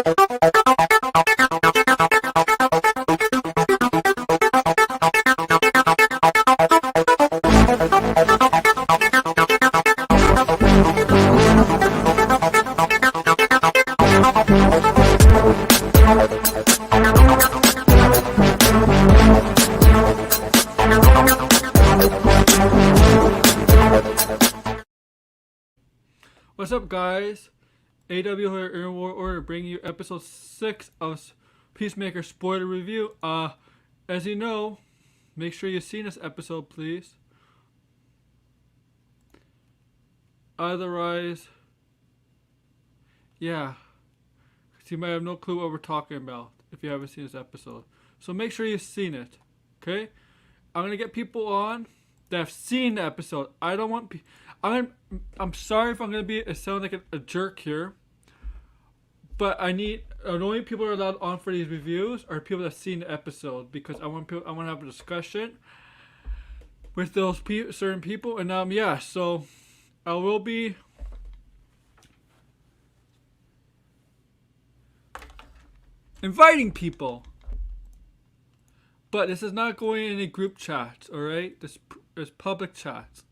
What's up, guys? AW here in order bringing you episode 6 of Peacemaker spoiler review. As you know, make sure you've seen this episode, please. Otherwise, yeah, because you might have no clue what we're talking about if you haven't seen this episode. So make sure you've seen it, okay? I'm gonna get people on that have seen the episode. I don't want. I'm sorry if I'm gonna be sound like a jerk here, but I need the only people who are allowed on for these reviews are people that have seen the episode, because I want to have a discussion with those certain people. And yeah, so I will be inviting people, but this is not going in any group chats. All right, there's public chats,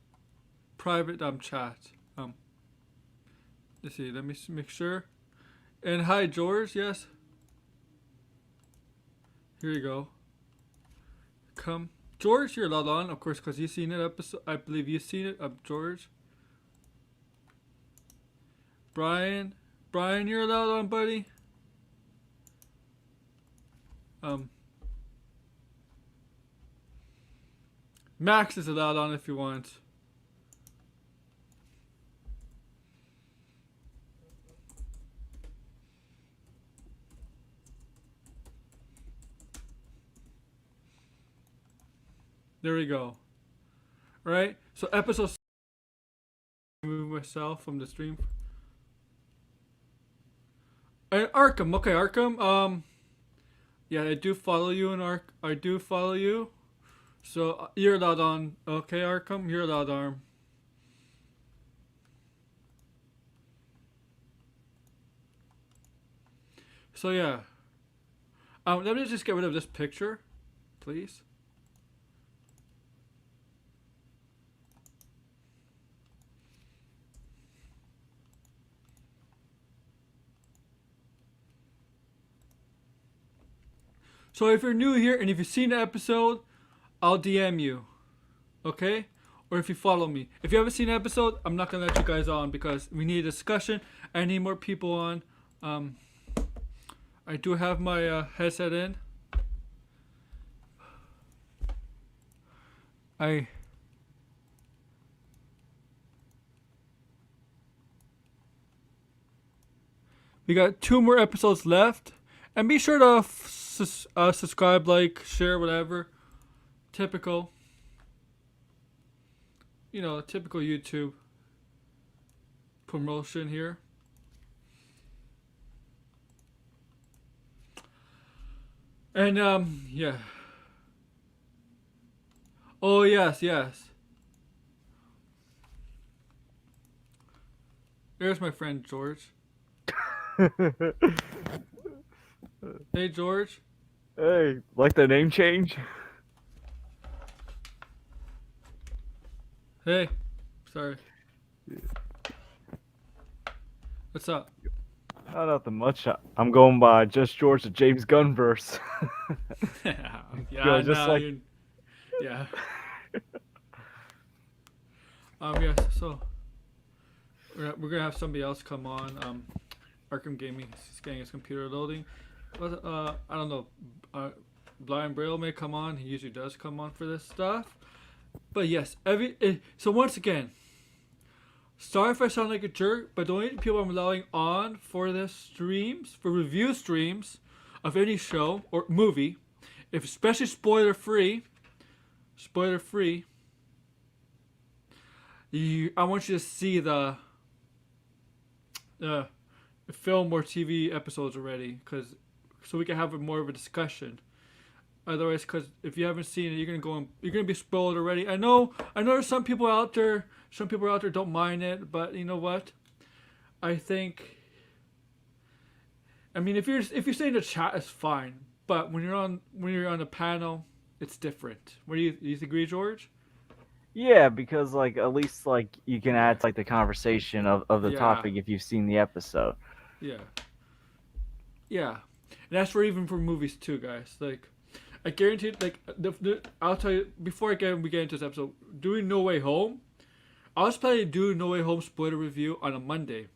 private chats. Let's see. Let me make sure. And hi, George. Yes. Here you go. Come, George. You're allowed on, of course, because you've seen it episode. I believe you've seen it. George. Brian, you're allowed on, buddy. Max is allowed on if you want. There we go. All right. So episode. Remove myself from the stream. And Arkham. Okay, Arkham. Yeah, I do follow you in I do follow you. So you're allowed on. Okay, Arkham, you're allowed on. So yeah. Let me just get rid of this picture, please. So if you're new here and if you've seen the episode, I'll DM you, okay? Or if you follow me. If you haven't seen the episode, I'm not gonna let you guys on because we need a discussion. I need more people on. I do have my headset in. We got 2 more episodes left, and be sure to subscribe, like, share, whatever. Typical. You know, typical YouTube promotion here. And yeah. Oh yes. There's my friend George. Hey George. Hey, like the name change? Hey, sorry. What's up? Nothing much. I'm going by just George the James Gunn verse. Yeah, just no, like... yeah. Yes. So we're gonna have somebody else come on. Arkham Gaming is getting his computer loading. But I don't know. Blind Braille may come on. He usually does come on for this stuff. But yes, so once again, sorry if I sound like a jerk, but the only people I'm allowing on for this streams, for review streams of any show or movie, if especially spoiler free, I want you to see the film or TV episodes already, so we can have more of a discussion. Otherwise, because if you haven't seen it, you're gonna be spoiled already. I know there's some people out there don't mind it, but you know what? I think I mean, if you're saying the chat, it's fine. But when you're on a panel, it's different. What do you agree, George? Yeah, because like at least like you can Okay. add to like the conversation of the Yeah. topic if you've seen the episode. Yeah. Yeah. And that's for even for movies too, guys. Like, I guarantee, like, I'll tell you before we get into this episode, doing No Way Home. I was planning to do No Way Home spoiler review on a Monday,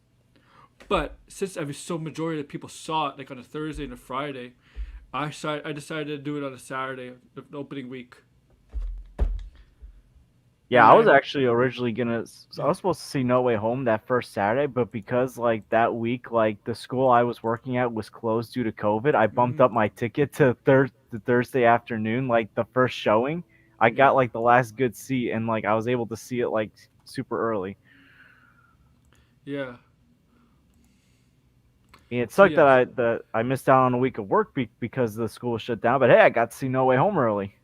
but since I was so majority of people saw it like on a Thursday and a Friday, I decided to do it on a Saturday, the opening week. Yeah, And I was then actually originally gonna. I yeah. was supposed to see No Way Home that first Saturday, but because like that week, like the school I was working at was closed due to COVID, I bumped Hmm. up my ticket to Thursday afternoon, like the first showing. I got Yeah. like the last good seat, and like I was able to see it like super early. Yeah. And it So sucked that yes. I missed out on a week of work because the school was shut down. But hey, I got to see No Way Home early.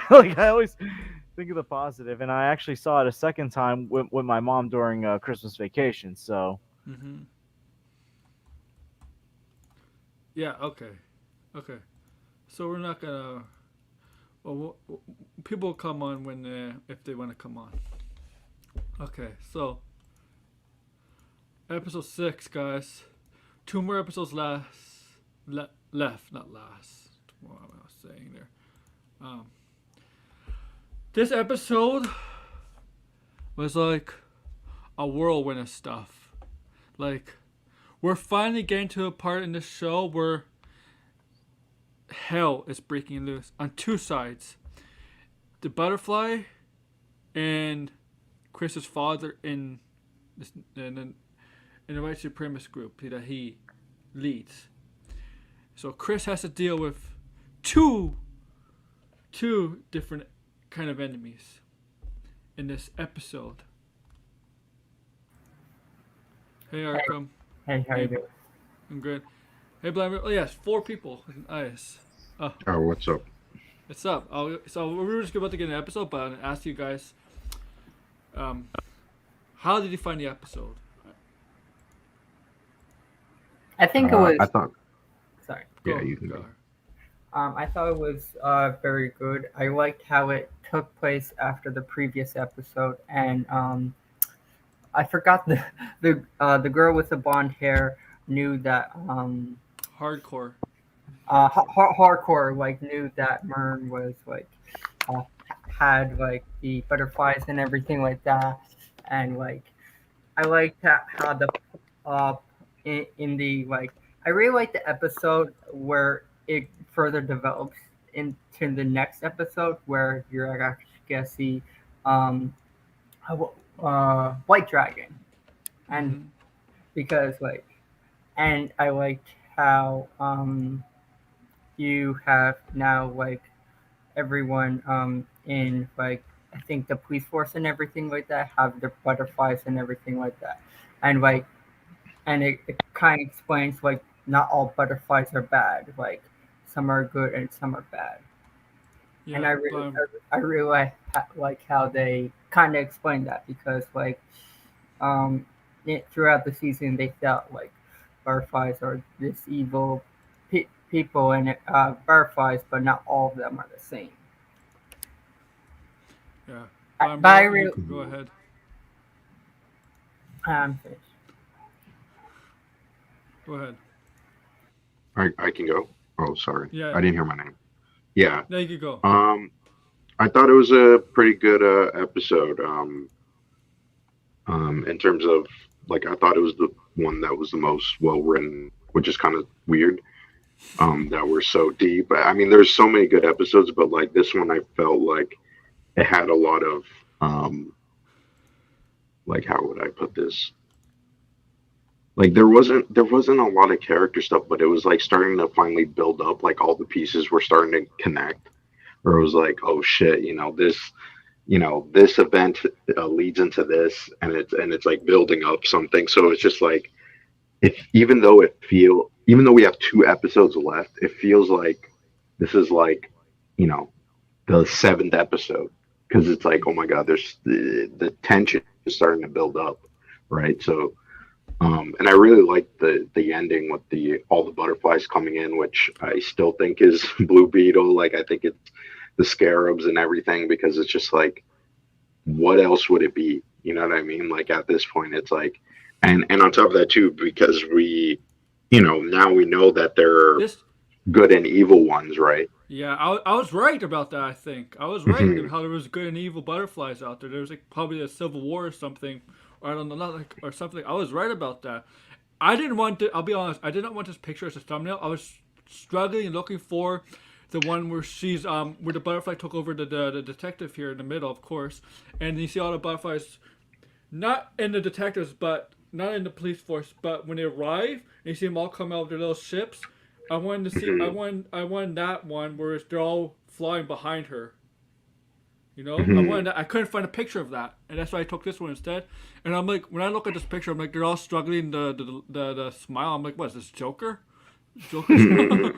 Like I always think of the positive, and I actually saw it a second time with my mom during Christmas vacation. So Hmm. Yeah. Okay. Okay. So we're not gonna. Well, people will come on when if they want to come on. Okay. So episode 6, guys. Two more episodes left, not last. What am I saying there? Um, this episode was like a whirlwind of stuff. Like, we're finally getting to a part in the show where hell is breaking loose on two sides. The butterfly and Chris's father this in the white supremacist group that he leads. So Chris has to deal with two different kind of enemies in this episode. Hey Hey, Arkham. hey, how you Hey, doing? I'm good. Hey Blind. Oh yes, four people. Nice. Oh, Oh, what's up? what's up? So we were just about to get an episode, but I'm gonna ask you guys, um, how did you find the episode? I think it was I thought, sorry. yeah, Go, you can go. go. I thought it was very good. I liked how it took place after the previous episode, and I forgot the girl with the blonde hair knew that Hardcore. hardcore like knew that Mern was like uh, had like the butterflies and everything like that, and like I liked how the uh in the like I really like the episode where it further develops into the next episode where you're actually gonna see um White Dragon, and Mm-hmm. because and I liked how you have now like everyone in like I think the police force and everything like that have their butterflies and everything like that, and like and it kind of explains like not all butterflies are bad, like some are good and some are bad, and Yeah, Blind. I really like how they kind of explain that because like throughout the season they felt like butterflies are this evil people and butterflies, but not all of them are the same. Yeah, Blind, But I bro. You really go ahead. finished. Go ahead. I can go. Oh, sorry, Yeah. I didn't hear my name. Yeah. There you go. Um, I thought it was a pretty good episode. In terms of like, I thought it was the one that was the most well written, which is kind of weird. That were so deep. I mean, there's so many good episodes, but like this one, I felt like it had a lot of like, how would I put this? Like there wasn't a lot of character stuff, but it was like starting to finally build up. Like all the pieces were starting to connect. Or it was like, oh shit, this event leads into this, and it's like building up something. So it's just like, if even though we have two episodes left, it feels like this is like, you know, the seventh episode, because it's like, oh my god, there's the tension is starting to build up, right? So And I really liked the ending with the all the butterflies coming in, which I still think is Blue Beetle. Like I think it's the scarabs and everything because it's just like, what else would it be? You know what I mean? Like at this point, it's like, and on top of that too, because now we know that there are This good and evil ones, right? Yeah, I was right about that. I think I was right about how there was good and evil butterflies out there. There was like probably a civil war or something, or I don't know, not like or something. I was right about that. I didn't want to. I'll be honest. I did not want this picture as a thumbnail. I was struggling and looking for the one where she's where the butterfly took over the detective here in the middle, of course, and you see all the butterflies, not in the detectives, but not in the police force, but when they arrive and you see them all come out of their little ships. I wanted to see. I wanted that one where they're all flying behind her. You know, I Hmm. wanted. That, I couldn't find a picture of that, and that's why I took this one instead. And I'm like, when I look at this picture, I'm like, they're all struggling. The smile. I'm like, what is this Joker? Joker smile.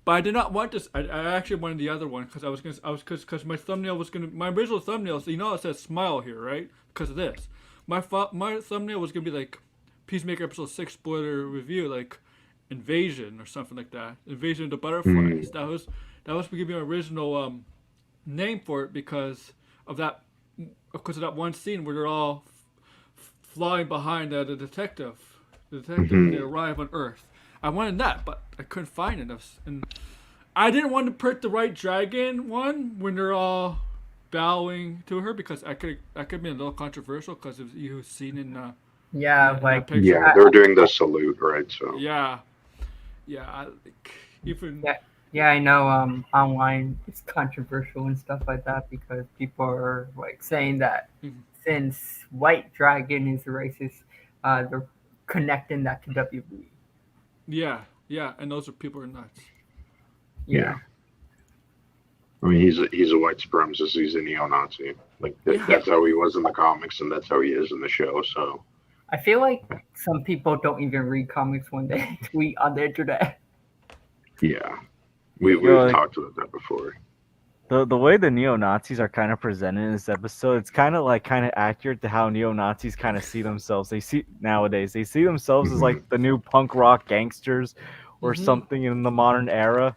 But I did not want this. I actually wanted the other one because because my thumbnail was gonna my original thumbnail. So you know it says smile here, right? Because of this, my thumbnail was gonna be like Peacemaker episode 6 spoiler review, like invasion or something like that. Invasion of the butterflies. That was gonna be my original name for it because of that one scene where they're all flying behind the detective. The detective when they arrive on Earth. I wanted that, but I couldn't find it. And I didn't want to put the white dragon one when they're all bowing to her because I could be a little controversial because of you've seen Yeah, in that like picture. Yeah, they're doing the salute, right? So. Yeah, yeah. Even yeah, yeah, I know. Online it's controversial and stuff like that because people are like saying that mhm. since White Dragon is racist, they're connecting that to WB. Yeah, yeah. And those are people are nuts. Yeah, Yeah. I mean, he's a white supremacist. He's a neo-Nazi. Like Yeah, yeah. that's how he was in the comics, and that's how he is in the show. So I feel like some people don't even read comics when they tweet on the internet. yeah, we yeah. Yo, we've like talked about that before. the way the neo Nazis are kind of presented in this episode, it's kind of accurate to how neo Nazis kind of see themselves. They see themselves as like Hmm. the new punk rock gangsters or Mhm. something in the modern era.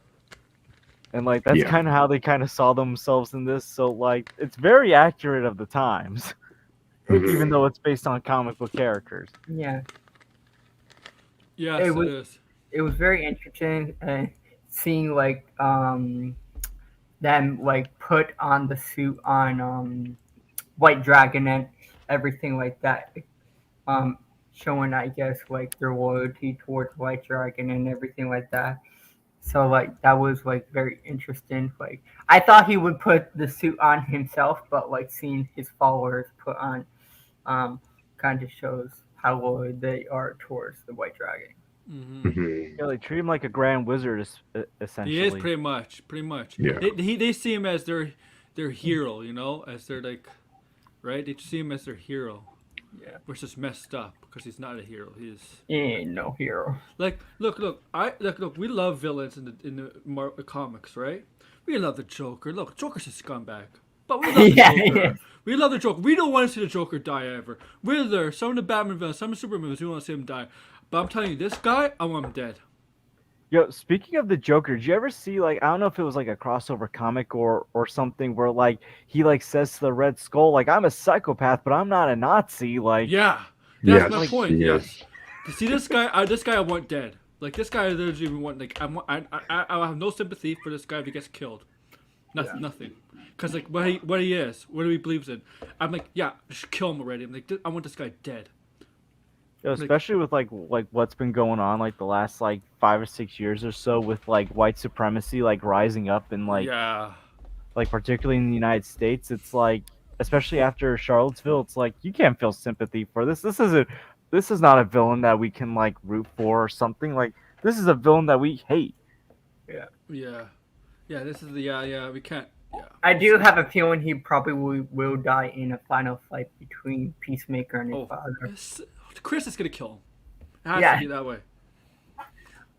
And like that's Yeah. kind of how they kind of saw themselves in this. So like it's very accurate of the times, It's even Hmm. though it's based on comic book characters. Yeah, it yes, it was is. it was very interesting seeing like them like put on the suit on White Dragon and everything like that. Um, Showing I guess like their loyalty towards White Dragon and everything like that. So like that was like very interesting. Like I thought he would put the suit on himself, but like seeing his followers put on um kind of shows how loyal they are towards the White Dragon. Mhm. Hmm. Yeah, they treat him like a grand wizard, He is essentially. pretty much, pretty much. Yeah. They see him as their hero, you know, as their like, right? They see him as their hero, Yeah, versus messed up because he's not a hero. He's he ain't no hero. like, look. Look. We love villains in the comics, right? We love the Joker. Look, Joker's a scumbag, but we love the Yeah, Joker. yeah, We love the Joker. We don't want to see the Joker die ever. We're there. Some of the Batman villains, some of the Superman villains, we want to see him die. But I'm telling you, this guy, I want him dead. Yo, speaking of the Joker, did you ever see like I don't know if it was like a crossover comic or something where like he like says to the Red Skull like I'm a psychopath but I'm not a Nazi like Yeah, that's my Yes. like point. Yes. Yes. To see this guy, this guy I want dead. Like this guy, I literally even want like I have no sympathy for this guy if he gets killed. yeah. Nothing, nothing. Cause like what he is, what he believes in. I'm like, yeah, just kill him already. I'm like, I want this guy dead. Like, especially with like what's been going on like the last like 5 or 6 years or so with like white supremacy like rising up and yeah, like particularly in the United States it's like especially after Charlottesville it's like you can't feel sympathy for this is not a villain that we can like root for or something like this is a villain that we hate. yeah, yeah. This is the yeah. We can't. Yeah, I do have a feeling he probably will die in a final fight between Peacemaker and his oh, father. Chris is gonna kill him. It has to Yeah, be that way.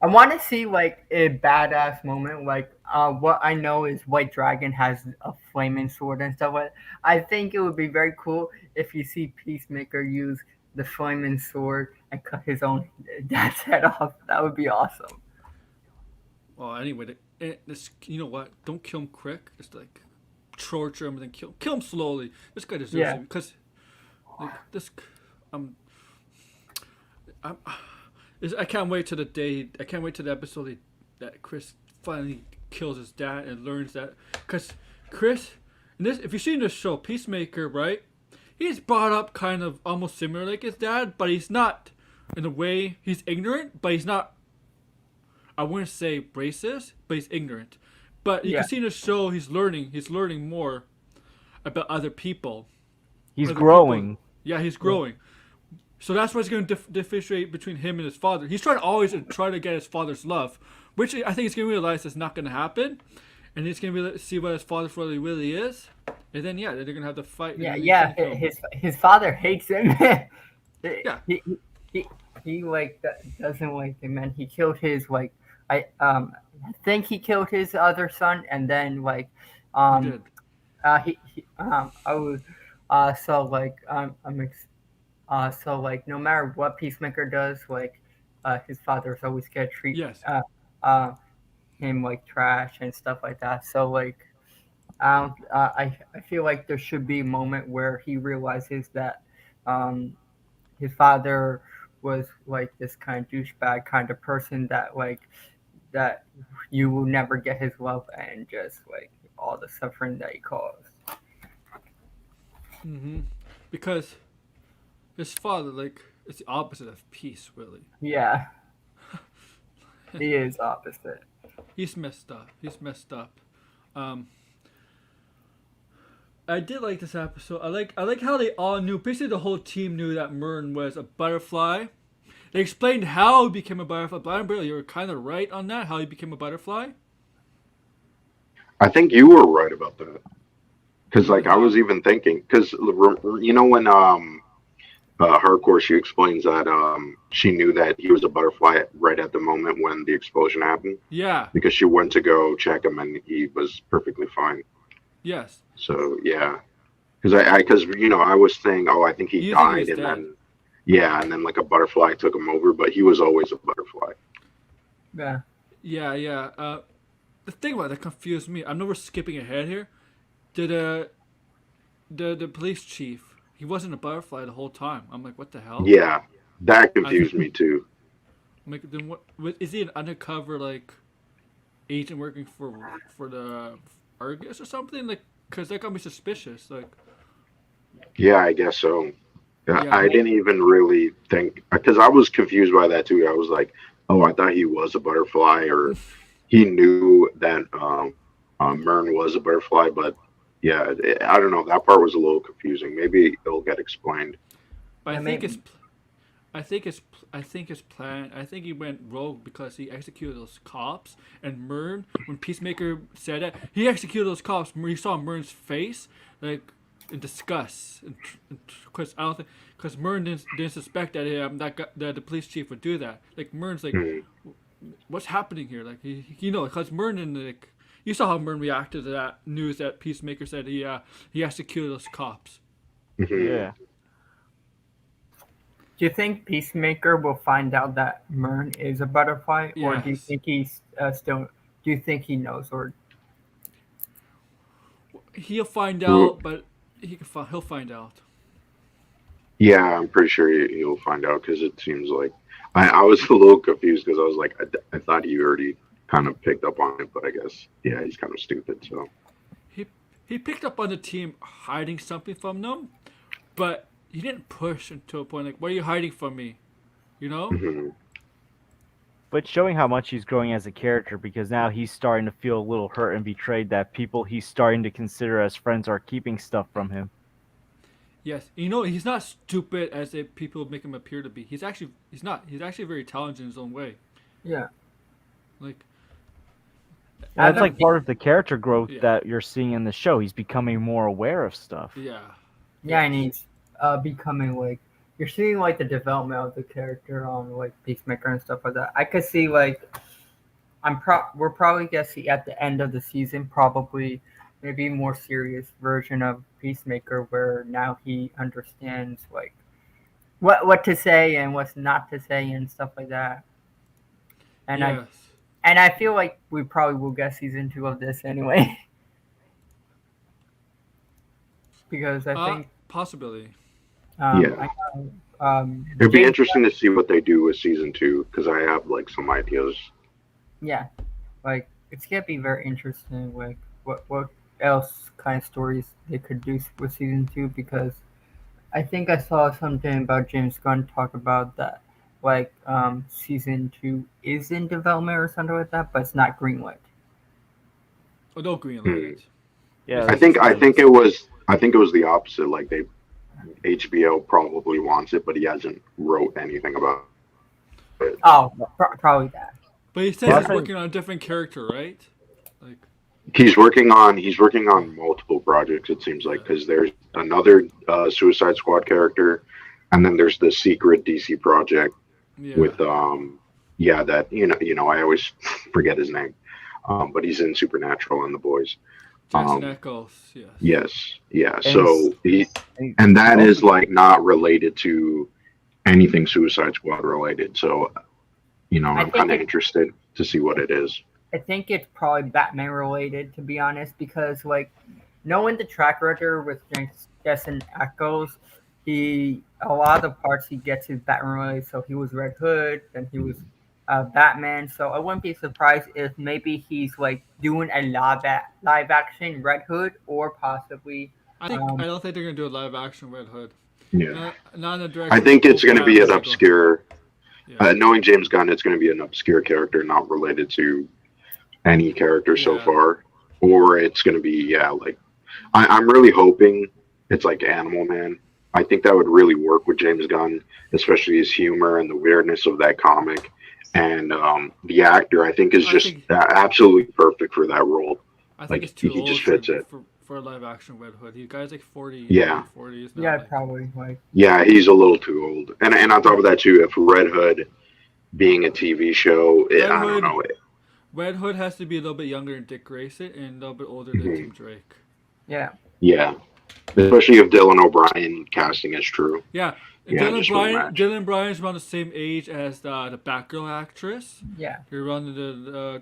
I want to see like a badass moment. Like, what I know is White Dragon has a flaming sword and stuff. Like, I think it would be very cool if you see Peacemaker use the flaming sword and cut his own dad's head off. That would be awesome. Well, anyway, this, you know what? Don't kill him quick. Just like torture him and then kill him slowly. This guy deserves Yeah. it because like this. Um, I'm, I can't wait to the day. I can't wait to the episode that Chris finally kills his dad and learns that because Chris, in this, if you've seen this show, Peacemaker, right? He's brought up kind of almost similar like his dad, but he's not in a way. He's ignorant, but he's not. I wouldn't say racist, but he's ignorant. But you Yeah. can see in the show he's learning. He's learning more about other people. He's Other growing. people. Yeah, he's growing. So that's what's going to differentiate between him and his father. He's trying to always try to get his father's love, which I think he's going to realize is not going to happen, and he's going to see what his father really is, and then they're going to have to fight. and Yeah, then yeah. he's gonna kill him. His father hates him. Yeah. He he like doesn't like him, and he killed his like I think he killed his other son, and then like He um did. he I was so like so like no matter what Peacemaker does, like his father's always gonna treat Yes. uh him like trash and stuff like that. So like I feel like there should be a moment where he realizes that um his father was like this kind of douchebag kind of person that that you will never get his love and just like all the suffering that he caused. Because his father, like, it's the opposite of peace, really. Yeah, he is opposite. He's messed up. He's messed up. Um, I did like this episode. I like how they all knew. Basically, the whole team knew that Mern was a butterfly. They explained how he became a butterfly. But Umbrella, you were kind of right on that. How he became a butterfly. I think you were right about that. Because like I was even thinking, because you know when hardcore she explains that she knew that he was a butterfly right at the moment when the explosion happened Yeah. because she went to go check him and he was perfectly fine. Yes. So yeah, because you know I was saying, oh, I think he You think he died, was and dead. then yeah, and then like a butterfly took him over, but he was always a butterfly. Yeah, Yeah. Yeah. The thing about that confused me. I know we're skipping ahead here. Did the police chief? He wasn't a butterfly the whole time. I'm like, what the hell? Yeah, that confused me too. I'm like, then is he an undercover like agent working for the Argus or something? Like, cause that got me suspicious. Like, Yeah, I guess so. Yeah. I didn't even really think because I was confused by that too. I was like, oh, I thought he was a butterfly, or he knew that Mern was a butterfly, but yeah, I don't know. That part was a little confusing. Maybe it'll get explained. but Yeah, I think maybe. I think his plan. I think he went rogue because he executed those cops. And Mern, when Peacemaker said that, he executed those cops. You saw Mern's face, like in disgust. Because I don't think, because Mern didn't suspect that that the police chief would do that. Like Mern's like, Mhm. what's happening here? Like you know, because Mern and like. You saw how Mern reacted to that news that Peacemaker said he executed those cops. Mhm. Yeah. do you think Peacemaker will find out that Mern is a butterfly, or do you Yes. think he's still? Do you think he knows, or He'll find Well, out, but he'll find out. Yeah, I'm pretty sure he'll find out because it seems like I was a little confused because I was like, I thought he already kind of picked up on it, but I guess yeah, he's kind of stupid. So He he picked up on the team hiding something from them, but he didn't push until a point like, "What are you hiding from me?" You know? mhm. But showing how much he's growing as a character because now he's starting to feel a little hurt and betrayed that people he's starting to consider as friends are keeping stuff from him. Yes. You know, he's not stupid as people make him appear to be. He's not. He's actually very talented in his own way. yeah? Like And that's Adam- like part of the character growth Yeah. that you're seeing in the show. He's becoming more aware of stuff. yeah. Yeah, and he's becoming like you're seeing like the development of the character on like Peacemaker and stuff like that. I could see like we're probably gonna see at the end of the season probably maybe a more serious version of Peacemaker where now he understands like what to say and what's not to say and stuff like that. And I Yes. and I feel like we probably will get season 2 of this anyway because I think Possibility. Yeah. I know It'd be James. interesting to see what they do with season 2 because I have like some ideas. Yeah, like it's gonna be very interesting. Like what else kind of stories they could do with season 2 because I think I saw something about James Gunn talk about that like season 2 is in development or something like that, but it's not greenlit. Oh, don't greenlight Hmm. it. Yeah, It's just I think rumors. it was the opposite. Like they HBO probably wants it, but he hasn't wrote anything about it. Oh, probably that. But he says Well, I he's think working on a different character, right? Like, He's working on multiple projects. It seems like yeah, because there's another Suicide Squad character, and then there's the secret DC project yeah. with yeah, that I always forget his name, but he's in Supernatural and The Boys. Jensen Um, Eccles, yes. yes, yeah. and he's, So and and he's that is also like not related to anything Suicide Squad related. So I I'm think kind of it. interested to see what it is. I think it's probably Batman related to be honest because like knowing the track record with Jason Echoes, he a lot of the parts he gets is Batman related. So he was Red Hood, then he was Batman. So I wouldn't be surprised if maybe he's like doing a live action Red Hood or possibly. I Um, don't think they're gonna do a live action Red Hood. Yeah, Not in the I direction think it's both going to be Batman an are going. obscure. Yeah. Knowing James Gunn, it's going to be an obscure character, not related to any character so Yeah. far, or it's going to be like I'm really hoping it's like Animal Man. I think that would really work with James Gunn, especially his humor and the weirdness of that comic. And the actor, I think, is I just think absolutely perfect for that role. I think Like it's too he old just fits it. for a live action Red Hood. He guy's like 40, Yeah, late 40s now. yeah, Like, probably like yeah, he's a little too old. And on top of that, too, if Red Hood being a TV show, Red I don't Hood know. Red Hood has to be a little bit younger than Dick Grayson and a little bit older than Mhm. Tim Drake. yeah. Yeah, especially if Dylan O'Brien casting is true. Yeah, Yeah, it just won't match. Dylan Bryan's around the same age as the Batgirl actress. Yeah, They're around the They're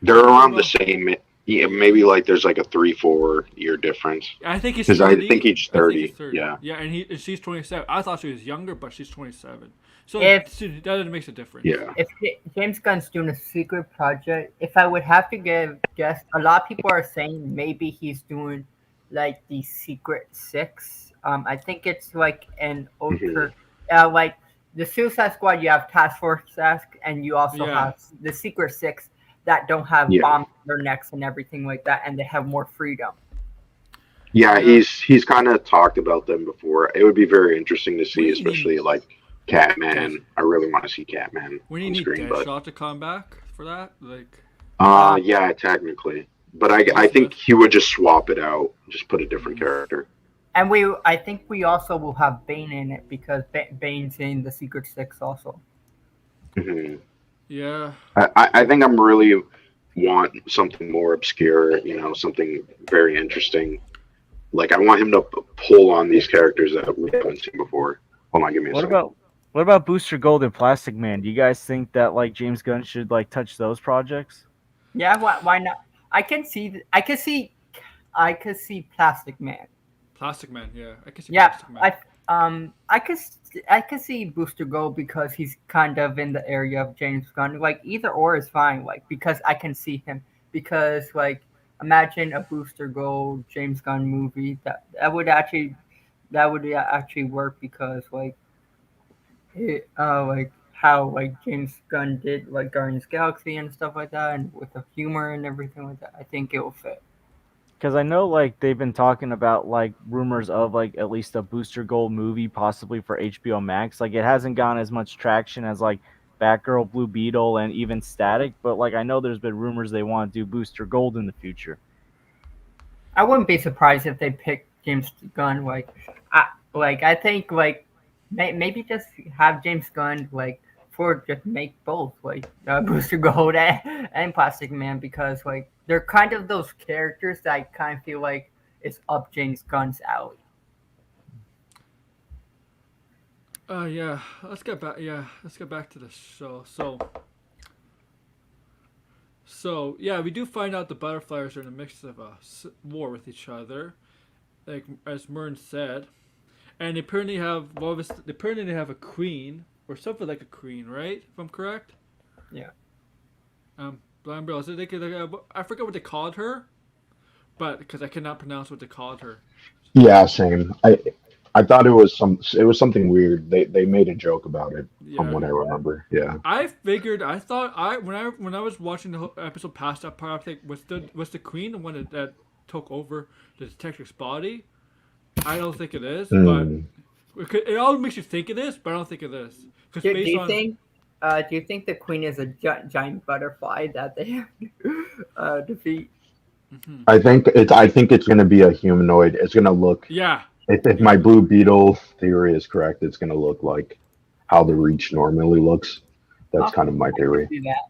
they're around the about, same. Yeah, maybe like there's like a 3-4 year difference I think he's because I think 30. he's I think he's 30. 30. Yeah, Yeah, and she's 27. I thought she was younger, but she's 27. So if that makes a difference. yeah, if James Gunn's doing a secret project, if I would have to guess, a lot of people are saying maybe he's doing like the Secret Six. I think it's like an hmm ultra, like the Suicide Squad. You have Task Force X, and you also Yeah. have the Secret Six that don't have yeah, bombs on their necks and everything like that, and they have more freedom. yeah. Yeah. He's kind of talked about them before. It would be very interesting to see, We need especially like Des- Catman. I really want to see Catman we on need screen, but Deadshot to come back for that. Like Uh, yeah, technically. But Will I think Smith. he would just swap it out, just put a different Mm. character. and I think we also will have Bane in it because Bane's in the Secret Six also. hmm Yeah. I think I'm really want something more obscure, something very interesting. Like I want him to pull on these characters that we haven't seen before. Hold on, give me a what second. about Booster Gold and Plastic Man? Do you guys think that like James Gunn should like touch those projects? Yeah, why not? I can see, I could see Plastic Man. Plastic Man, yeah. I can see Yeah, Plastic Man. I could see Booster Gold because he's kind of in the area of James Gunn. Like either or is fine. Like because I can see him because like imagine a Booster Gold James Gunn movie that would actually work because like how like James Gunn did like Guardians of the Galaxy and stuff like that, and with the humor and everything like that. I think it will fit. Because I know like they've been talking about like rumors of like at least a Booster Gold movie possibly for HBO Max. Like it hasn't gotten as much traction as like Batgirl, Blue Beetle, and even Static. But like I know there's been rumors they want to do Booster Gold in the future. I wouldn't be surprised if they pick James Gunn. I think maybe just have James Gunn like for just make both like Booster Gold and Plastic Man because like they're kind of those characters that I kind of feel like it's up James Gunn's alley. Yeah. Let's get back. Yeah, let's get back to the show. So yeah, we do find out the butterflies are in a mix of a war with each other, like as Mern said, and they apparently have they apparently have a queen or something like a queen, right? If I'm correct. Yeah. Blind Bell. So I forget what they called her, but because I cannot pronounce what they called her. Yeah, same. I thought it was something weird. They made a joke about it from Yeah. what I remember. Yeah. I thought when I was watching the whole episode past that part, I was like, was the queen the one that took over the detective's body? I don't think it is, but Mm. it all makes you think it is, but I don't think it is. Because Do you think? Do you think the queen is a giant butterfly that they have to defeat? Mhm. I think it's gonna be a humanoid. It's gonna look Yeah, if yeah, my blue beetle theory is correct, it's gonna look like how the Reach normally looks. That's Okay, kind of my I can theory. see that.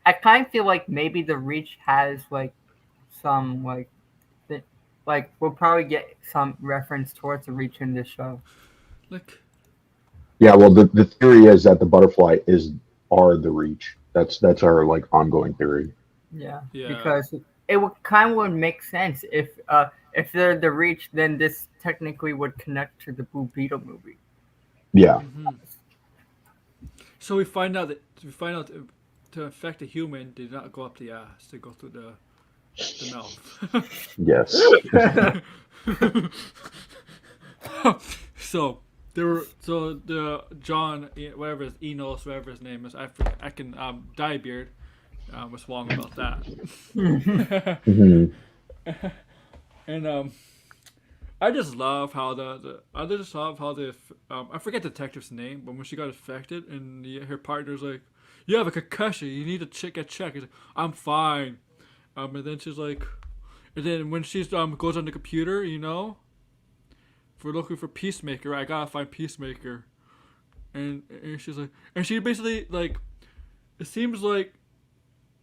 I kind of feel like maybe the Reach has like some like we'll probably get some reference towards the Reach in this show. like Yeah, well the theory is that the butterfly are the Reach. That's our like ongoing theory. Yeah, yeah, because it would make sense if they're the Reach, then this technically would connect to the Blue Beetle movie. Yeah. hmm So we find out to affect a human, they do not go up the ass; they go through the mouth. Yes. So the John whatever his Enos whatever his name is I can Diebeard was wrong about that. Hmm. And I just love how I just love how the I forget the detective's name, but when she got affected and her partner's like, "You have a concussion. You need to get checked." He's like, "I'm fine." And then she's like, and then when she's goes on the computer, if we're looking for Peacemaker, I gotta find Peacemaker. And she's like, and she basically like, it seems like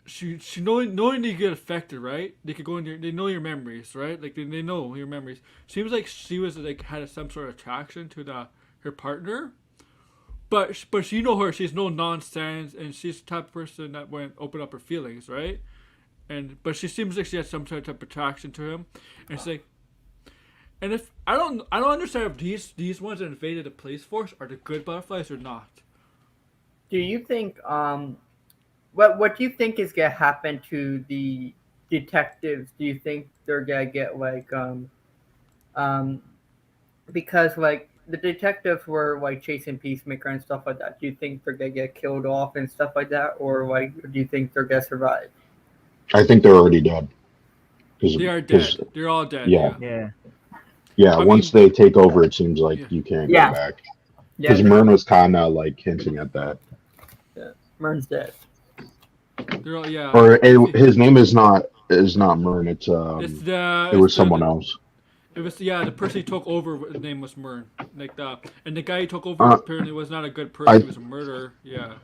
she knowing you get affected, right? They could go in your, they know your memories, right? Like they know your memories. Seems like she was like had some sort of attraction to her partner, but she know her. She's no nonsense, and she's the type of person that went open up her feelings, right? And but she seems like she has some sort of attraction to him, and she's like, and if I don't understand if these ones that invaded the police force are the good butterflies or not. Do you think what do you think is gonna happen to the detectives? Do you think they're gonna get like um because like the detectives were like chasing Peacemaker and stuff like that. Do you think they're gonna get killed off and stuff like that, or like do you think they're gonna survive? I think they're already dead. They are Because dead. They're all dead. yeah, Yeah. Yeah. yeah. I Once mean, they take over, it seems like yeah, you can't go Yeah, back. yeah, Because Myrn was kind of like hinting at that. yeah. Mern's dead. they're all yeah. Or If you, his name is not Myrn. It was someone the else. it was the person who took over. His name was Mern. Like and the guy who took over Uh, apparently was not a good person. I He was a murderer. Yeah,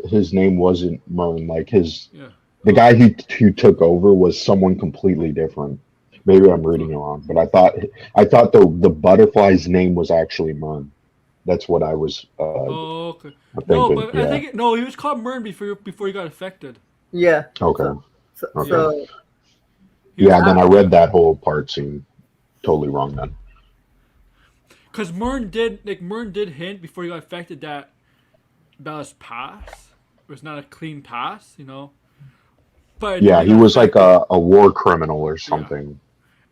his name wasn't Myrn. Like yeah. the Oh, guy who took over was someone completely different. Maybe I'm reading oh, it wrong, but I thought the butterfly's name was actually Myrn. That's what I was oh, okay. No, thinking. but I Yeah. think no. He was called Mern before he got affected. Yeah. Okay. Okay. Yeah, So he was Yeah. Then I yeah. read that whole part. Seemed totally wrong then. Cause Mern did hint before he got affected that his pass was not a clean pass. But then Yeah, when he he got was like affected, a war criminal or yeah. something.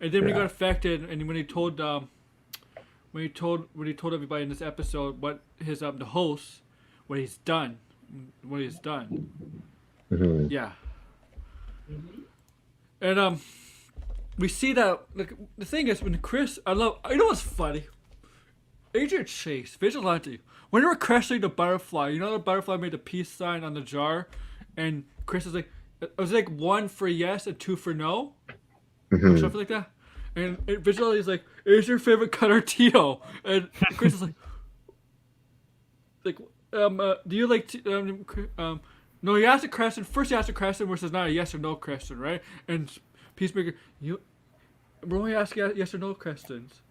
And then when he got Yeah. affected, and when he told everybody in this episode what his the host what he's done. Hmm. Yeah, and we see that like the thing is when Chris I know what's funny. Agent Chase, Vigilante. When they were crashing the butterfly, the butterfly made the peace sign on the jar, and Chris was like, it was like 1 for yes and 2 for no, or Hmm. something like that. And Vigilante's like, "Is your favorite color teal?" And Chris is like, do you like? No, he asked a question. First, he asked a question, which is not a yes or no question, right? And Peacemaker, we're only asking yes or no questions.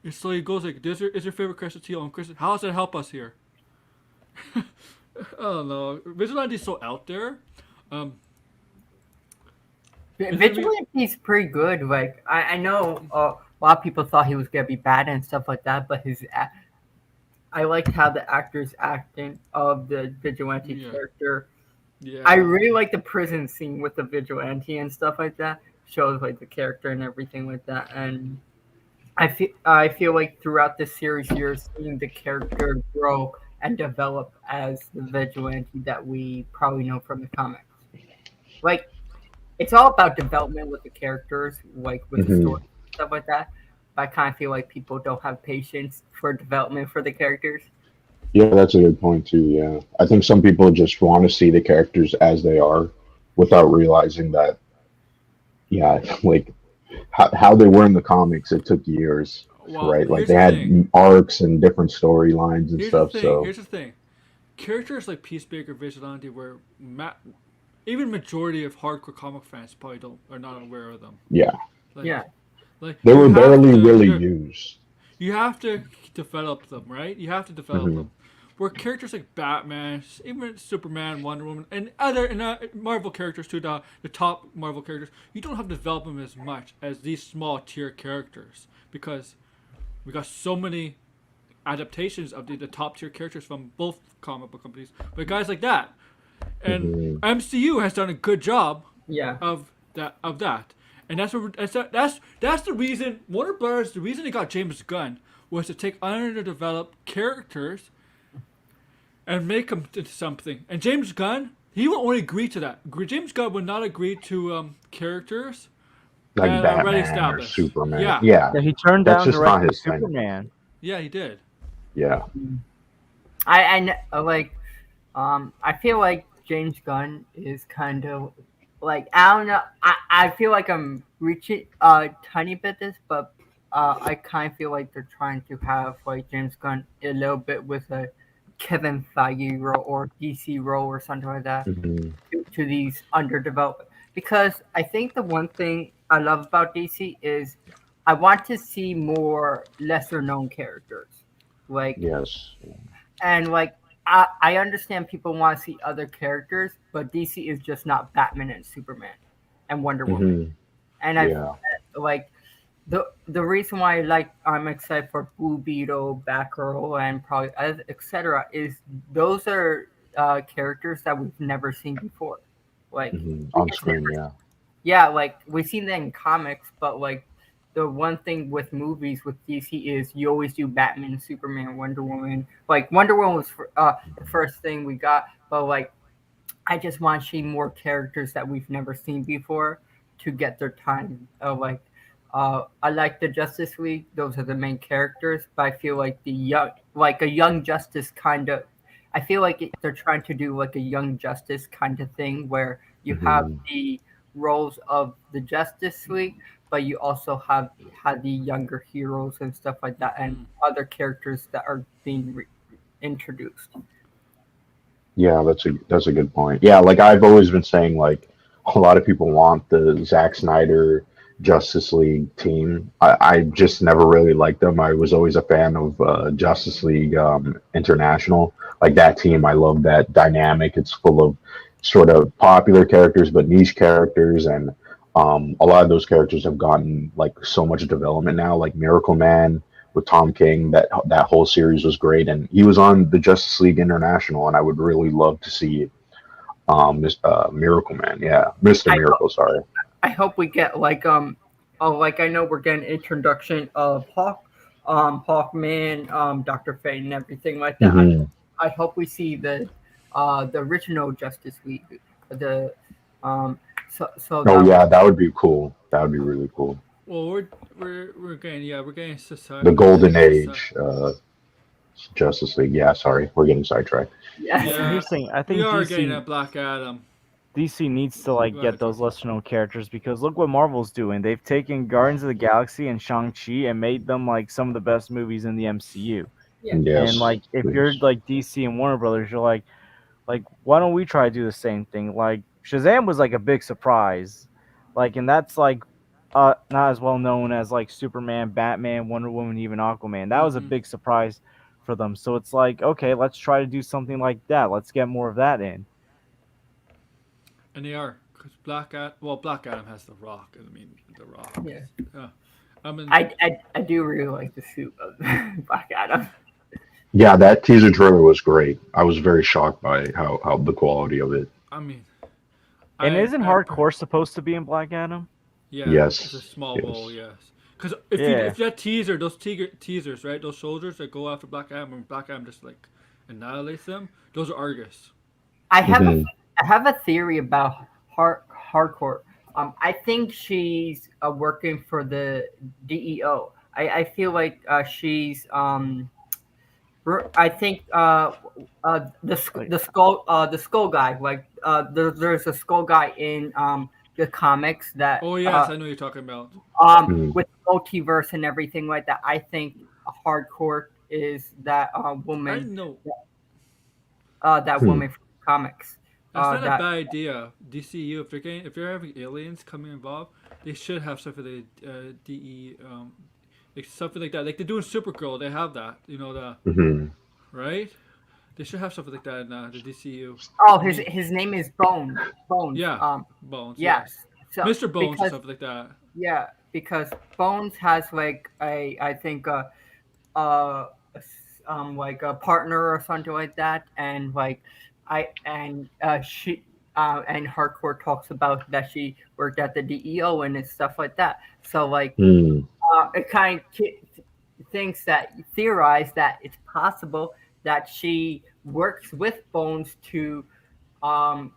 And so he goes like, "Is your favorite question teal?" And Chris, how does that help us here? I don't know. Vigilante's so out there. Um, Vigilante's pretty good. Like I know a lot of people thought he was gonna be bad and stuff like that, but I liked how the actors acting of the vigilante Yeah. character. yeah. I really like the prison scene with the vigilante and stuff like that. Shows like the character and everything like that. And I feel like throughout this series you're seeing the character grow and develop as the vigilante that we probably know from the comics. Like it's all about development with the characters, like with the Hmm. story stuff like that. But I kind of feel like people don't have patience for development for the characters. Yeah, that's a good point too. Yeah, I think some people just want to see the characters as they are, without realizing that. Yeah, like how they were in the comics, it took years, Well, right? Like here's they the thing. had arcs and different storylines and Here's the stuff. thing. So Here's the thing. Characters like Peacemaker, Vigilante, where even majority of hardcore comic fans probably don't are not aware of them. yeah, Like, Yeah, like they you were have barely to really used. you have to develop them, right? You have to develop Hmm. them. Where characters like Batman, even Superman, Wonder Woman, and Marvel characters too, the top Marvel characters, you don't have to develop them as much as these small tier characters because we got so many adaptations of the top tier characters from both comic book companies. But guys like that, and Hmm. MCU has done a good job yeah, of that, and that's the reason Warner Brothers. The reason they got James Gunn was to take underdeveloped characters and make them into something. And James Gunn, he will only agree to that. James Gunn would not agree to characters Like that are already Batman or established. Superman. Yeah, Yeah, Yeah, he turned that's down just not directing his thing. Superman. yeah, he did. Yeah. like I feel like James Gunn is kind of like I don't know. I feel like I'm reaching a tiny bit this, but I kind of feel like they're trying to have like James Gunn a little bit with a Kevin Feige role or DC role or something like that Hmm. to these underdeveloped. Because I think the one thing I love about DC is I want to see more lesser known characters. Like Yes. and like I understand people want to see other characters, but DC is just not Batman and Superman and Wonder Woman. Hmm. And I Yeah. like the reason why I'm excited for Blue Beetle, Batgirl, and probably etc. is those are characters that we've never seen before. Like we On just screen. never Yeah. yeah, like we've seen that in comics, but like the one thing with movies with DC is you always do Batman, Superman, Wonder Woman. Like Wonder Woman was the first thing we got, but like I just want to see more characters that we've never seen before to get their time. I like the Justice League; those are the main characters. But I feel like like a Young Justice kind of. I feel like they're trying to do like a Young Justice kind of thing where you have Hmm. the roles of the Justice League, but you also have the younger heroes and stuff like that, and Mm. other characters that are being introduced. Yeah, that's a good point. Yeah, like I've always been saying, like a lot of people want the Zack Snyder Justice League team. I just never really liked them. I was always a fan of Justice League International. Like that team, I love that dynamic. It's full of sort of popular characters, but niche characters, and a lot of those characters have gotten like so much development now. Like Miracle Man with Tom King, that whole series was great, and he was on the Justice League International, and I would really love to see Miracle Man, yeah, Mister I Miracle, sorry. I hope we get like I know we're getting introduction of Hawkman, Doctor Fate, and everything like that. Hmm. I hope we see the original Justice League, the so Oh that yeah, that would be cool. That would be really cool. Well, we're getting The society. Golden Age, Justice League. Yeah, sorry, we're getting sidetracked. yes, So Yeah, here's the thing. I we think are getting a DC. Black Adam. DC needs to like Go get ahead, those Jordan. lesser known characters because look what Marvel's doing. They've taken Guardians of the Galaxy and Shang-Chi and made them like some of the best movies in the MCU. Yeah. And Yes. like if you're Yes. like DC and Warner Brothers, you're like why don't we try to do the same thing? Like Shazam was like a big surprise. Like and that's like not as well known as like Superman, Batman, Wonder Woman, even Aquaman. That was a Mm-hmm. big surprise for them. So it's like, okay, let's try to do something like that. Let's get more of that in. And they are, because Black Adam has the Rock. I mean, the Rock. Yeah. Yeah. I mean, I do really like the suit of Black Adam. Yeah, that teaser trailer was great. I was very shocked by how the quality of it. I mean, And I, isn't I, hardcore supposed to be in Black Adam? yeah, it's a Yes. small role, Yes. yes. Because Yeah. if that teaser, those teasers, right, those soldiers that go after Black Adam, and Black Adam just like annihilates them, those are Argus. I have a Hmm. I have a theory about hardcore. I think she's working for the DEO. I feel like she's I think Like the skull guy there's a skull guy in the comics that Oh yes, I know what you're talking about. Hmm. with multiverse and everything like that. I think hardcore is that I woman know that Hmm. woman from comics that's not a that bad idea. DCU, if they're having aliens coming involved, they should have something like DE like something like that. Like they do in Supergirl, they have that. You know the Hmm. right. They should have something like that in the DCU. oh I mean, his name is Bones yeah, Bones, yes, yes so Mr. Bones or because something like that. yeah because Bones has like a I think uh like a partner or something like that and like I she and hardcore talks about that she worked at the DEO and stuff like that so like Hmm. it kind of thinks that theorize that it's possible that she works with Bones to um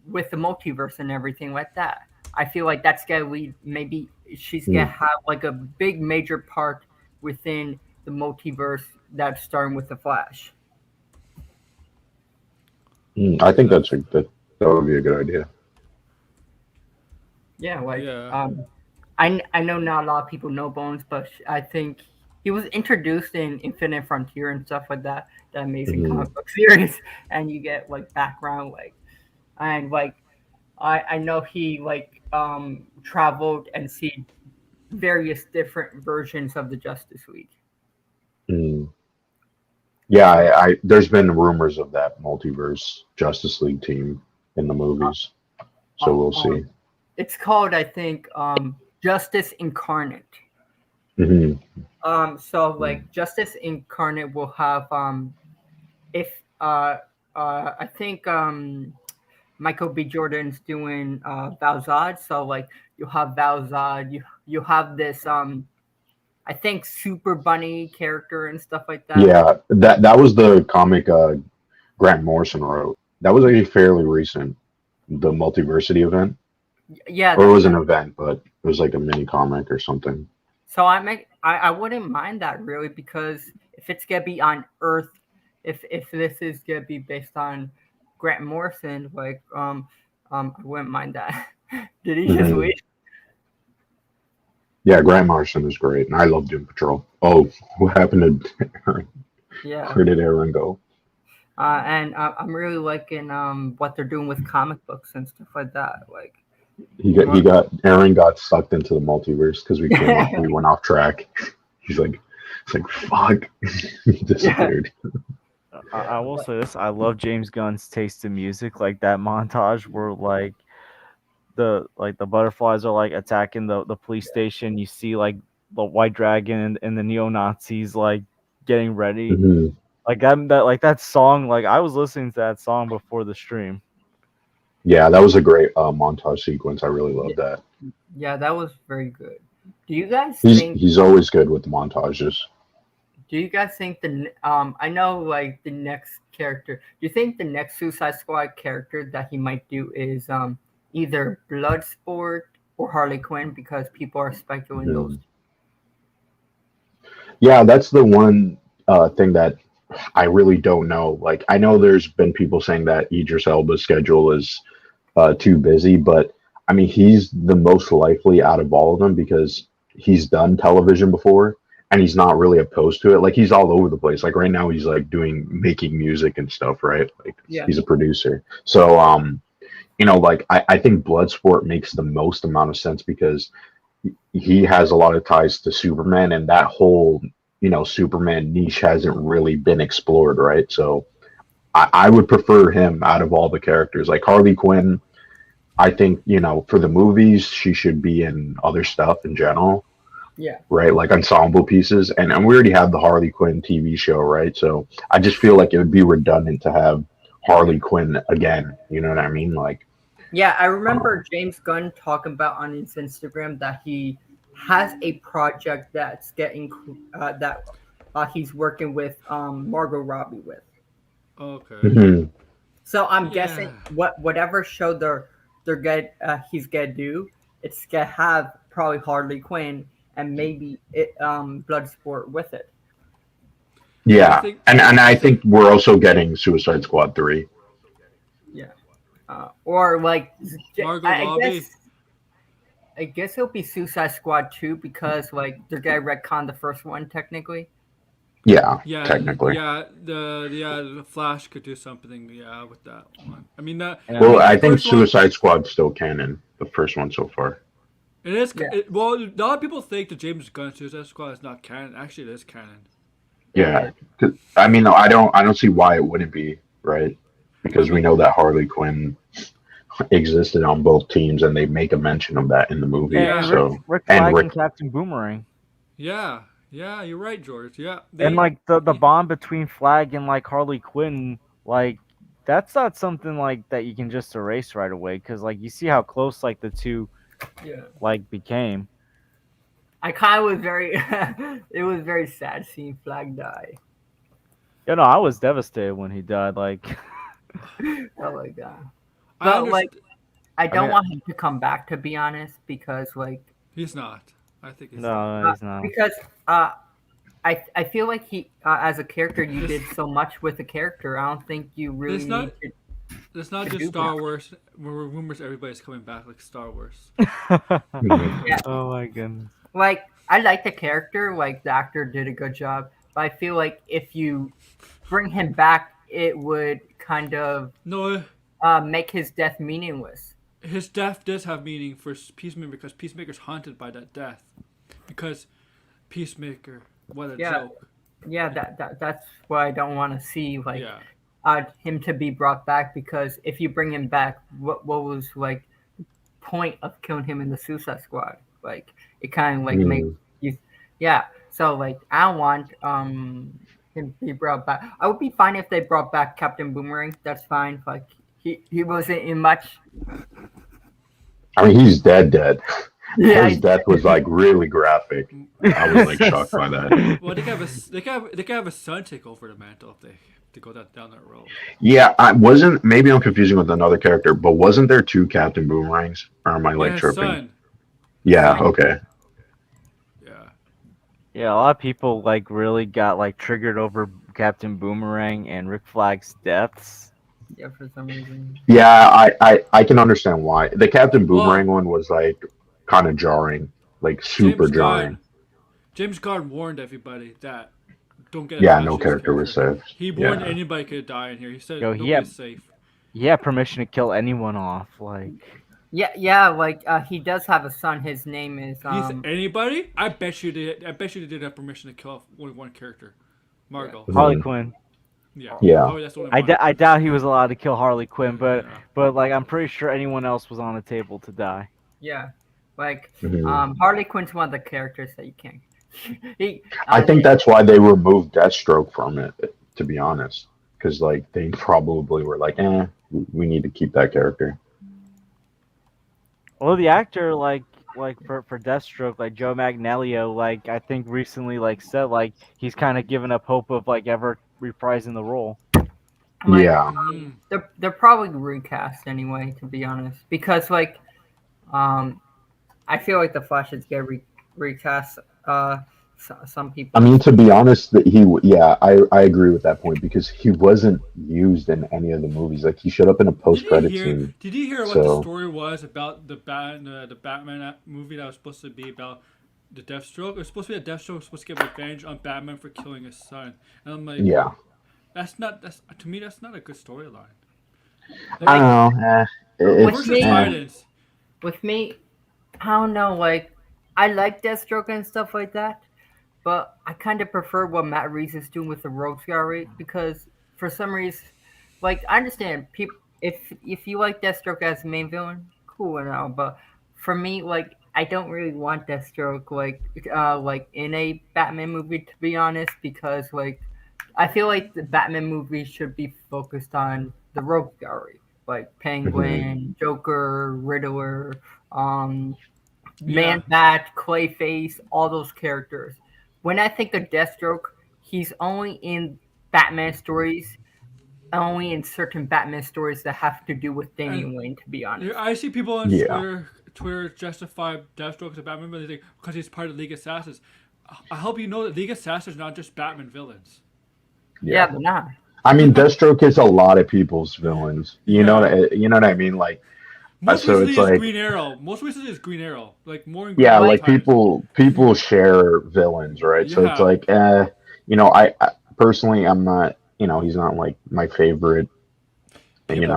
with the multiverse and everything like that. I feel like that's gonna lead maybe she's gonna Hmm. have like a big major part within the multiverse that's starting with the Flash. Hmm. I think That's that would be a good idea. Yeah, like yeah. I know not a lot of people know Bones, but I think he was introduced in Infinite Frontier and stuff like that, the amazing Hmm. comic book series, and you get like background like and like I know he like traveled and see various different versions of the Justice League. Hmm. Yeah, I there's been rumors of that multiverse Justice League team in the Uh, movies, so we'll see. it's called I think Justice Incarnate. Hmm. So like Justice Incarnate will have if I think Michael B. Jordan's doing Valzad, so like you have Valzad, you have this I think Super Bunny character and stuff like that. Yeah, that was the comic Grant Morrison wrote. That was actually fairly recent, the multiversity event, Yeah, or it was an event, but it was like a mini comic or something. so I wouldn't mind that really because if it's gonna be on Earth, if this is gonna be based on Grant Morrison, like I wouldn't mind that. Did he just Hmm. leave? Yeah, Grant Morrison is great, and I love Doom Patrol. Oh, what happened to Aaron? Yeah. Where did Aaron go? And I'm really liking what they're doing with comic books and stuff like that. Like, Aaron got sucked into the multiverse because we went off track. It's like fuck, he disappeared. I will say this: I love James Gunn's taste in music. Like that montage where the butterflies are like attacking the police station. You see like the White Dragon and the neo Nazis like getting ready. Hmm. That song. Like I was listening to that song before the stream. Yeah, that was a great montage sequence. I really love yeah, that. yeah, that was very good. Do you guys He's think? he's always good with the montages. Do you guys think I know like the next character. Do you think the next Suicide Squad character that he might do is either Bloodsport or Harley Quinn because people are speculating those. Mhm. Yeah, that's the one thing that I really don't know. Like, I know there's been people saying that Idris Elba's schedule is too busy. But I mean, he's the most likely out of all of them because he's done television before and he's not really opposed to it. Like he's all over the place. Like right now, he's like making music and stuff, right? Like Yeah. he's a producer. So like I think Bloodsport makes the most amount of sense because he has a lot of ties to Superman, and that whole Superman niche hasn't really been explored, right? So I would prefer him out of all the characters. Like Harley Quinn, I think for the movies she should be in other stuff in general, Yeah. right? Like ensemble pieces, and we already have the Harley Quinn TV show, right? So I just feel like it would be redundant to have Harley Quinn again. You know what I mean? Like. Yeah, I remember James Gunn talking about on his Instagram that he has a project that's getting that he's working with Margot Robbie with. Okay. Mhm. So I'm Yeah. guessing whatever show he's gonna do, it's gonna have probably Harley Quinn and maybe Bloodsport with it. Yeah, I think- and I think we're also getting Suicide Squad 3. Yeah. Or like Margot I Robbie. guess it'll be Suicide Squad 2 because like they're gonna retcon the first one technically. Yeah, Yeah, technically. yeah, the Flash could do something, yeah, with that one. I mean that. Yeah. Well, the I think first one- Suicide Squad's still canon, the first one so far. It is. Yeah. Well, a lot of people think the James Gunn Suicide Squad is not canon. Actually, it is canon. Yeah, 'cause- I mean, I don't see why it wouldn't be, right? Because we know that Harley Quinn existed on both teams, and they make a mention of that in the movie. Yeah. And So Rick and Flag Rick- and Captain Boomerang. Yeah, yeah, you're right, George. Yeah, And like the bond between Flag and like Harley Quinn, like that's not something like that you can just erase right away because like you see how close like the two Yeah. like became. I kind of was very it was very sad seeing Flag die. You know, I was devastated when he died. Like, Oh my god. I But, understand. like, I don't mean- want him to come back to be honest because like He's not. I think he's not. no, he's not. because I feel like he as a character you did so much with the character. I don't think you really It's not- need to. It's not to just do Star that. Wars. Rumors everybody's coming back like Star Wars. Yeah. Oh my goodness. Like I like the character, like the actor did a good job, but I feel like if you bring him back, it would kind of No, make his death meaningless. his death does have meaning for Peacemaker because Peacemaker's haunted by that death. Because Peacemaker, what a Yeah. joke. Yeah, that's what I don't want to see. Like Yeah. him to be brought back because if you bring him back, what was like point of killing him in the Suicide Squad? Like it kind of like makes you, yeah. So like I don't want him to be brought back. I would be fine if they brought back Captain Boomerang. That's fine. Like he wasn't in much. I mean, he's dead. Yeah, His death was like really graphic. I was like shocked by that. Well, they can have a son take over the mantle if they to go down that road. Yeah, I wasn't. Maybe I'm confusing with another character, but wasn't there two Captain Boomerangs? Or am I like Yeah, tripping? son. Yeah. Okay. Yeah. Yeah, a lot of people like really got like triggered over Captain Boomerang and Rick Flag's deaths. yeah, for some reason. Yeah, I can understand why. The Captain Boomerang one was like kind of jarring, like super jarring. James Gunn warned everybody that don't get. Yeah, attached no to his character was safe. He warned Yeah. anybody could die in here. He said Yo, he nobody's had- safe. He had permission to kill anyone off. Like, Yeah, like he does have a son. His name is He's anybody? I bet you did. I bet you they did have permission to kill only one character, Margot. Yeah. Harley Mhm. Quinn. Yeah. Yeah. Probably that's the only one. I doubt he was allowed to kill Harley Quinn, but Yeah. like I'm pretty sure anyone else was on the table to die. yeah, like Mhm. Harley Quinn's one of the characters that you can't. I think that's why they removed Deathstroke from it. To be honest, because like they probably were like, we need to keep that character. Well, the actor like for Deathstroke, like Joe Manganiello, like I think recently like said like he's kind of given up hope of like ever reprising the role. Like, Yeah. Mm. they're probably recast anyway, to be honest, because like I feel like the Flash is get recast some I people. mean, to be honest, that yeah, I agree with that point because he wasn't used in any of the movies. Like he showed up in a post credit scene. Did you hear what the So story was about the Batman movie that was supposed to be about the Deathstroke? It was supposed to be a Deathstroke was supposed to get revenge on Batman for killing his son, and I'm like, yeah, that's to me that's not a good storyline. I Like Like don't know. with versus It's me, Titans, with me, I don't know. Like I like Deathstroke and stuff like that, but I kind of prefer what Matt Reeves is doing with the Rogues Gallery because for some reason, like I understand people if you like Deathstroke as the main villain, cool and all, but for me, like I don't really want Deathstroke like in a Batman movie to be honest because like I feel like the Batman movie should be focused on the Rogues Gallery, like mhm. Penguin, Joker, Riddler, um, yeah, Man Bat, Clayface, all those characters. When I think of Deathstroke, he's only in Batman stories, only in certain Batman stories that have to do with and Damian Wayne, to be honest. I see people on Yeah, Twitter justify Deathstroke as a Batman, but they think because he's part of League of Assassins. I hope you know that League of Assassins are not just Batman villains. Yeah, yeah. they're not. I mean, Deathstroke is a lot of people's villains. Yeah. You know what I mean? Like, Most so recently it's is like, Green Arrow. Most recently is Green Arrow. Like more in Green yeah, Arrow Like like times. people share villains, right? So it's Yeah. like, I personally, I'm not, he's not like my favorite, People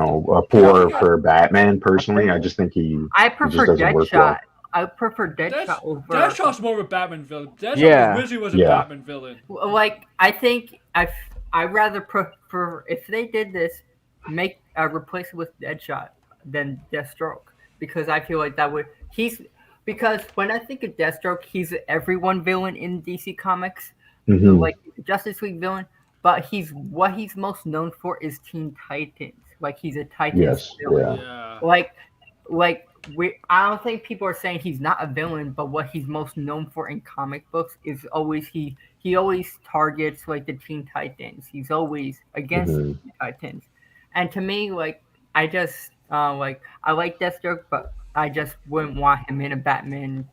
people No, forget for Batman I personally. I think just think I he just prefer doesn't work well. Deadshot. I prefer Dash Deadshot over Deathshot's more of a Batman villain. Deathshot Yeah. originally was a Yeah. Batman villain. like I think I rather prefer if they did this, make replace it with Deadshot than Deathstroke because I feel like that would he's because when I think of Deathstroke, he's an everyone villain in DC Comics, Hmm. like Justice League villain. But what he's most known for is Teen Titans. Like he's a Titans Yes. villain. Yeah. Yeah. Like I don't think people are saying he's not a villain, but what he's most known for in comic books is always he always targets like the Teen Titans. He's always against the Hmm. Teen Titans. And to me, like I just like I like Deathstroke, but I just wouldn't want him in a Batman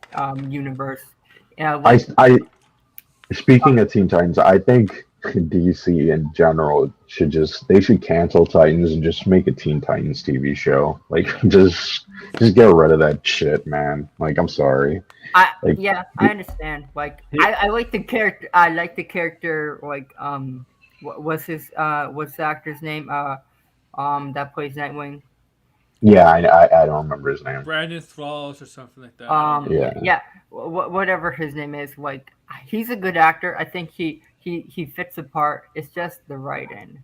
universe. I, Like I, Speaking of Teen Titans, I think DC in general they should cancel Titans and just make a Teen Titans TV show. Like just get rid of that shit, man. Like I'm sorry. Like I understand. Like I like the character. I like the character. Like what's the actor's name? That plays Nightwing. yeah, I don't remember his name. Brandon Thralls or something like that. I don't know. Yeah. Yeah. Whatever his name is. Like he's a good actor. I think he fits the part. It's just the writing.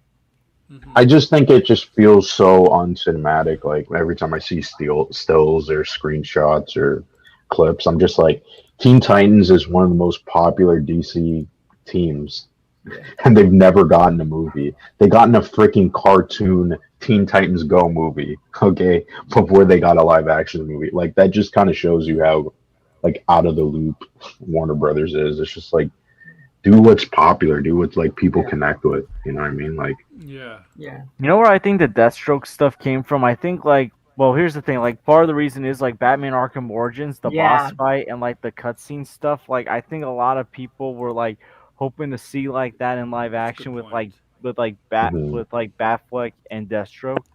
Hmm. I just think it just feels so uncinematic. Like every time I see stills or screenshots or clips, I'm just like, Teen Titans is one of the most popular DC teams, Yeah. and they've never gotten a movie. They got in a freaking cartoon Teen Titans Go movie, okay, before they got a live action movie. Like that just kind of shows you how like out of the loop Warner Brothers is. It's just like, do what's popular, do what's like people Yeah. connect with. You know what I mean? Like, Yeah. Yeah. You know where I think the Deathstroke stuff came from? I think like well, here's the thing. Like part of the reason is like Batman Arkham Origins, the Yeah. boss fight, and like the cutscene stuff. Like I think a lot of people were like hoping to see like that in live That's a good action point. mhm. with like Batfleck and Deathstroke.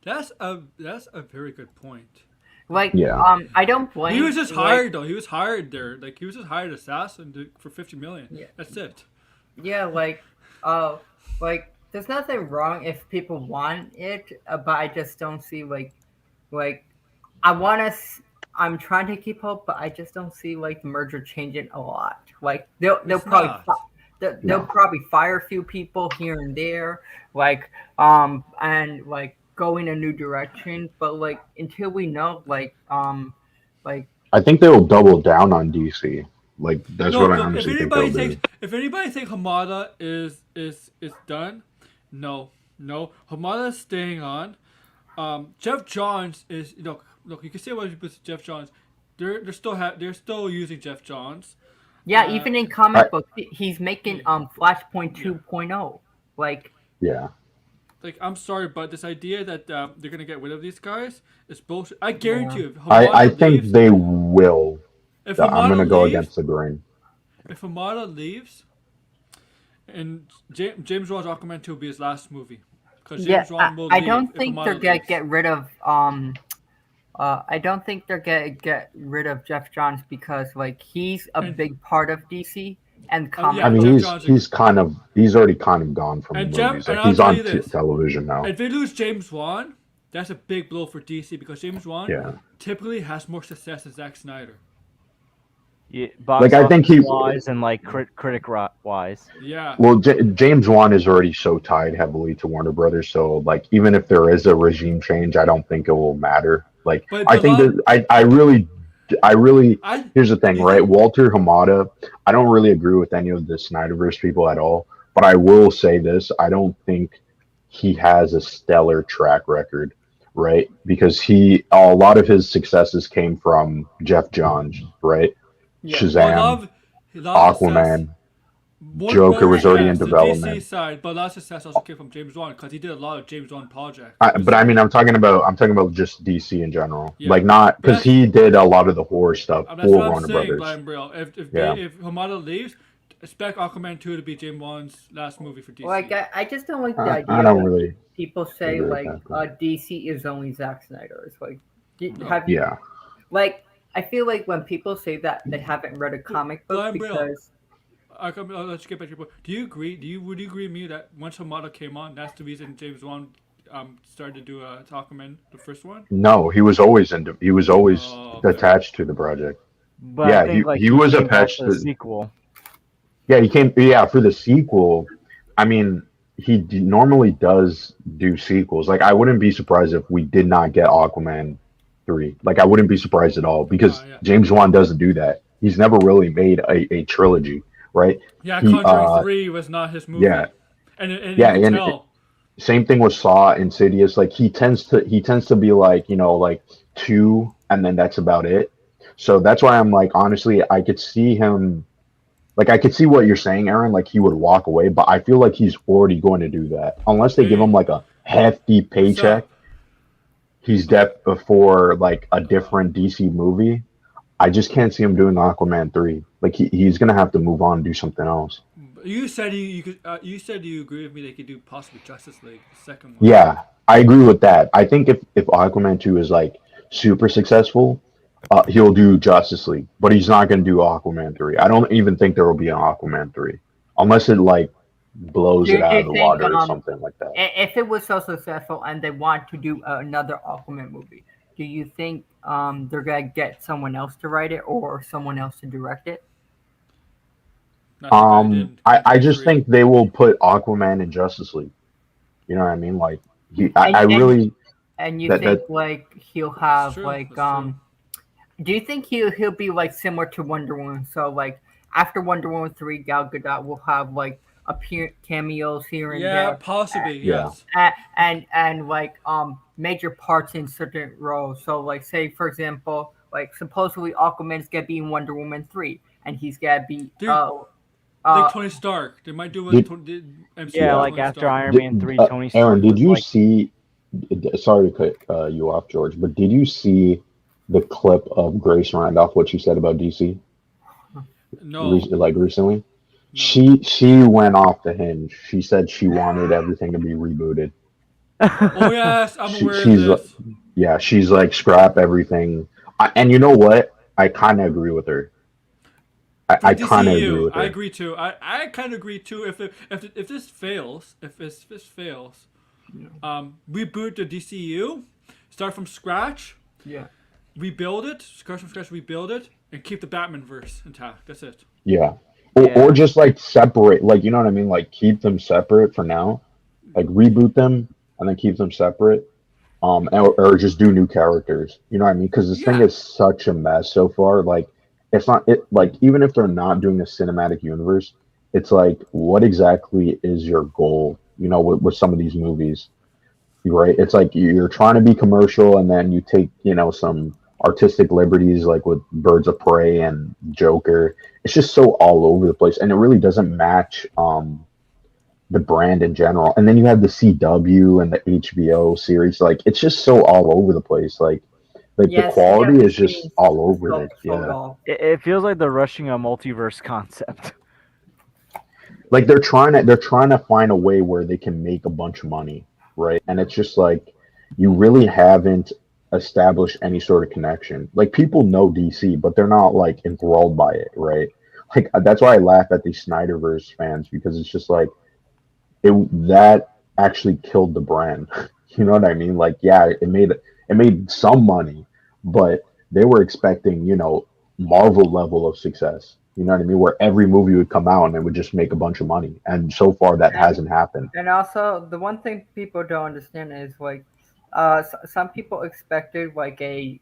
That's a very good point. Like Yeah. I don't blame. He was just like, hired though. He was hired there. Like he was just hired assassin for 50 million. Yeah. That's it. Yeah, uh, like there's nothing wrong if people want it, but I just don't see like I want to. I'm trying to keep hope, but I just don't see like the merger changing a lot. Like they'll It's probably not. they'll No. probably fire a few people here and there, like and like go in a new direction. But like until we know, like I think they'll double down on DC. Like that's No, what I look. honestly think they'll do. If anybody thinks Hamada is done, no, no. Hamada's staying on. Jeff Johns is look. You can say what you put Jeff Johns. They're still using Jeff Johns. yeah, even in I, comic books, he's making Flashpoint Yeah. 2.0. Like yeah. Like I'm sorry, but this idea that they're gonna get rid of these guys is bullshit. I guarantee yeah. you, if I Hamada think leaves, they will. if I'm gonna Hamada go leaves, against the grain. if Hamada leaves, and James Wan's Aquaman 2 will be his last movie, because Yeah, James Wan will I leave don't if think they're Hamada gonna leaves. get rid of I don't think they're gonna get rid of Jeff Johns because like he's a And big part of DC and yeah, I comic mean, books. Jeff he's Johns. he's kind of he's already kind of gone from the And Jeff, movies. and Like I'll he's tell on you this: television now. if they lose James Wan, that's a big blow for DC because James Wan Yeah. typically has more success than Zack Snyder. Yeah, box Like I think office he wise and like critic wise. Yeah. well James Wan is already so tied heavily to Warner Brothers. So like even if there is a regime change, I don't think it will matter. Like But I the think lot, that I really I here's the thing, you right? think Walter Hamada, I don't really agree with any of the Snyderverse people at all, but I will say this, I don't think he has a stellar track record, right? Because a lot of his successes came from Jeff Johns, right? Yeah. well, Shazam, a lot of success. Aquaman, Warner Joker Brothers, was already in yes, the DC development. side, but a lot of success also came from James Wan because he did a lot of James Wan projects. But I mean, I'm talking about just DC in general, Yeah, like not but because he did a lot of the horror stuff that's for what I'm Warner saying, Brothers. Blind Brill. Yeah. If Hamada leaves, expect Aquaman 2 to be James Wan's last movie for DC. Like I just don't like the I idea don't that really people say agree with like that. DC is only Zack Snyder. It's like No. have you Yeah. like I feel like when people say that they haven't read a comic book Blind Brill. because I'll let you get back to your point. Do you agree? Would you agree with me that once Hamada came on, that's the reason James Wan started to do Aquaman, the first one? No, he was always Oh, okay. attached to the project. But Yeah, I think like he was came back attached for the to. sequel. Yeah, he came. Yeah, for the sequel. I mean, normally does do sequels. Like, I wouldn't be surprised if we did not get Aquaman 3. Like, I wouldn't be surprised at all because Yeah. James Wan doesn't do that. He's never really made a trilogy, right? Yeah, He Conjuring 3 was not his movie. yeah And yeah, you can and tell. same thing with Saw, Insidious. Like he tends to be like like 2, and then that's about it. So that's why I'm like, honestly, I could see him. Like I could see what you're saying, Aaron. Like he would walk away, but I feel like he's already going to do that unless they give Hey, him like a hefty what's paycheck. up? He's def before like a different DC movie. I just can't see him doing Aquaman 3. Like he's gonna have to move on and do something else. You said you could. You said you agree with me. They could do possibly Justice League, the second one. Yeah, I agree with that. I think if Aquaman 2 is like super successful, he'll do Justice League, but he's not gonna do Aquaman 3. I don't even think there will be an Aquaman 3 unless it like blows do, it do out you of the think water or something like that. if it was so successful and they want to do another Aquaman movie, do you think they're gonna get someone else to write it or someone else to direct it? Not the guy who did I Conjuring just 3. think they will put Aquaman in Justice League. You know what I mean? Like And I and really and you that think like he'll have true, like that's true. do you think he'll be like similar to Wonder Woman? So like after Wonder Woman 3, Gal Gadot will have like cameos here and Yeah, there, possibly. yeah. Yes. and like major parts in certain roles. So like say for example, like supposedly Aquaman's gonna be in Wonder Woman 3, and he's gonna be Dude, uh like Tony Stark. They might do what Did MCU Yeah, with like Tony after Stark. Iron did, Man 3, Tony Stark Aaron, did was you like, see? Sorry to cut you off, George, but did you see the clip of Grace Randolph? What she said about DC, No, like recently? no. She went off the hinge. She said she wanted everything to be rebooted. Oh yes, I'm She, aware of she's this. yeah, she's like scrap everything. And you know what? I kind of agree with her. I, For I kind of agree DCU, with I her. agree too. I kind of agree too. If this fails, if this fails, reboot the DCU, start from scratch, yeah. rebuild it, start from scratch, rebuild it, and keep the Batman verse intact. That's it. Yeah. Yeah. Or just like separate, like you know what I mean? Like keep them separate for now. Like reboot them and then keep them separate. Or just do new characters. You know what I mean? Because this thing Yeah, is such a mess so far. Like it's not it like even if they're not doing a cinematic universe, it's like what exactly is your goal? You know, with some of these movies, right? It's like you're trying to be commercial, and then you take some artistic liberties, like with Birds of Prey and Joker. It's just so all over the place, and it really doesn't match the brand in general. And then you have the CW and the HBO series. Like it's just so all over the place. Like Like the Yeah, some of quality the is just scenes all over felt it. so Yeah. dull. It feels like they're rushing a multiverse concept. Like they're trying to find a way where they can make a bunch of money, right? And it's just like you really haven't established any sort of connection. Like people know DC, but they're not like enthralled by it, right? Like that's why I laugh at these Snyderverse fans because it's just like it that actually killed the brand. You know what I mean? Like yeah, it made some money, but they were expecting, Marvel level of success. You know what I mean? Where every movie would come out and it would just make a bunch of money. And so far that And hasn't happened. and also the one thing people don't understand is like, some people expected like a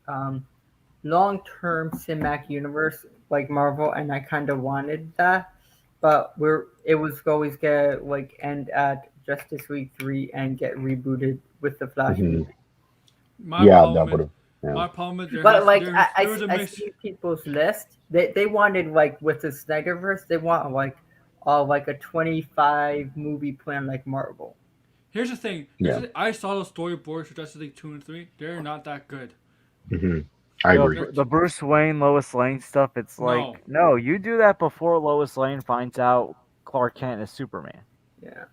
long-term cinematic universe like Marvel, and I kind of wanted that, but it was always get like end at Justice League 3 and get rebooted with the Flash Hmm. movie. My Yeah, that problem would is have. Yeah. my problem is But like there was a I mix. see people's list. They wanted like with the Snyderverse, they want like a 25 movie plan like Marvel. Here's the thing. Yeah. I saw those storyboards for Justice League 2 and 3. They're not that good. Hmm. I Yo, agree. They're the Bruce Wayne, Lois Lane stuff, it's no. like, no, you do that before Lois Lane finds out Clark Kent is Superman. Yeah.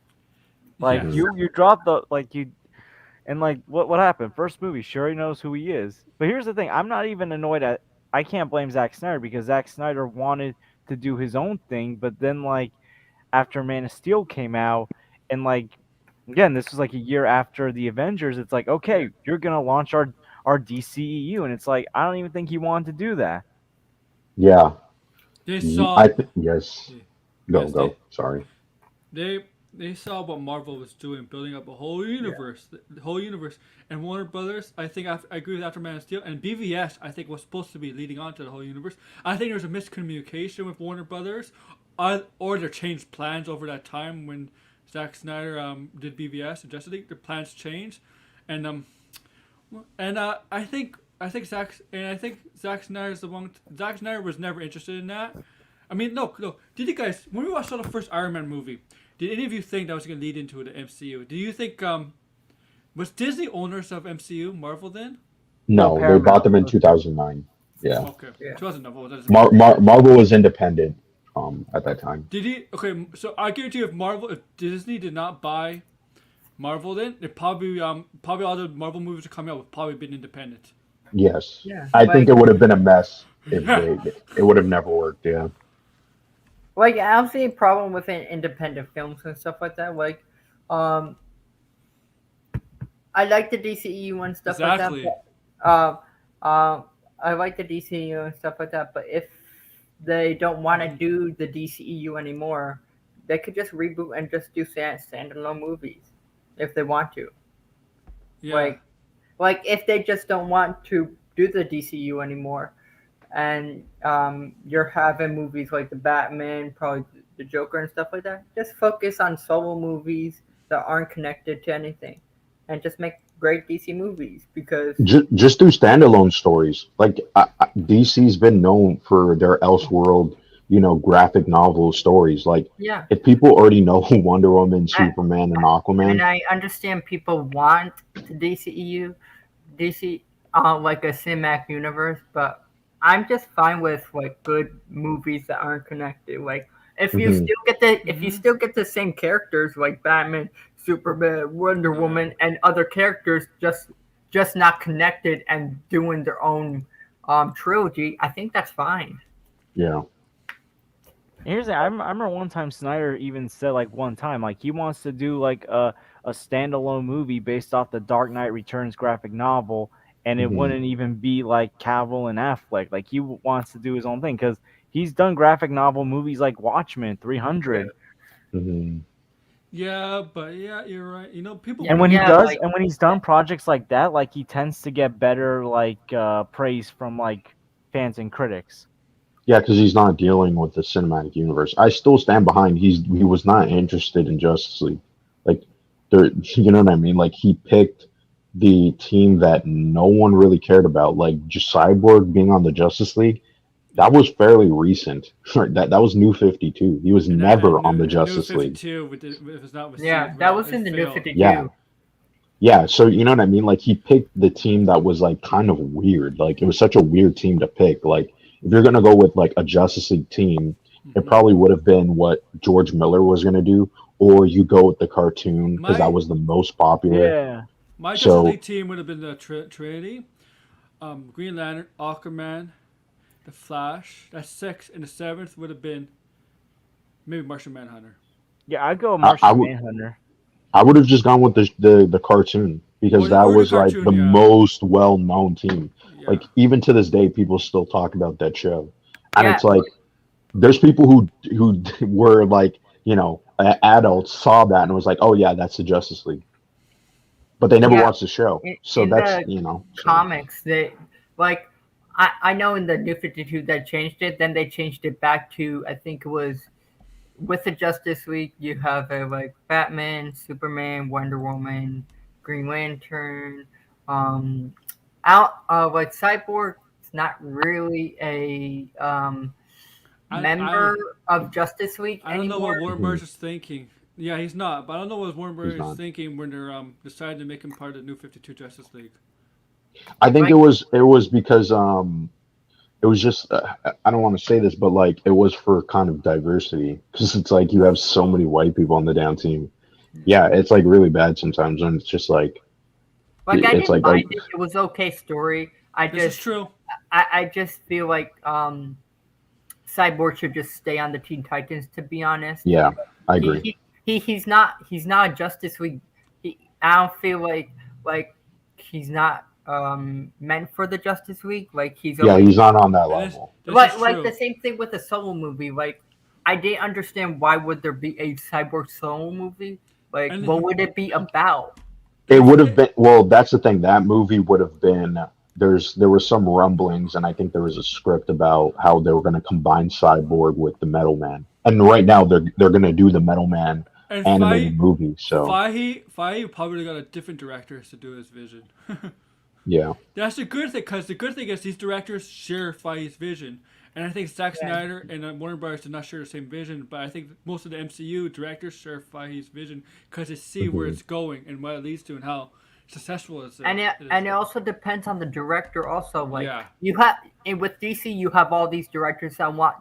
Like Hmm. Yes. you drop the like you and like what happened? First movie, sure he knows who he is. But here's the thing, I'm not even annoyed at I can't blame Zack Snyder because Zack Snyder wanted to do his own thing, but then like after Man of Steel came out and like again, this was like a year after the Avengers, it's like, Yeah. okay, you're gonna launch our DCEU and it's like I don't even think he wanted to do that. Yeah. They I saw. think yes. Go Yes. go. Sorry. They saw what Marvel was doing, building up a whole universe, the whole universe. And Warner Brothers, I think I agree with after Man of Steel, and BVS, I think was supposed to be leading on to the whole universe. I think there was a miscommunication with Warner Brothers, or they changed plans over that time when Zack Snyder did BVS and Justice League. The plans changed, and I think Zack Snyder's the one. Zack Snyder was never interested in that. I mean, no. Did you guys when we watched the first Iron Man movie? Did any of you think that was going to lead into the MCU? Do you think was Disney owners of MCU Marvel then? No, No, they bought Paramount. them in 2009. Yeah. Okay, Yeah. 2009. Well, that doesn't matter. Marvel was independent at that time. Did he? Okay, so I guarantee you, if Disney did not buy Marvel, then it probably all the Marvel movies that coming out would probably been independent. Yes. Yeah. I think Like it would have been a mess if it would have never worked. Yeah. like I don't see a problem with independent films and stuff like that. Like, um, I like the DCEU and stuff like that. Exactly. But, I like the DCEU and stuff like that. But if they don't want to do the DCEU anymore, they could just reboot and just do standalone movies if they want to. Yeah. Like if they just don't want to do the DCU anymore, and you're having movies like the Batman, probably the Joker and stuff like that. Just focus on solo movies that aren't connected to anything, and just make great DC movies because Just do standalone stories. Like DC's been known for their Elseworld, graphic novel stories. Like yeah. if people already know Wonder Woman, I, Superman, and and Aquaman, I understand people want the DCEU, DC, like a cinematic universe, but I'm just fine with like good movies that aren't connected. Like hmm if you still get the same characters like Batman, Superman, Wonder Woman, and other characters just not connected and doing their own trilogy, I think that's fine. yeah, Here's the I remember one time Snyder even said like one time like he wants to do like a standalone movie based off the Dark Knight Returns graphic novel, and it hmm wouldn't even be like Cavill and Affleck. Like he wants to do his own thing because he's done graphic novel movies like Watchmen, Yeah, 300, hmm Yeah, but yeah, you're right. People. and when he yeah, does like and when he's done projects like that, like he tends to get better like praise from like fans and critics. yeah, because he's not dealing with the cinematic universe. I still stand behind. He was not interested in Justice League. Like there, you know what I mean? Like he picked the team that no one really cared about. Like just Cyborg being on the Justice League. That was fairly recent. That was New 52. He was And then never on the a new Justice League. 52 if it's not with yeah, Steve, that right? was It in the New failed. 52. Yeah. Yeah, so you know what I mean? Like he picked the team that was like kind of weird. Like it was such a weird team to pick. Like if you're gonna go with like a Justice League team, it Hmm. probably would have been what George Miller was gonna do, or you go with the cartoon because that My was the most popular. Yeah. my Justice So League team would have been the Trinity, Green Lantern, Aquaman, the Flash. That's six, and the seventh would have been maybe Martian Manhunter. Yeah, I'd go I Martian would Manhunter. I would have just gone with the cartoon because that Or the was like cartoon, the yeah, most well known team. yeah. Like even to this day, people still talk about that show, and Yeah, it's like there's people who were like adults saw that and was like, oh yeah, that's the Justice League, but they never yeah. watched the show. So In that's the so comics, they like I know in the New 52 that changed it. Then they changed it back to I think it was with the Justice League. You have like Batman, Superman, Wonder Woman, Green Lantern. Um, out like Cyborg is not really a I I member of Justice League I don't know what anymore. Warner Mhm. Bros. Is thinking. Yeah, he's not. But I don't know what Warner He's Bros. Is not. thinking when they're deciding to make him part of the New 52 Justice League. I think Like it was because it was just I don't want to say this, but like it was for kind of diversity because it's like you have so Oh, many white people on the down team. Yeah, it's like really bad sometimes when it's just like I it's didn't like mind it. It was okay story. this is true. I just feel like Cyborg should just stay on the Teen Titans. To be honest, yeah, I he agree. he, he's not a Justice League. I don't feel like he's not meant for the Justice League. Like he's Yeah, always he's not on that And this level. this is like the true. same thing with the Solo movie. Like I didn't understand why would there be a Cyborg Solo movie. Like what And would it be about? It there's would have been well. That's the thing. That movie would have been. There were some rumblings, and I think there was a script about how they were going to combine Cyborg with the Metal Man. And right now, they're going to do the Metal Man and animated movie. So Fahey probably got a different director to do his vision. yeah, That's the good thing, because the good thing is these directors share Feige's vision, and I think Zack Yeah. Snyder and Warner Bros. Did not share the same vision, but I think most of the MCU directors share Feige's vision because they see where hmm it's going and what it leads to and how successful And it it is. and it also depends on the director. Also, like Yeah, you have and with DC, you have all these directors that want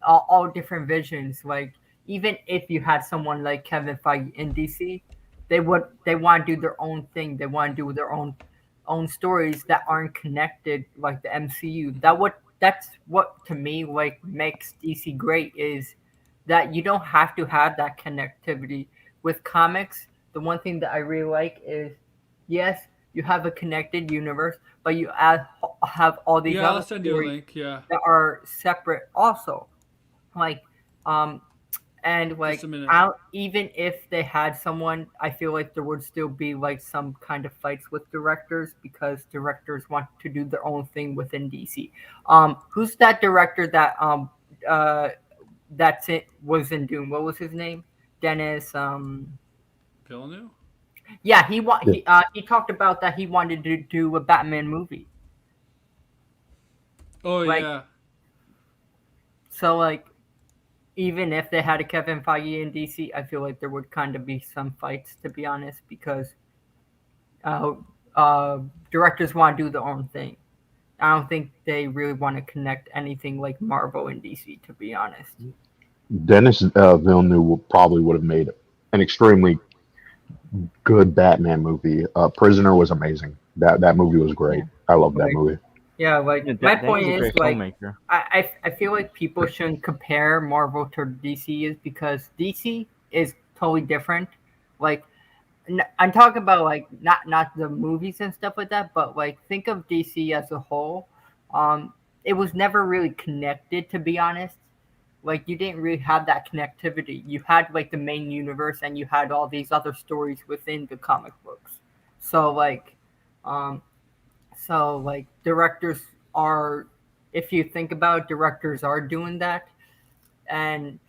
all different visions. Like even if you had someone like Kevin Feige in DC, they want to do their own thing. They want to do their own stories that aren't connected like the MCU. That's what to me like makes DC great is that you don't have to have that connectivity with comics. The one thing that I really like is yes, you have a connected universe, but have all these yeah. I'll other send you a stories link. Yeah, that are separate also. Like um and just a like minute. out even if they had someone, I feel like there would still be like some kind of fights with directors because directors want to do their own thing within DC. Who's that director that uh that's it was in Doom? What was his name? Dennis Villeneuve. yeah, yeah. he talked about that he wanted to do a Batman movie. Oh Like yeah, so like even if they had a Kevin Feige in DC, I feel like there would kind of be some fights to be honest because uh, uh, directors want to do their own thing. I don't think they really want to connect anything like Marvel and DC to be honest. Dennis Villeneuve probably would have made an extremely good Batman movie. Prisoner was amazing. That movie was Yeah, great. I love that like movie. yeah, like Yeah, my Danny's point a is great like filmmaker. I feel like people shouldn't compare Marvel to DC is because DC is totally different. Like I'm talking about like not the movies and stuff like that, but like think of DC as a whole. Um, it was never really connected to be honest. Like you didn't really have that connectivity. You had like the main universe and you had all these other stories within the comic books. So like um directors are if you think about it, directors are doing that and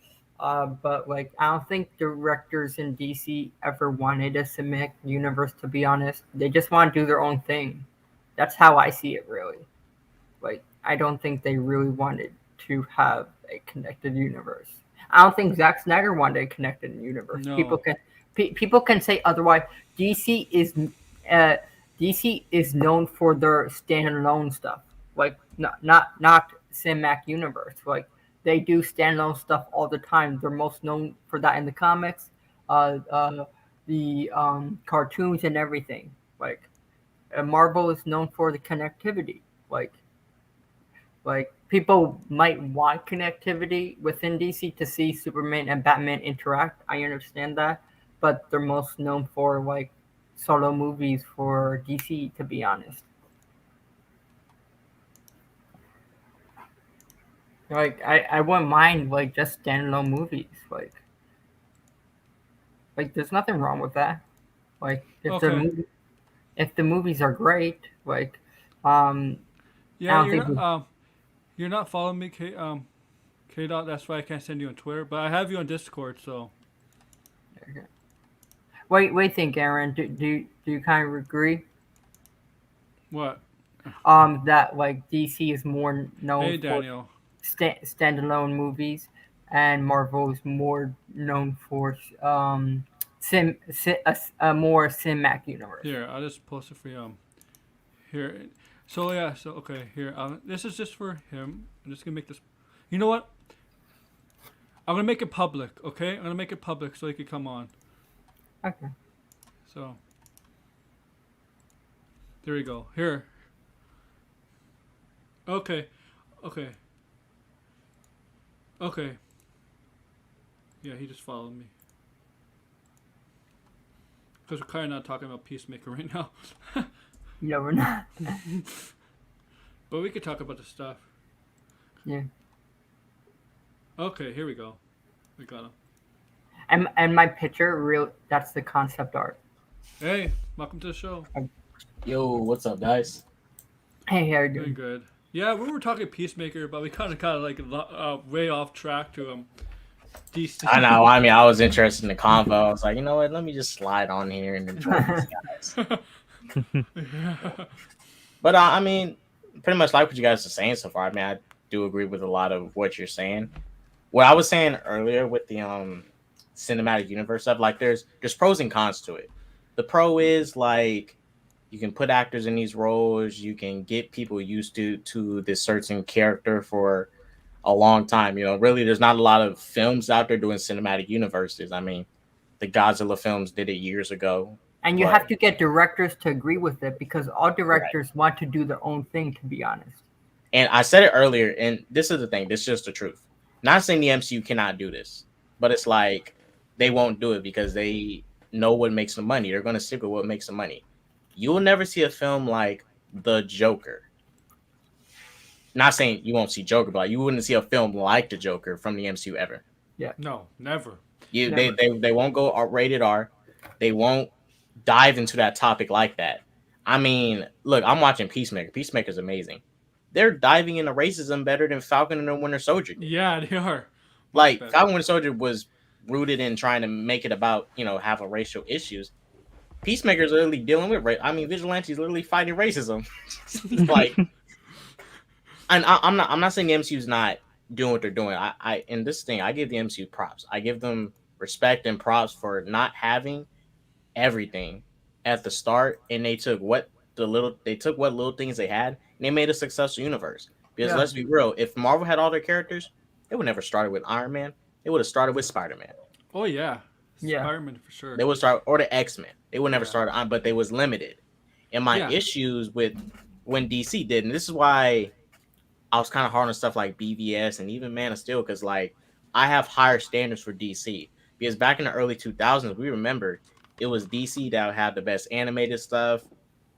but like I don't think directors in DC ever wanted a cinematic universe to be honest. They just want to do their own thing. That's how I see it really. Like I don't think they really wanted to have a connected universe. I don't think Zack Snyder wanted a connected universe. No. People can say otherwise. DC is uh, DC is known for their standalone stuff, like not cinematic universe. Like they do standalone stuff all the time. They're most known for that in the comics, uh, uh, the cartoons and everything. Like Marvel is known for the connectivity. Like people might want connectivity within DC to see Superman and Batman interact. I understand that, but they're most known for like solo movies for DC, to be honest. Like I wouldn't mind like just standalone movies. Like there's nothing wrong with that. Like Okay. if the movies are great, like um I Yeah, don't think you're not following me, K dot. That's why I can't send you on Twitter, but I have you on Discord. So wait think Aaron, do you kind of agree what? that like DC is more known Hey, for Daniel. standalone movies, and Marvel is more known for a more cinematic universe. Here, I'll just post it for you. Here. So yeah. So okay. Here. This is just for him. I'm just gonna make this. You know what? I'm gonna make it public. Okay. I'm gonna make it public so he can come on. Okay. So. There we go. Here. Okay. Okay. Okay. Yeah, he just followed me. Because we're kind of not talking about Peacemaker right now. Yeah, we're not. But we could talk about the stuff. Yeah. Okay, here we go. We got him. And my picture, that's the concept art. Hey, welcome to the show. Yo, what's up, guys? Hey, how you Doing doing? good. Yeah, we were talking Peacemaker, but we kind of got like way off track to DC. I know. I mean, I was interested in the convo. I was like, you know what? Let me just slide on here and enjoy these guys. Yeah. But I mean, pretty much like what you guys are saying so far. I mean, I do agree with a lot of what you're saying. What I was saying earlier with the cinematic universe stuff, like there's pros and cons to it. The pro is like you can put actors in these roles, you can get people used to this certain character for a long time. You know, really, there's not a lot of films out there doing cinematic universes. I mean, the Godzilla films did it years ago, And you but have to get directors to agree with it because all right. directors want to do their own thing, to be honest. And I said it earlier, and this is the thing. This is just the truth. Not saying the MCU cannot do this, but it's like they won't do it because they know what makes them money. They're going to stick with what makes them money. You will never see a film like The Joker. Not saying you won't see Joker, but you wouldn't see a film like The Joker from the MCU ever. No, never. Never. They won't go rated R. They won't dive into that topic like that. I mean, look, I'm watching Peacemaker. Peacemaker's amazing. They're diving into racism better than Falcon and the Winter Soldier did. Yeah, they are. Like better. Falcon and Winter Soldier was rooted in trying to make it about, you know, have a racial issues. Peacemaker's literally dealing with Vigilante's literally fighting racism. Like, and I'm not saying the MCU's not doing what they're doing. I in this thing, I give the MCU props. I give them respect and props for not having everything at the start, and they took what little things they had, and they made a successful universe. Because Yeah. let's be real, if Marvel had all their characters, they would never started with Iron Man. They would have started with Spider-Man. Oh yeah. Yeah. Spider-Man for sure. They would start, or the X-Men. They would never Yeah. start on, but they was limited. And my Yeah. issues with when DC did, and this is why I was kind of hard on stuff like BVS and even Man of Steel, because like I have higher standards for DC. Because back in the early 2000s, we remember it was DC that had the best animated stuff,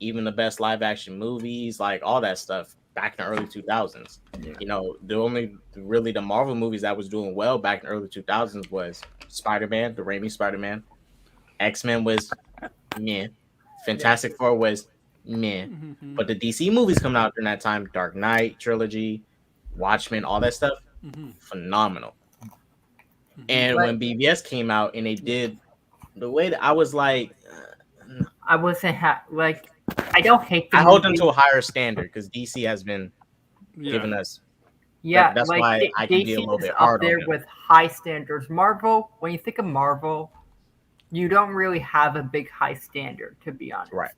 even the best live action movies, like all that stuff back in the early 2000s. Yeah. You know, the Marvel movies that was doing well back in the early 2000s was Spider-Man, the Raimi Spider-Man. X-Men was meh. Fantastic Four was meh. Mhm. But the DC movies coming out during that time, Dark Knight trilogy, Watchmen, all that stuff, Mhm. phenomenal. Mhm. And Like- when BVS came out and they did the way that I was like, I wasn't like I don't hate the I hold them movie. to a higher standard because DC has been Yeah. giving us Yeah, That's like why I can be a DC little is bit up hard on there him. with high standards. Marvel, when you think of Marvel, you don't really have a big high standard, to be Right. honest.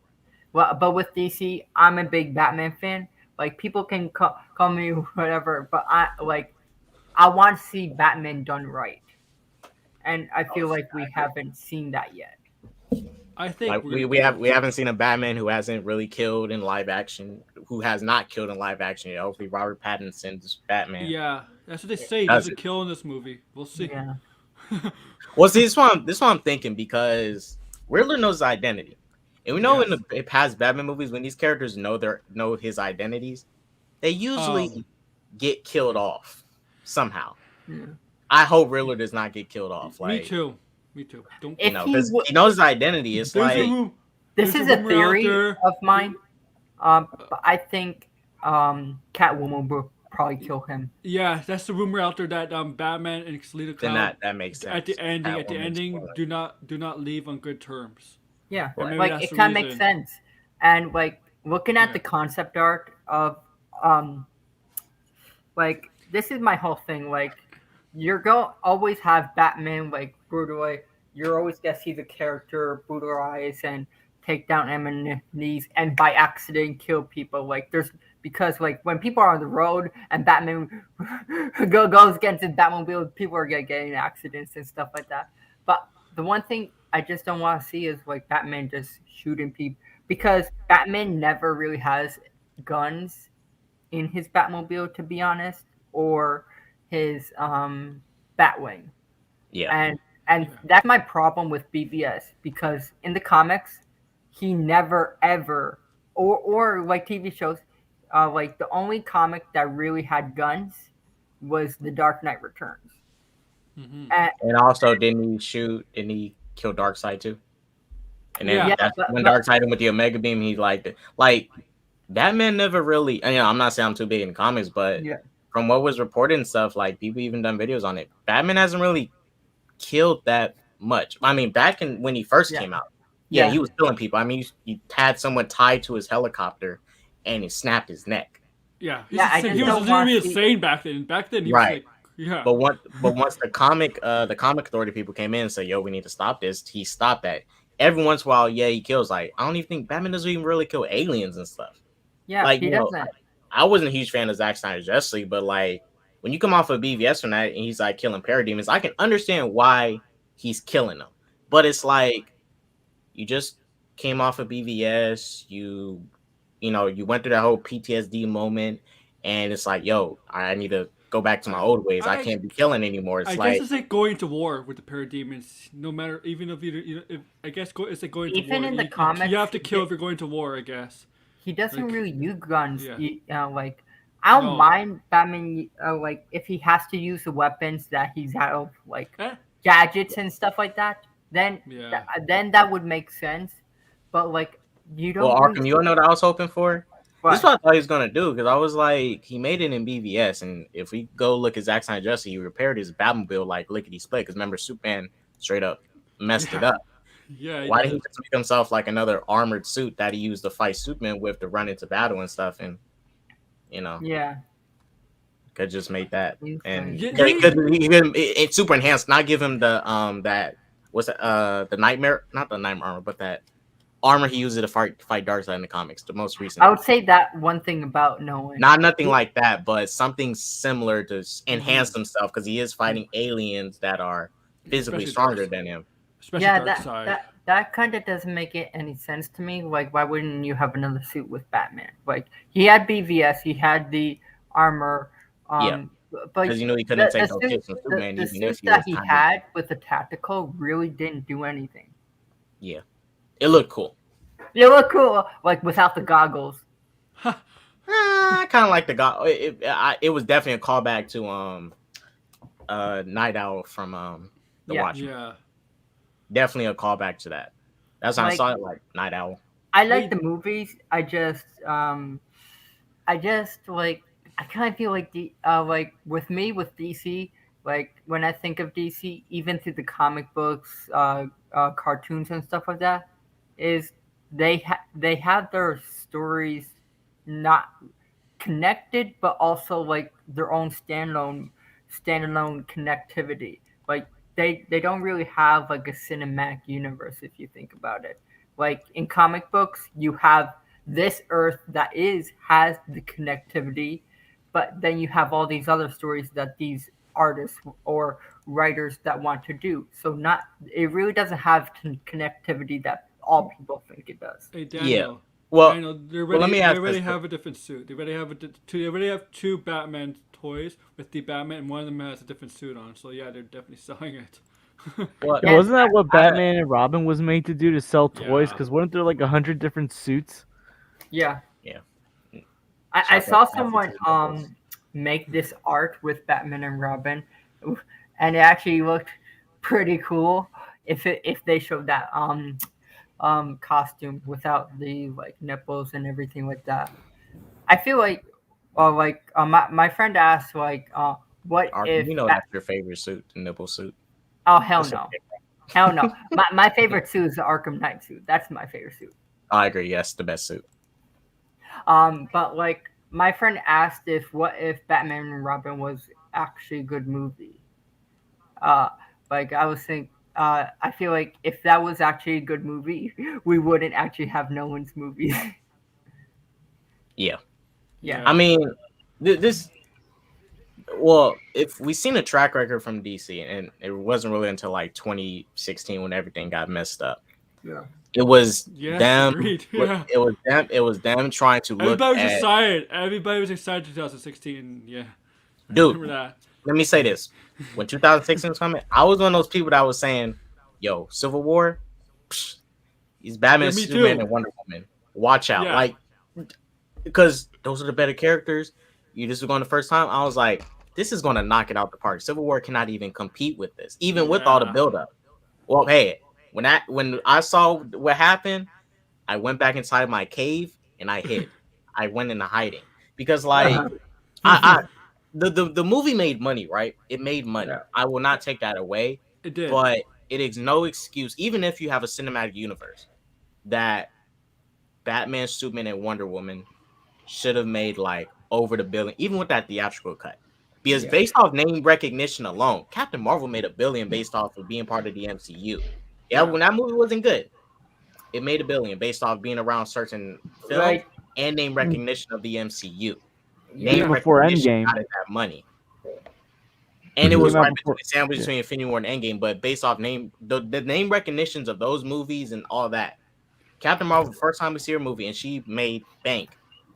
Well, but with DC, I'm a big Batman fan. Like people can call me whatever, but I want to see Batman done right, and I Oh, feel like I we agree. haven't seen that yet. I Like think we're gonna get it. we haven't seen a Batman who hasn't really killed in live action, who has not killed in live action yet. Hopefully, Robert Pattinson's Batman Yeah, that's what they say. He does doesn't it. kill in this movie. We'll see. Yeah, Well, see, this one I'm thinking because Riddler knows his identity, and we know in Yes. the past Batman movies when these characters know his identities, they Um. usually get killed off somehow. yeah. I hope Riddler does not get killed off. Me Like, too. Me too. Don't. you If know, he because would, he knows his identity. It's There's a like, room. this There's a is a rumor out theory there. of mine. But I think Catwoman will probably kill him. Yeah, that's the rumor out there that Batman and Selena then Cloud that makes at the sense. ending Catwoman's do not leave on good terms. Yeah, And right. maybe like that's it the kind of makes reason. sense. And like looking at Yeah. the concept art of um like this is my whole thing. Like you're going always have Batman like brutalize. You're always gonna see the character brutalize and take down enemies and by accident kill people. Like there's because like when people are on the road and Batman goes against the Batmobile, people are gonna get in accidents and stuff like that. But the one thing I just don't want to see is like Batman just shooting people because Batman never really has guns in his Batmobile, to be honest, or his Batwing, Yeah. and Yeah. that's my problem with BVS because in the comics, he never ever or like TV shows, like the only comic that really had guns was The Dark Knight Returns, Hmm. and And also, didn't he kill Darkseid too? And yeah, then Yeah. that's but, when but Darkseid hit him with the Omega Beam. He like Batman never really. And, you know, I'm not saying I'm too big in comics, but yeah, from what was reported and stuff, like people even done videos on it. Batman hasn't really killed that much. I mean, back in when he first yeah, came out, yeah, yeah, he was killing people. I mean, he had someone tied to his helicopter, and he snapped his neck. Yeah. He's yeah. I insane. He just was don't want literally to see. insane back then. Back then he was Right. like, yeah. But once the comic authority people came in and said, "Yo, we need to stop this," he stopped that. Every once in a while, yeah, he kills. Like I don't even think Batman doesn't even really kill aliens and stuff. Yeah, Like he you know, doesn't. I wasn't a huge fan of Zack Snyder's Justice League, but like when you come off of BVS from that and he's like killing parademons, I can understand why he's killing them. But it's like you just came off of BVS, you know, you went through that whole PTSD moment, and it's like, yo, I need to go back to my old ways. I I can't be killing anymore. I It's guess like, it's like going to war with the parademons. No matter, even if you if I guess it's like going to Even war. in the You comics, have to kill if you're going to war. I guess. he doesn't Like, really use guns. yeah. Like I don't No. mind Batman. Like if he has to use the weapons that he's out of, like Eh? gadgets and stuff like that, then Yeah. then that would make sense. But like you well, don't really. Arkham, you know what I was hoping for? This is But what I thought he was gonna do because I was like, he made it in BVS, and if we go look at Zack Snyder Justice, he repaired his Batmobile like lickety split. Because remember, Superman straight up messed it Yeah. up. Yeah. He Why didn't he did. just make himself like another armored suit that he used to fight Superman with to run into battle and stuff? And you know, yeah, could just make that and Yeah, it's super enhanced. Not give him the that what's that the nightmare, not the nightmare armor, but that armor he uses to fight Darkseid in the comics, the most recent. I would say that one thing about Nolan. Not nothing like that, but something similar to enhance Mm-hmm. himself because he is fighting aliens that are physically Especially stronger Darkseid. than him. Especially Yeah, Dark Side. that kind of doesn't make it any sense to me. Like, why wouldn't you have another suit with Batman? Like, he had BVS, he had the armor, Yeah, but because you know he couldn't take no suit, hits from Superman, the even if suit he that was he kind of had with the tactical really didn't do anything. yeah. It looked cool. It looked cool, like without the goggles. I kind of like the guy. It was definitely a callback to Night Owl from the Yeah. Watchmen. Yeah. Definitely a callback to that. That's how I Like, saw it, like Night Owl. I like Wait. the movies. I just like I kind of feel like like with me with DC, like when I think of DC, even through the comic books, cartoons and stuff like that, is they have their stories not connected, but also like their own standalone connectivity. Like they don't really have like a cinematic universe if you think about it. Like in comic books, you have this Earth that has the connectivity, but then you have all these other stories that these artists or writers that want to do. So not it really doesn't have connectivity that all people think it does. Hey Yeah. Daniel. Well, Daniel, let me they ask already this. have a different suit. They already have they already have two Batman toys with the Batman, and one of them has a different suit on. So yeah, they're definitely selling it. Well, Yeah, wasn't that what I- Batman and Robin was made to do, to sell toys? Yeah. Because weren't there like 100 different suits? Yeah. Yeah. I Shout saw out to someone Nichols. make this art with Batman and Robin, and it actually looked pretty cool. If they showed that costume without the like nipples and everything like that, I feel like, my friend asked like, what Arkham, if? you know that's your favorite suit, the nipple suit. Oh hell That's no, okay. hell no. My favorite suit is the Arkham Knight suit. That's my favorite suit. I agree. Yes, the best suit. But like my friend asked if what if Batman and Robin was actually a good movie. Uh, like I was thinking, I feel like if that was actually a good movie, we wouldn't actually have Nolan's movies. Yeah. Yeah. I mean, this. Well, if we seen a track record from DC, and it wasn't really until like 2016 when everything got messed up. Yeah. It was Yes, them. agreed. Yeah. It was them. It was them trying to look Everybody was at. excited. Everybody was excited. 2016. Yeah. Dude, Remember that? let me say this: when 2016 was coming, I was one of those people that was saying, "Yo, Civil War, psh, he's Batman, Yeah, me Superman, too. and Wonder Woman. Watch out!" Yeah. Like, because those are the better characters. You just were going the first time. I was like, "This is going to knock it out the park." Civil War cannot even compete with this, even with all the Yeah. buildup. Well, hey, when I saw what happened, I went back inside my cave and I hid. I went into hiding because, like, the movie made money, right? It made money. Yeah. I will not take that away, It did. but it is no excuse, even if you have a cinematic universe, that Batman, Superman, and Wonder Woman should have made like over the billion, even with that theatrical cut. Because Yeah. based off name recognition alone, Captain Marvel made $1 billion based off of being part of the MCU. Yeah, when that movie wasn't good, it made $1 billion based off being around certain films Right. and name recognition of the MCU. Yeah. Name Before recognition Endgame. got it that money. And it was Came out right before- between sandwich between Infinity War and Endgame, but based off name, the name recognitions of those movies and all that. Captain Marvel, first time we see her movie, and she made bank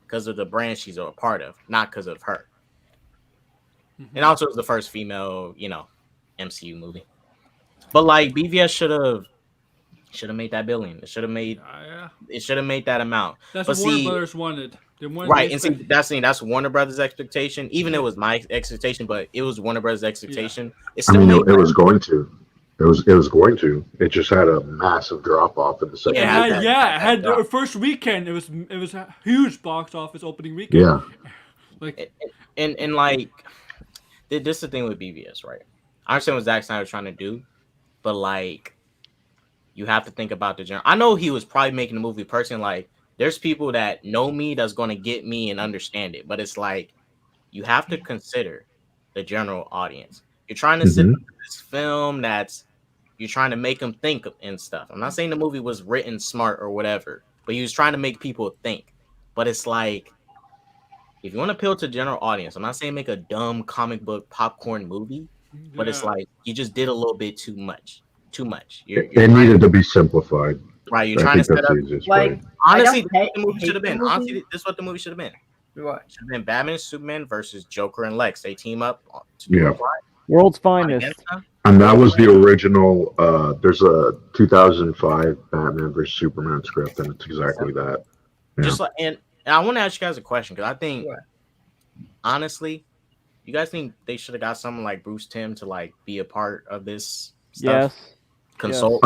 because of the brand she's a part of, not because of her. And also, it was the first female, MCU movie. But like BVS should have made that $1 billion. It should have made Yeah. that amount. That's But what Warner see- Brothers wanted. They wanted Right, they and see that's Warner Brothers' expectation. Even it was my expectation, but it was Warner Brothers' expectation. It I still mean, made it was going to. It was going to. It just had a massive drop off in the second. Yeah, It that- had that the first weekend. It was a huge box office opening weekend. Yeah. Like and like this is the thing with BVS, right? I understand what Zack Snyder was trying to do, but like you have to think about the general. I know he was probably making the movie personally. Like there's people that know me that's going to get me and understand it, but it's like you have to consider the general audience. You're trying to sit with this film you're trying to make them think and stuff. I'm not saying the movie was written smart or whatever, but he was trying to make people think. But it's like, if you want to appeal to the general audience, I'm not saying make a dumb comic book popcorn movie, but it's yeah. like you just did a little bit too much. It needed to be simplified. Right, you're I trying to think set that's up. the easiest Like way. Honestly, I this is what the movie hate should have been. the movie. Honestly, this is what the movie should have been. What? Should have been Batman and Superman versus Joker and Lex. They team up to do Yeah. a crime World's finest. against them. And that was the original. There's a 2005 Batman vs Superman script, and it's exactly that. Yeah. Just like, and I want to ask you guys a question because I think, What? honestly, you guys think they should have got someone like Bruce Timm to like be a part of this stuff? Yes. Consult.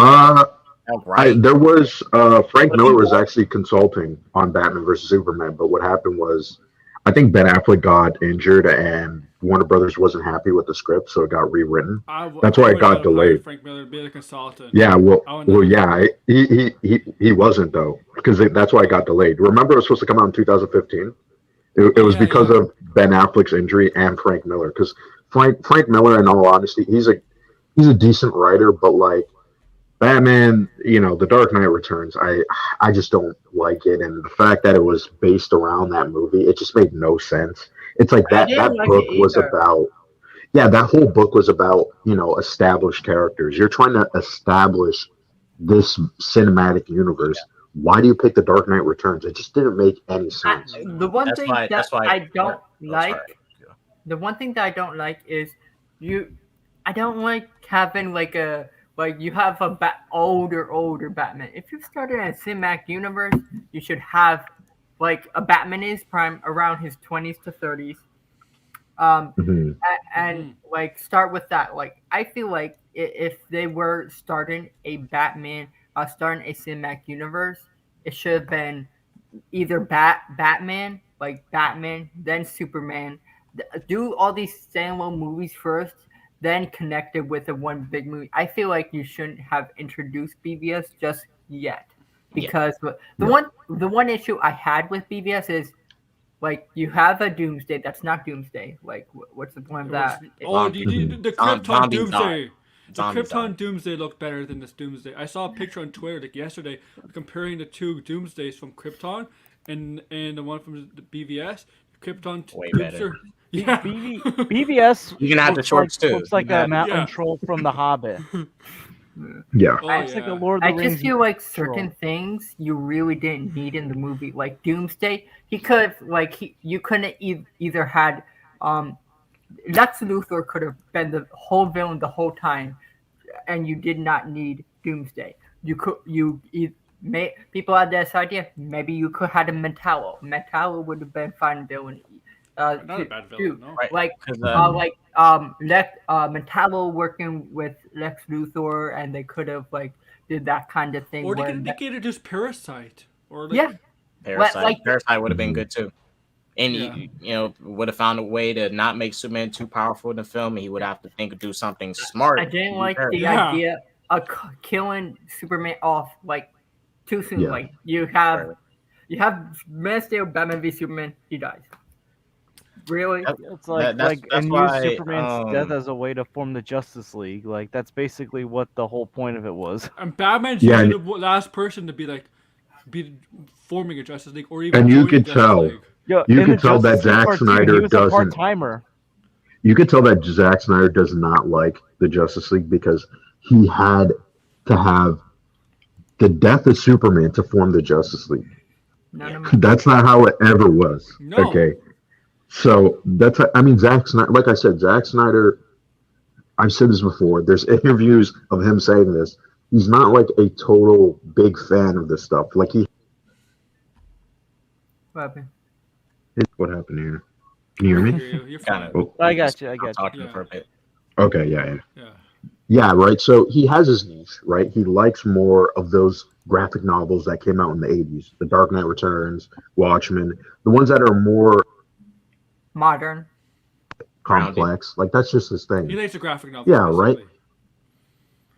Right. There was Frank Miller was actually consulting on Batman vs Superman, but what happened was, I think Ben Affleck got injured, and Warner Brothers wasn't happy with the script, so it got rewritten. That's why it got delayed. Frank Miller to be the consultant. Yeah, I would not- yeah, he wasn't though, because that's why it got delayed. Remember, it was supposed to come out in 2015, It Oh was yeah, because yeah. of Ben Affleck's injury and Frank Miller. Because Frank Miller, in all honesty, he's a decent writer, but like Batman, The Dark Knight Returns, I just don't like it, and the fact that it was based around that movie, it just made no sense. It's like I that didn't like it book was either. about yeah, that whole book was about, established characters. You're trying to establish this cinematic universe. Why do you pick The Dark Knight Returns? It just didn't make any I, sense. the one That's thing why. that That's why. I don't Oh, sorry. like, the one thing that I don't like is you. I don't like having like you have a older Batman. If you started a cinematic universe, you should have like a Batman in his prime around his 20s to 30s. Um, Hmm. and like start with that. Like I feel like if they were starting a cinematic universe, it should have been either Batman, like Batman, then Superman. Do all these standalone movies first, then connect it with a one big movie. I feel like you shouldn't have introduced BVS just yet, Yeah. because Yeah. the one issue I had with BVS is like you have a Doomsday that's not Doomsday. Like what's the point of that? Oh, Mhm. the Krypton Zombie Zod. Doomsday. The Zombie Krypton Zod. Doomsday looked better than this Doomsday. I saw a picture on Twitter like yesterday comparing the two Doomsdays from Krypton and the one from the BVS. Krypton Way Doomsday. better. Yeah. BVS You can have the shorts too. looks like You can a have- mountain Yeah. troll from The Hobbit. Yeah. Oh Looks like a yeah. Lord of the I Rings just feel like troll. certain things you really didn't need in the movie, like Doomsday. He could have you couldn't either had um Lex Luthor could have been the whole villain the whole time, and you did not need Doomsday. People had this idea. Maybe you could have had a Metallo. Metallo would have been fine villain. Not a bad villain, no. Right. Like Because Metallo working with Lex Luthor, and they could have like did that kind of thing Or where they could introduce Parasite. Or like, yeah, Parasite. like- Parasite would have been Mhm. good too. And Yeah. he would have found a way to not make Superman too powerful in the film. And he would have to do something smart. I didn't to like be the Yeah. idea of killing Superman off like too soon. Yeah. Like you Right. have Man of Steel, Batman v Superman, he dies. Really? Yep. It's like That's and why, use Superman's death as a way to form the Justice League. Like that's basically what the whole point of it was. And Batman's Yeah, usually the last person to be forming a Justice League or even And you joining could the Justice tell. League. Yo, You in the could tell that Justice League Zack cartoon, Snyder he was a doesn't- part timer. You could tell that Zack Snyder does not like the Justice League because he had to have the death of Superman to form the Justice League. No. That's not how it ever was. No. Okay. So Zack Snyder, like I said, Zack Snyder, I've said this before, there's interviews of him saying this. He's not like a total big fan of this stuff. Like what happened here? Can you hear me? You're Kind fine. of. I got you. Talking Yeah. for a bit. Okay, yeah. Yeah. Yeah, right. So he has his niche, right? He likes more of those graphic novels that came out in the 80s, The Dark Knight Returns, Watchmen, the ones that are more Modern. complex. Like that's just his thing. He likes a graphic novel. Yeah, right. basically.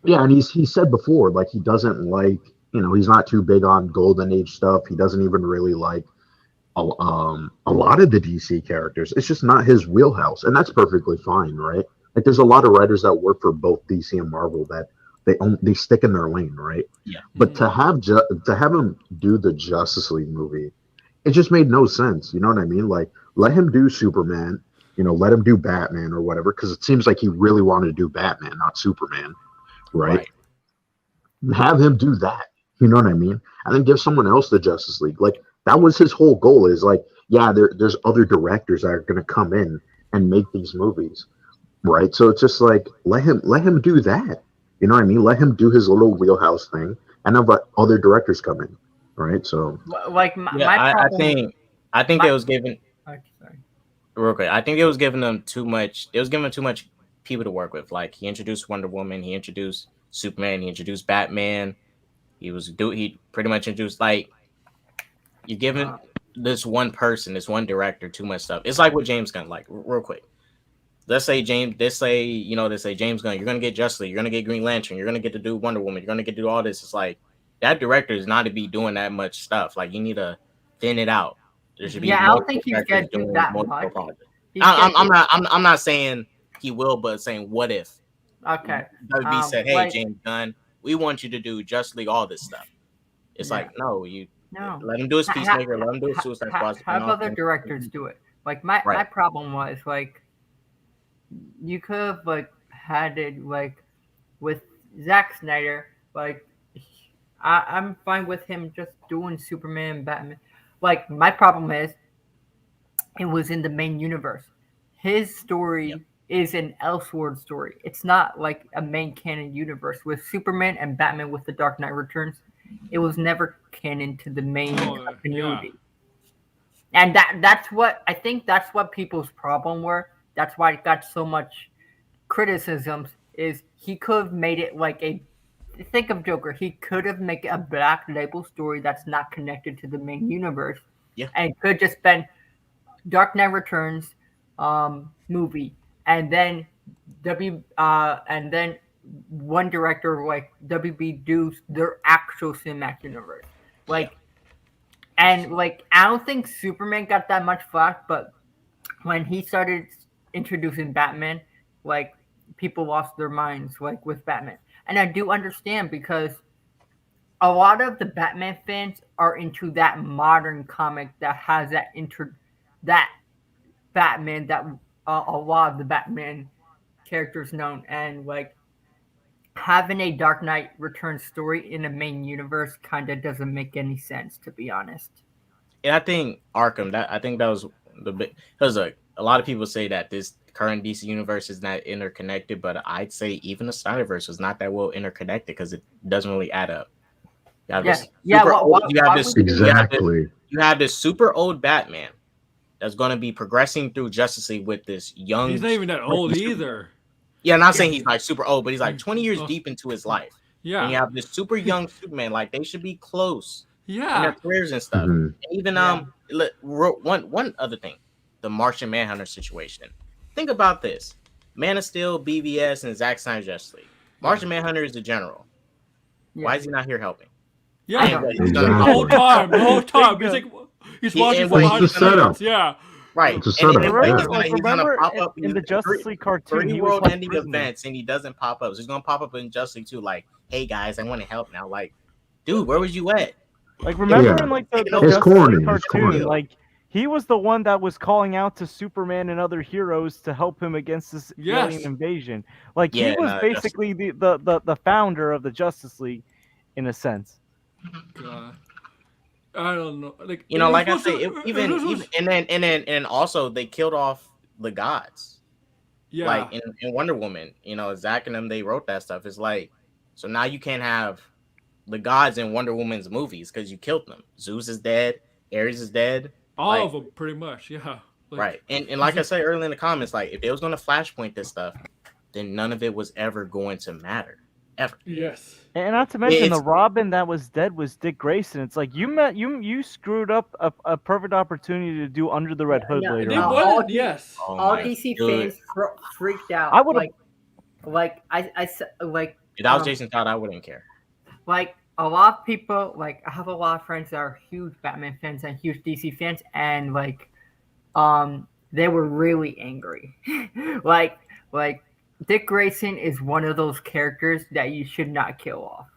Yeah, and he said before, like he doesn't like, he's not too big on Golden Age stuff. He doesn't even really like a lot of the DC characters. It's just not his wheelhouse, and that's perfectly fine, right? Like there's a lot of writers that work for both DC and Marvel that they stick in their lane, right? Yeah. But to have him do the Justice League movie, it just made no sense. You know what I mean? Like let him do Superman, let him do Batman or whatever, because it seems like he really wanted to do Batman, not Superman, right? Have him do that. You know what I mean? And then give someone else the Justice League. Like that was his whole goal. Is like, yeah, there's other directors that are going to come in and make these movies, right? So it's just like let him do that. You know what I mean? Let him do his little wheelhouse thing, and then let other directors come in, right? So Like Yeah, my problem. I think my- it was given Okay, sorry. real quick. I think it was giving them too much. It was giving them too much people to work with. Like he introduced Wonder Woman, he introduced Superman, he introduced Batman. He pretty much introduced like you're giving this one person, this one director too much stuff. It's like with James Gunn. Like real quick, let's say James Gunn, you're gonna get Justice League, you're gonna get Green Lantern, you're gonna get to do Wonder Woman, you're gonna get to do all this. It's like that director is not to be doing that much stuff. Like you need to thin it out. There should be Yeah, I don't think he's characters gonna do doing that multiple much. projects. He's I'm, gonna I'm do- not. I'm not saying he will, but saying what if okay. WB said, "Hey, Like James Gunn, we want you to do Justice League, all this stuff." It's Yeah. like, no, you no. let him do his Peacemaker, let him do his Suicide Squad Have spinoff. other directors do it. Like my Right. problem was like you could have like had it like with Zack Snyder. Like I'm fine with him just doing Superman and Batman. Like my problem is it was in the main universe. His story Yep. is an Elseworld story. It's not like a main canon universe with Superman and Batman with the Dark Knight Returns. It was never canon to the main continuity. And that's what I think that's what people's problem were. That's why it got so much criticisms is he could have made it like a think of Joker. He could have made a black label story that's not connected to the main universe. Yeah. And it could just been Dark Knight Returns movie and then and then one director like WB do their actual cinematic universe. Like and like I don't think Superman got that much flack, but when he started introducing Batman, like people lost their minds like with Batman. And I do understand because a lot of the Batman fans are into that modern comic that has that Batman that a lot of the Batman characters known and like having a Dark Knight Returns story in the main universe kind of doesn't make any sense, to be honest. And I think Arkham. I think that was the big because a lot of people say that this current DC universe is not interconnected, but I'd say even the Snyderverse was not that well interconnected because it doesn't really add up. You have this super old- you have this- Exactly. You have this super old Batman that's going to be progressing through Justice League with this young. He's not even that old either. Yeah, I'm not saying he's like super old, but he's like 20 years Oh. deep into his life. Yeah. And you have this super young Superman, like they should be close in their Yeah. careers and stuff. Mhm. And even Yeah. one other thing, the Martian Manhunter situation. Think about this: Man of Steel, BVS, and Zack Snyder's Justice League. Martian Manhunter is the general. Why is he not here helping? Yeah. I know. He's gonna- The whole time. The whole time. He's like, he's Yeah, watching and for what behind he's the the setup. scenes. Yeah. Right. It's a And setup, then, yeah. he's gonna pop up in the Justice League cartoon, Three he was world like ending Disney. events, and he doesn't pop up. So he's gonna pop up in Justice League too. Like, hey guys, I want to help now. Like, dude, where was you at? Like remember Yeah. in like the It's Justice corny, League it's cartoon, corny. like he was the one that was calling out to Superman and other heroes to help him against this Yes. alien invasion. Like Yeah, he was no, basically the founder of the Justice League, in a sense. God. I don't know. Like You know, it was like I supposed say, to- even this was- and also they killed off the gods. yeah. Like in Wonder Woman, you know, Zack and them, they wrote that stuff. It's like, so now you can't have the gods in Wonder Woman's movies because you killed them. Zeus is dead, Ares is dead, all like- of them pretty much. Yeah. Like, right? And like I said earlier in the comments, like if they was gonna flashpoint this stuff, then none of it was ever going to matter, ever. Yes. And not to mention It's- the Robin that was dead was Dick Grayson. It's like you screwed up a perfect opportunity to do Under the Red Hood Yeah, later They no, on. all wanted, the- yes. Oh All my DC good. fans freaked out. I would've- like I said like If that was um, Jason Todd, I wouldn't care. like a lot of people like I have a lot of friends that are huge Batman fans and huge DC fans and like they were really angry. like Dick Grayson is one of those characters that you should not kill off.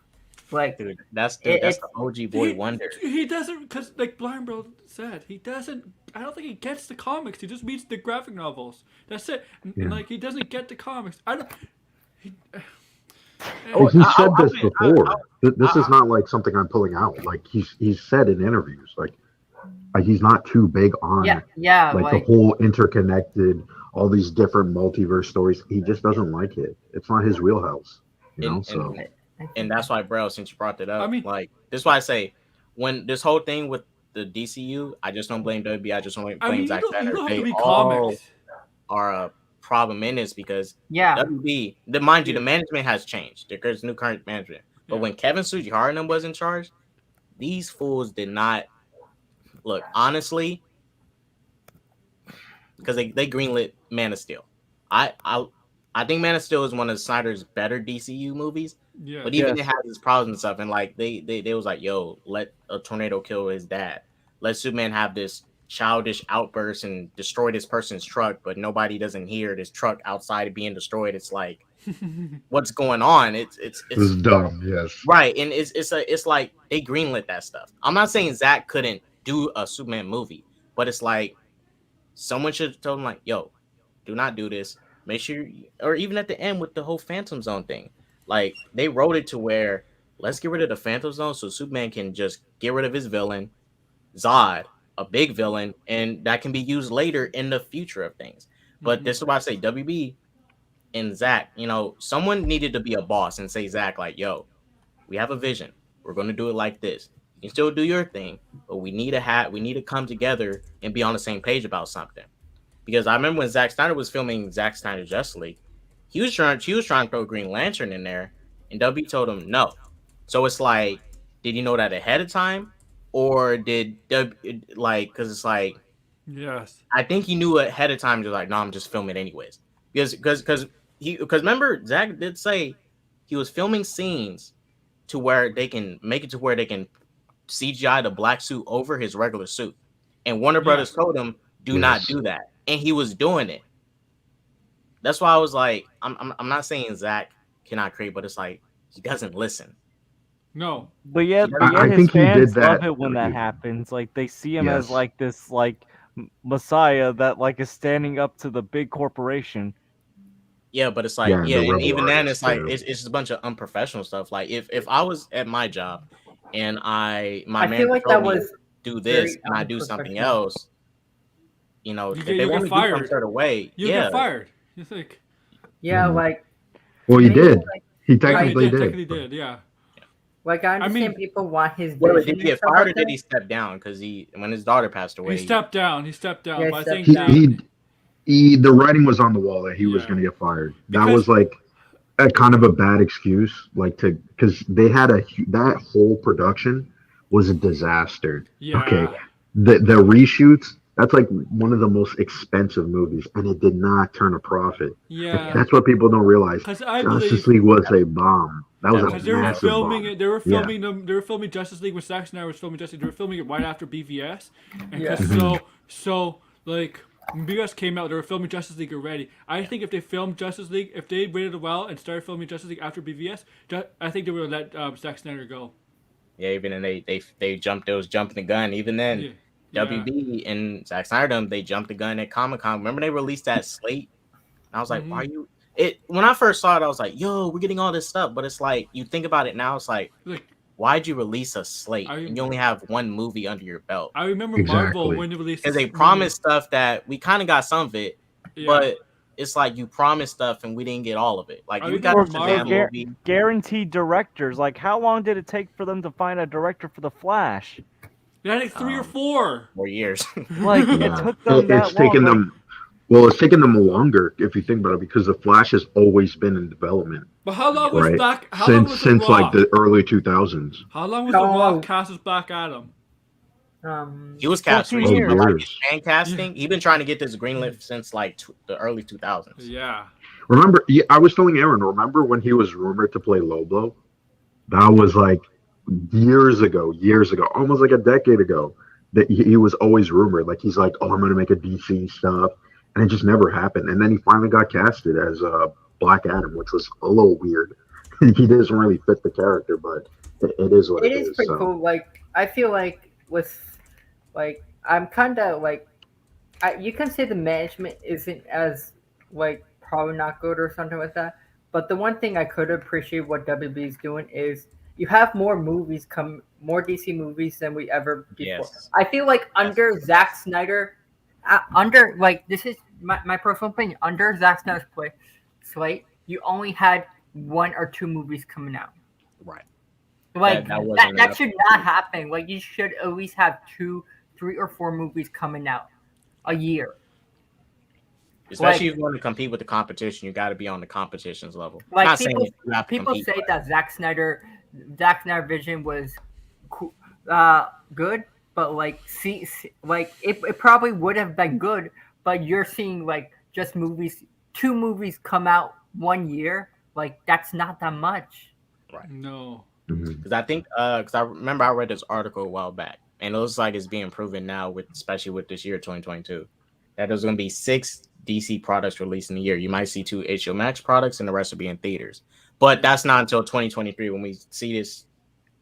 Like Dude, that's it's- the OG boy wonder. He doesn't, because like Blind Bro said, he doesn't. I don't think he gets the comics. He just reads the graphic novels. That's it. Yeah. Like he doesn't get the comics. I don't. He, Well, he said I- this before. This is not like something I'm pulling out. Like he's said in interviews, like he's not too big on yeah, like the whole interconnected, all these different multiverse stories. He just doesn't like it. It's not his wheelhouse, you know. So And that's why, bro, since you brought that up, I mean- like this is why I say when this whole thing with the DCU, I just don't blame WB. I just don't blame I mean, you Zack don't, you Snyder. don't have to They be all comics. are a problem in this because yeah. WB, mind you, the management has changed. There's new current management. But Yeah. when Kevin Sujihara and them was in charge, these fools did not look honestly because they greenlit Man of Steel. I think Man of Steel is one of Snyder's better DCU movies. Yeah. But even Yes. it has its problems and stuff, and like they was like, yo, let a tornado kill his dad. Let Superman have this childish outburst and destroy this person's truck, but nobody doesn't hear this truck outside being destroyed. It's like, what's going on? It was dumb. Yes. right, and it's like they greenlit that stuff. I'm not saying Zach couldn't do a Superman movie, but it's like someone should have told him like, yo, do not do this. Make sure, or even at the end with the whole Phantom Zone thing, like they wrote it to where let's get rid of the Phantom Zone so Superman can just get rid of his villain, Zod, a big villain, and that can be used later in the future of things. But this is why I say WB and Zach, someone needed to be a boss and say, Zach, like, yo, we have a vision. We're going to do it like this. You can still do your thing, but we need to come together and be on the same page about something. Because I remember when Zack Snyder was filming Zack Snyder Justice League, he was trying to throw Green Lantern in there, and W told him no. So it's like, did you know that ahead of time, or did because it's like, yes, I think he knew ahead of time. Just like, no, I'm just filming anyways. Because remember Zack did say he was filming scenes to where they can make it to where they can CGI the black suit over his regular suit, and Warner Brothers told him do not do that, and he was doing it. That's why I was like, I'm not saying Zach cannot create, but it's like he doesn't listen. No, But yet I his think he did fans that. love it when that happens. Like they see him as Yes. like this messiah that like is standing up to the big corporation. Yeah, but it's like, Yeah, the and rebel even then, artists, it's like too. it's just a bunch of unprofessional stuff. Like if I was at my job and my I man feel like told that me was do this very and I do something unprofessional. else, if you they want get me to do some fired. sort of way, You yeah, get fired. You think? Yeah, Mhm. like Well, he maybe, did. like, He Yeah, technically he did. technically did. Yeah. like I understand mean- people want his Wait, vision did he and get stuff fired or like did that. he step down? Because when his daughter passed away, He stepped down. Yeah, But I think stepped down. The writing was on the wall that he was Yeah. going to get fired. Because- That was like a kind of a bad excuse, because they had that whole production was a disaster. Yeah. Okay, the reshoots. That's like one of the most expensive movies, and it did not turn a profit. Yeah. That's what people don't realize. Because I Justice believe League was a bomb. That was because a they were massive filming bomb. it. They were Yeah. filming them. They were filming Justice League when Zack Snyder was filming Justice League. They were filming it right after BVS, and Yeah. 'cause so like when BVS came out, they were filming Justice League already. I think if they filmed Justice League, if they waited a while and started filming Justice League after BVS, I think they would have let Zack Snyder go. yeah, even then they jumped. It was jumping the gun. Even then, Yeah. WB and Zack Snyder, they jumped the gun at Comic-Con. Remember they released that slate? And I was like, why are you? When I first saw it, I was like, yo, we're getting all this stuff. But it's like, you think about it now, it's like, Like why'd you release a slate and you only have one movie under your belt? I remember Exactly. Marvel when they released. Because they this promised stuff that we kind of got some of it, movie. but it's like you promised stuff and we didn't get all of it. Like I you got the remember Shazam Marvel- movie. Guaranteed directors. Like how long did it take for them to find a director for the Flash? They had like 3 or 4. For years. Like Yeah. it took them that It's taken long. them. Well, it's taken them longer if you think about it, because the Flash has always been in development, But how long was right? Black? How long was Since the like Rock? the early 2000s. How long was How the long? Rock cast as Black Adam? He was cast 14 recently, years. but like his fan casting, he's been trying to get this greenlit since like the early 2000s. Yeah. Remember, I was telling Aaron. Remember when he was rumored to play Lobo? That was like years ago, almost like a decade ago. That he was always rumored. Like he's like, oh, I'm gonna make a DC stuff, and it just never happened. And then he finally got casted as Black Adam, which was a little weird. He doesn't really fit the character, but it is what It it is is. pretty So. cool. Like I feel like I'm kind of like you can say the management isn't as like probably not good or something like that. But the one thing I could appreciate what WB is doing is you have more DC movies than we ever before. Yes. I feel like under Zack Snyder, this is my personal opinion. Under Zack Snyder's slate, you only had 1 or 2 movies coming out. Right. Like That wasn't that enough. should not happen. Like you should at least have 2, 3, or 4 movies coming out a year. Especially if you want to compete with the competition, you got to be on the competition's level. Like Not people, saying you have to people compete, say but- that Zack Snyder vision was cool, good, but like it probably would have been good, but you're seeing like just 2 movies come out 1 year. Like that's not that much. No. Mhm. Because I think, because I remember I read this article a while back, and it looks like it's being proven now, with especially with this year 2022, that there's going to be 6 DC products released in a year. You might see 2 HBO Max products, and the rest will be in theaters. But that's not until 2023 when we see this.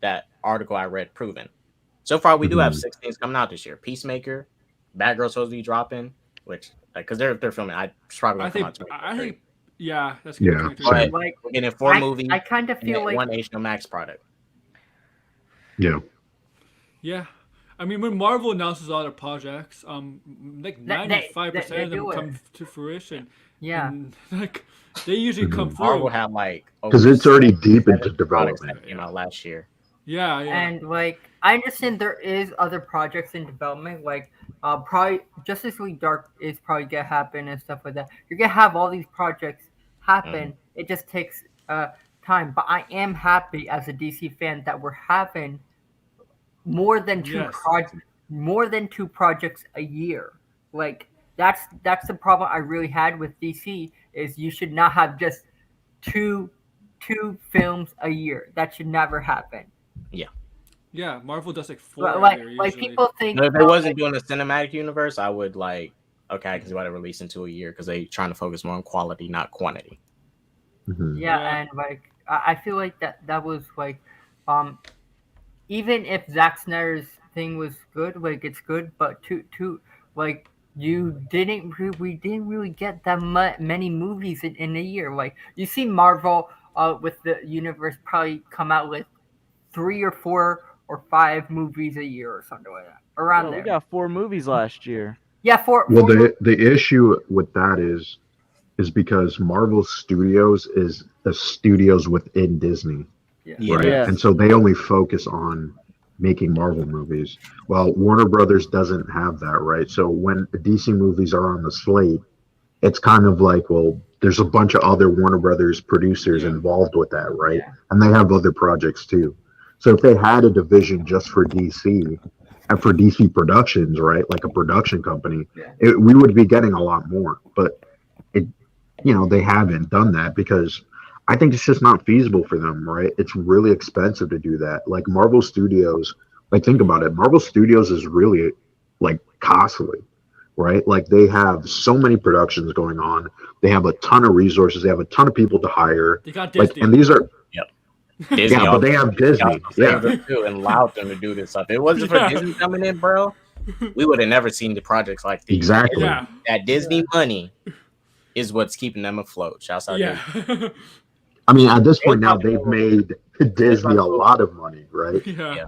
That article I read proven. So far, we do have 6 things coming out this year. Peacemaker, Batgirl's supposed to be dropping, which because they're filming. I probably I gonna come out think 2023. yeah, that's gonna Yeah, be 23. same. But Like we're getting 4 movies I kind of and feel then like 1 HBO Max product. Yeah. Yeah. I mean, when Marvel announces all their projects, like They- 95% they of them do it. come to fruition. yeah. And, like, they usually come through. Marvel had like Because over it's already deep 7 into products development. that came out last year. Yeah, yeah. And like I understand there is other projects in development, like probably Justice League Dark is probably gonna happen and stuff like that. You're gonna have all these projects happen. It just takes time. But I am happy as a DC fan that we're having more than Yes. more than 2 projects a year. Like that's the problem I really had with DC is you should not have just two films a year. That should never happen. Yeah, Marvel does like 4 a Like year like usually. people think No, if they wasn't doing a cinematic universe, I would like okay, because they want to release into a year because they trying to focus more on quality, not quantity. Mhm. yeah, Yeah. and like I feel like that was like um even if Zack Snyder's thing was good, like it's good, but to like we didn't really get that many movies in a year. Like you see Marvel with the universe probably come out with 3 or 4 or 5 movies a year or something like that around Well, there. we got 4 movies last year. Yeah, Well, the issue with that is because Marvel Studios is the studios within Disney, Yeah. right? Yeah. And so they only focus on making Marvel movies. Well, Warner Brothers doesn't have that, right? So when the DC movies are on the slate, it's kind of like, well, there's a bunch of other Warner Brothers producers Yeah. involved with that, right? Yeah. And they have other projects too. So if they had a division just for DC and for DC Productions, right, like a production company, Yeah. we would be getting a lot more. But it, they haven't done that because I think it's just not feasible for them, right? It's really expensive to do that. Like Marvel Studios, like think about it. Marvel Studios is really like costly, right? Like they have so many productions going on. They have a ton of resources. They have a ton of people to hire. They got Like, Disney. and these are Disney yeah, but they have Disney. Yeah, saved them too and allowed them to do this stuff. If it wasn't for Yeah. Disney coming in, bro, we would have never seen the projects like these. exactly. Yeah. That Disney money is what's keeping them afloat. Shouts out Yeah. Disney. I mean, at this point now, they've made Disney a lot of money, right? Yeah. Yeah.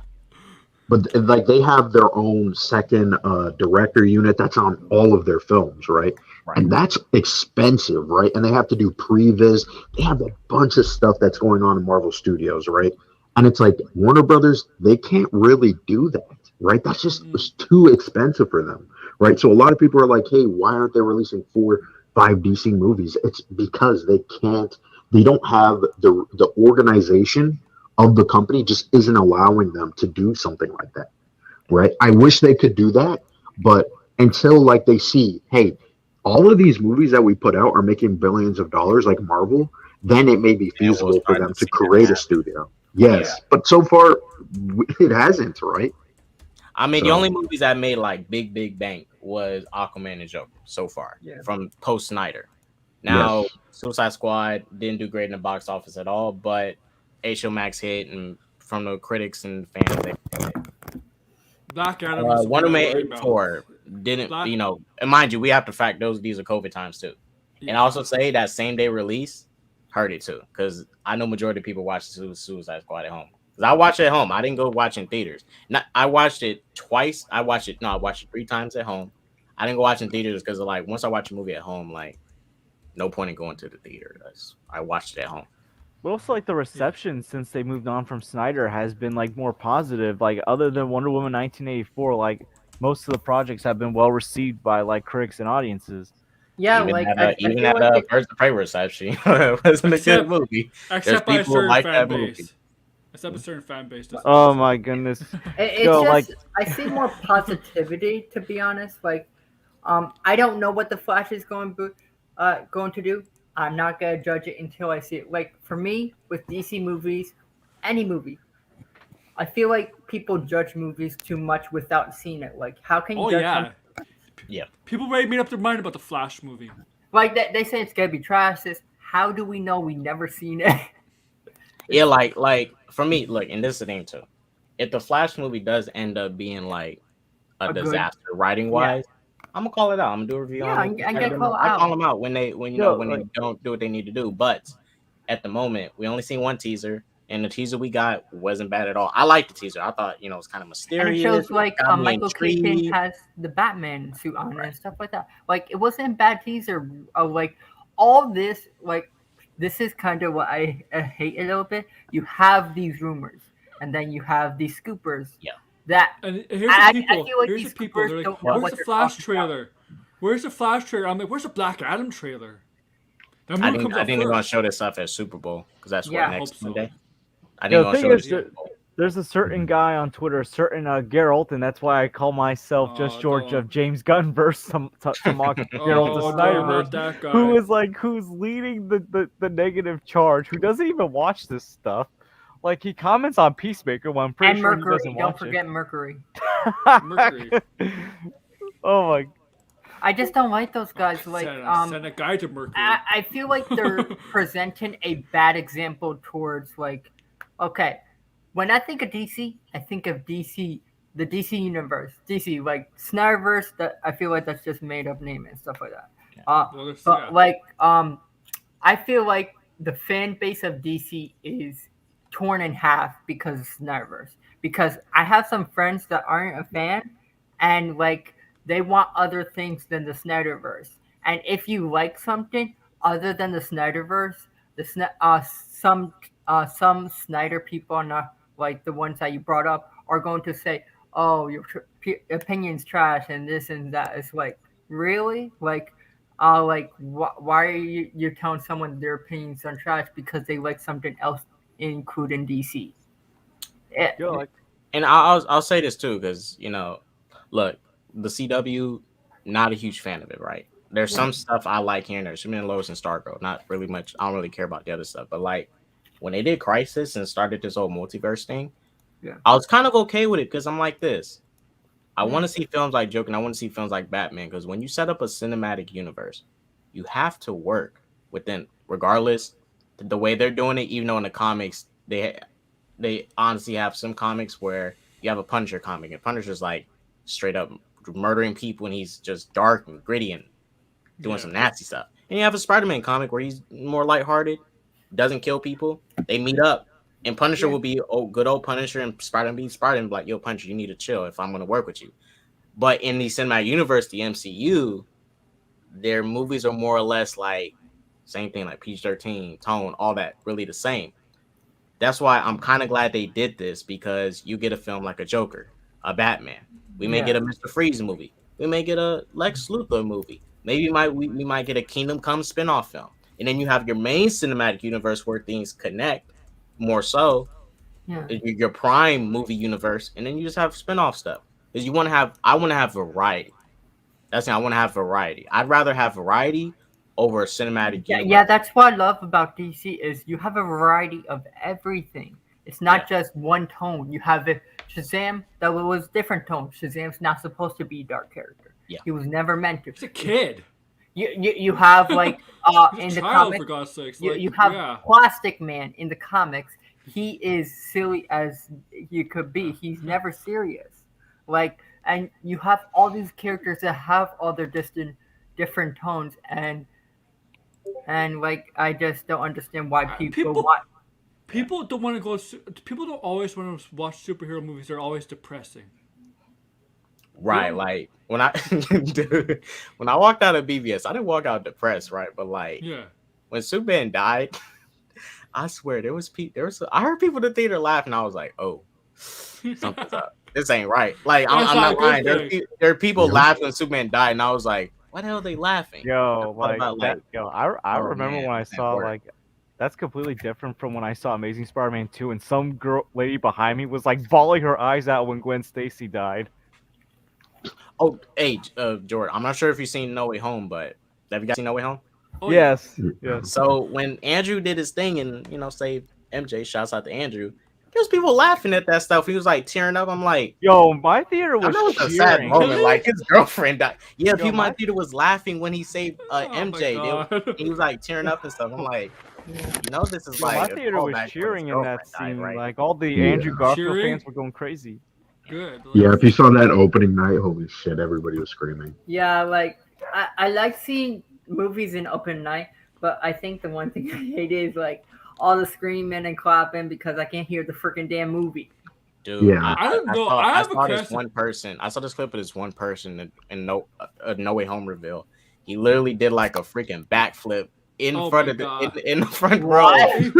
But like they have their own second director unit that's on all of their films, right? Right. And that's expensive, right? And they have to do previs. They have a bunch of stuff that's going on in Marvel Studios, right? And it's like Warner Brothers, they can't really do that, right? That's just it's too expensive for them, right? So a lot of people are like, hey, why aren't they releasing 4-5 DC movies? It's because they can't. They don't have the organization of the company just isn't allowing them to do something like that, right? I wish they could do that, but until like they see, hey, all of these movies that we put out are making billions of dollars like Marvel, then it may be we'll feasible for start them to to see that create a happen. studio. Yes, but so far it hasn't, right? I mean, the So- only movies that made like big bank was Aquaman and Joker so far Yeah. from post Snyder. Now, Yes. Suicide Squad didn't do great in the box office at all, but HBO Max hit, and from the critics and fans, they Black Adam. is Wonder what I'm Man worried about. 84 didn't, Black- and mind you, we have to fact these are COVID times too. And I also say that same day release hurt it too, because I know majority of people watch Suicide Squad at home. Because I watched it at home. I didn't go watch in theaters. I watched it twice. I watched it 3 times at home. I didn't go watch in theaters because like once I watch a movie at home, like no point in going to the theater. I watched it at home. But also, like the reception since they moved on from Snyder has been like more positive. Like other than Wonder Woman 1984, like most of the projects have been well received by like critics and audiences. Yeah, even like at, I even feel at like Birds of Prey reception, it wasn't a Except- good movie. Except by a people who certain like fan that base. movie. Except a certain fan base. doesn't Oh listen. my goodness. it's Go, just like- I see more positivity to be honest. Like I don't know what the Flash is going to do. I'm not gonna judge it until I see it. Like for me, with DC movies, any movie, I feel like people judge movies too much without seeing it. Like, how can you Oh judge yeah, Yeah. people already made up their mind about the Flash movie. like they say it's gonna be trash? It's, how do we know we never seen it? Yeah, like for me, look, and this is the thing too. If the Flash movie does end up being like a A good, disaster writing yeah, wise, I'm gonna call it out. I'm gonna do a review yeah, on it. and get called I call out. them out when they when you know Yo, when they like, don't do what they need to do. But at the moment, we only seen one teaser, and the teaser we got wasn't bad at all. I liked the teaser. I thought it was kind of And it mysterious, shows like got me Michael Keaton intrigued. has the Batman suit on Right. and stuff like that. Like it wasn't a bad teaser. Like all this, like this is kind of what I hate a little bit. You have these rumors, and then you have these scoopers Yeah. that And here's the I people. feel like Here's the these people. scoopers They're like, don't know "Where's what the they're Flash talking about. trailer? Where's the Flash trailer?" I'm like, "Where's the Black Adam trailer?" That I movie think comes I out think they're gonna first. show this stuff at Super Bowl because that's what Yeah. I hope next so. Monday. I think yo, they're the gonna thing show is, this. Super Bowl. there's a certain guy on Twitter, a certain Geralt, and that's why I call myself just George don't. of James Gunn verse to mock Geralt the Oh no, Snyderverse, not that guy. who's leading the negative charge, who doesn't even watch this stuff. Like he comments on Peacemaker when I'm pretty And sure he Mercury, doesn't don't watch forget Mercury. Mercury. it. Oh my! I just don't like those guys. Like Send a guy to Mercury. I feel like they're presenting a bad example towards like, okay, when I think of DC, I think of DC, the DC universe, DC like Snyderverse. That I feel like that's just made up name and stuff like that. Well, there's- But yeah. like I feel like the fan base of DC is torn in half because of Snyderverse. Because I have some friends that aren't a fan, and like they want other things than the Snyderverse. And if you like something other than the Snyderverse, some Snyder people, not like the ones that you brought up, are going to say, "Oh, your opinion's trash," and this and that. It's like, really, like why are you telling someone their opinions on trash because they like something else including DC? Yo, like, And I'll say this too because look, the CW, not a huge fan of it. Right? There's some stuff I like here and there. Superman, Lois, and Stargirl. Not really much. I don't really care about the other stuff. But like when they did Crisis and started this whole multiverse thing, Yeah. I was kind of okay with it because I'm like this. I Yeah. want to see films like Joker and I want to see films like Batman because when you set up a cinematic universe, you have to work within, regardless the way they're doing it. Even though in the comics they honestly have some comics where you have a Punisher comic and Punisher's like straight up murdering people and he's just dark and gritty and doing some nasty stuff. And you have a Spider-Man comic where he's more lighthearted, doesn't kill people. They meet up. And Punisher will be good old Punisher, and Spider-Man be Spider-Man, like, yo, Punisher, you need to chill if I'm going to work with you. But in the cinematic universe, the MCU, their movies are more or less like same thing, like PG-13, tone, all that, really the same. That's why I'm kind of glad they did this because you get a film like a Joker, a Batman. We may get a Mr. Freeze movie. We may get a Lex Luthor movie. Maybe we might get a Kingdom Come spinoff film. And then you have your main cinematic universe where things connect more so. Yeah. Your prime movie universe, and then you just have spin-off stuff. Because I want to have variety. That's it. I want to have variety. I'd rather have variety over a cinematic universe. Yeah, that's what I love about DC is you have a variety of everything. It's not just one tone. You have Shazam that was different tone. Shazam's not supposed to be a dark character. Yeah. He was never meant to. He's a kid. You have like He's in a the child, comics, for God's sakes. you have Plastic Man in the comics. He is silly as you could be. He's never serious. Like, and you have all these characters that have all their different tones, and like I just don't understand why people want. People don't want to go. People don't always want to watch superhero movies. They're always depressing. Right, Yeah. like when I dude, when I walked out of BVS, I didn't walk out depressed, right? But like when Superman died, I swear there was I heard people in the theater laughing. I was like, oh, something's up. This ain't right. Like I'm That's not not a lying. good thing. There are people laughing when Superman died, and I was like, why the hell are they laughing? yo, I thought like about, that. like, Yo, I oh, remember man, when I that saw worked. like. That's completely different from when I saw Amazing Spider-Man 2 and some girl lady behind me was like bawling her eyes out when Gwen Stacy died. Oh, hey, Jordan, I'm not sure if you've seen No Way Home, but have you guys seen No Way Home? Oh, yeah. Yes. So when Andrew did his thing and saved MJ, shouts out to Andrew. There's people laughing at that stuff. He was like tearing up. I'm like, Yo, my theater I was know it's a sad cheering. moment. Like his girlfriend died. Yeah, Yo, people in my my- theater was laughing when he saved Oh MJ. my God. He was like tearing up and stuff. I'm like, this is Yo, my like a theater was callback when his cheering in that girlfriend died, scene. right? Like all the Yeah. Andrew Garfield Cheering? fans were going crazy. Good. Yeah, if you saw that opening night, holy shit, everybody was screaming. Yeah, like I like seeing movies in open night, but I think the one thing I hate is like all the screaming and clapping because I can't hear the freaking damn movie. Dude, Yeah. I don't know. saw, I I have a saw this question. one person. I saw this clip of this one person in No Way Home reveal. He literally did like a freaking backflip in Oh front my of the God. in the front row. What?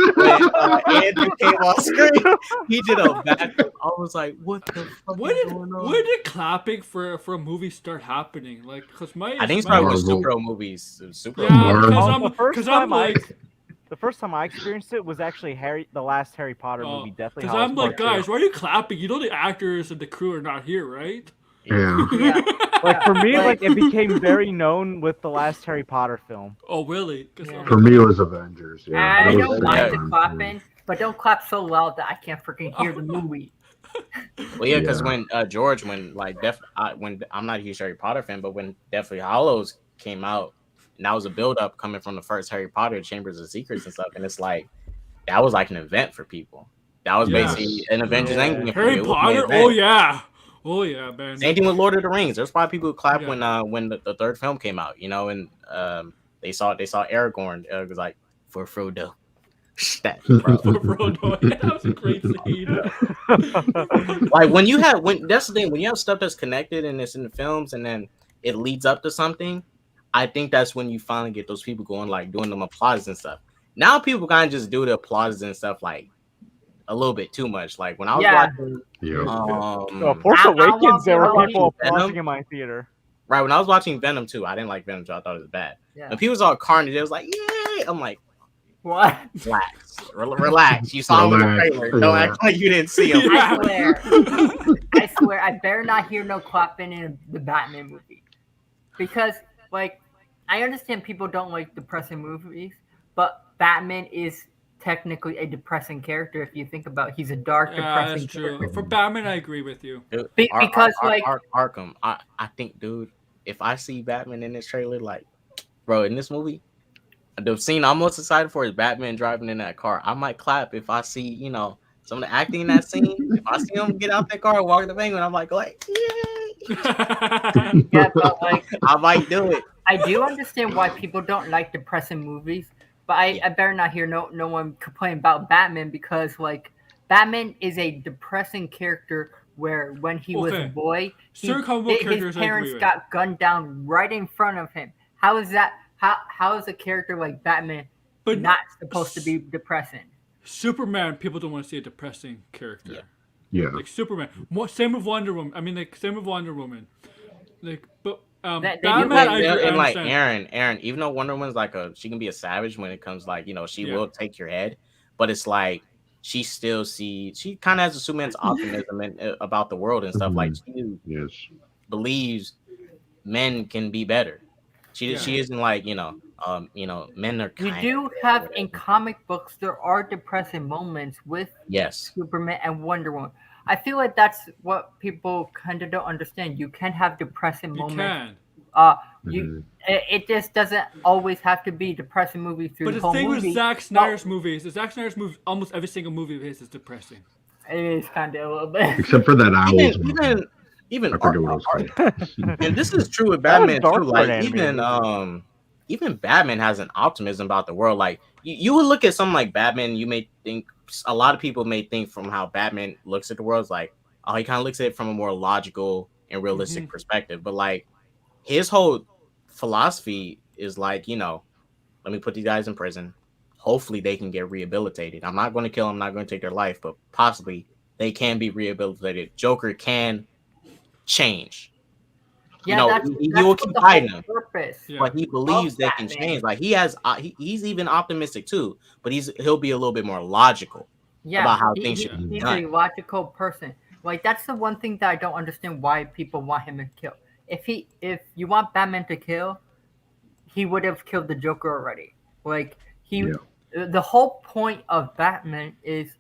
When Andrew came on screen, he did a backflip. I was like, "What the fuck When is did going on?" when did clapping for a movie start happening? Like, cause my I think it's my- probably with Marvel. superhero movies. Superhero yeah, movies. because Oh, I'm the first because I'm time I- like The first time I experienced it was actually the last Harry Potter movie. Definitely. because Hollis I'm like, Part Two. guys, why are you clapping? You know the actors and the crew are not here, right? Yeah. Yeah. Like for me, Like- like it became very known with the last Harry Potter film. Oh really? 'Cause, Yeah. For me, it was Avengers. Yeah. I That was don't the mind same the time. clapping, but don't clap so loud that I can't freaking hear the movie. Well, yeah, because Yeah. when George, when like when I'm not a huge Harry Potter fan, but when Deathly Hallows came out, and that was a build up coming from the first Harry Potter, Chambers of Secrets and stuff, and it's like that was like an event for people. That was Yes. basically an Avengers Yeah. Endgame. Harry It was an Potter? event. Oh yeah, man. Same thing with Lord of the Rings. There's probably people who clapped Yeah. when the third film came out, and they saw Aragorn. It was like for Frodo. That, bro. For Frodo, that was a great scene. Like when that's the thing, when you have stuff that's connected and it's in the films and then it leads up to something, I think that's when you finally get those people going, like doing them applause and stuff. Now people kind of just do the applause and stuff like a little bit too much. Like when I was Yeah. watching Yeah. Force How Awakens, there long were did people you- Venom? applauding in my theater. right when I was watching Venom 2, I didn't like Venom 2. I thought it was bad. Yeah. When people saw Carnage, it was like, yay! I'm like, What? relax. Relax. You saw him in the Relax. trailer. Don't Yeah. act like you didn't see him. Yeah. I swear, I better not hear no clapping in the Batman movie. Because, like, I understand people don't like depressing movies, but Batman is technically a depressing character if you think about it. He's a dark, Yeah, depressing that's true. character. For Batman, I agree with you. Dude, Because, like- Arkham, I think, dude, if I see Batman in this trailer, like, bro, in this movie, the scene I'm most excited for is Batman driving in that car. I might clap if I see, some of the acting in that scene. If I see him get out that car and walk the penguin, I'm like, yay! Yeah, but, like, I might do it. I do understand why people don't like depressing movies, but I better not hear no one complain about Batman because, like, Batman is a depressing character where when he was a Okay. boy, Certain comic book his characters I parents agree with. got gunned down right in front of him. How is that? How is a character like Batman But not supposed to be depressing? Superman, people don't want to see a depressing character. Yeah. Yeah. Like Superman. Same with Wonder Woman. I mean, like same with Wonder Woman. Like, but They do Batman, like- I agree. I And like understand. Aaron, even though Wonder Woman's like she can be a savage when it comes like she Yeah. will take your head, but it's like she kind of has a Superman's optimism about the world and stuff. Like she Yes. believes men can be better. She isn't like men are. We kind do have in comic books there are depressing moments with yes. Superman and Wonder Woman. I feel like that's what people kind of don't understand. You can have depressing You moments. can. It just doesn't always have to be depressing movie through But the the whole thing movie. with Zack Snyder's movies, almost every single movie of his is depressing. It is kind of a little bit. Except for that Owls movie. Even I forget what it was called. and this is true with That was Batman dark too. for Like an animated even Batman has an optimism about the world. Like you would look at something like Batman, you may think a lot of people may think from how Batman looks at the world, is like, oh, he kind of looks at it from a more logical and realistic perspective. But like his whole philosophy is like, let me put these guys in prison. Hopefully they can get rehabilitated. I'm not going to kill them, I'm not going to take their life, but possibly they can be rehabilitated. Joker can change. Yeah, He that's will what keep the fighting whole them. purpose. Yeah. But he believes Of they can Batman. change. Like he has, he's even optimistic too. But he'll be a little bit more logical Yeah, about how things should be he's done. a logical person. Like that's the one thing that I don't understand why people want him to kill. If you want Batman to kill, he would have killed the Joker already. Like the whole point of Batman is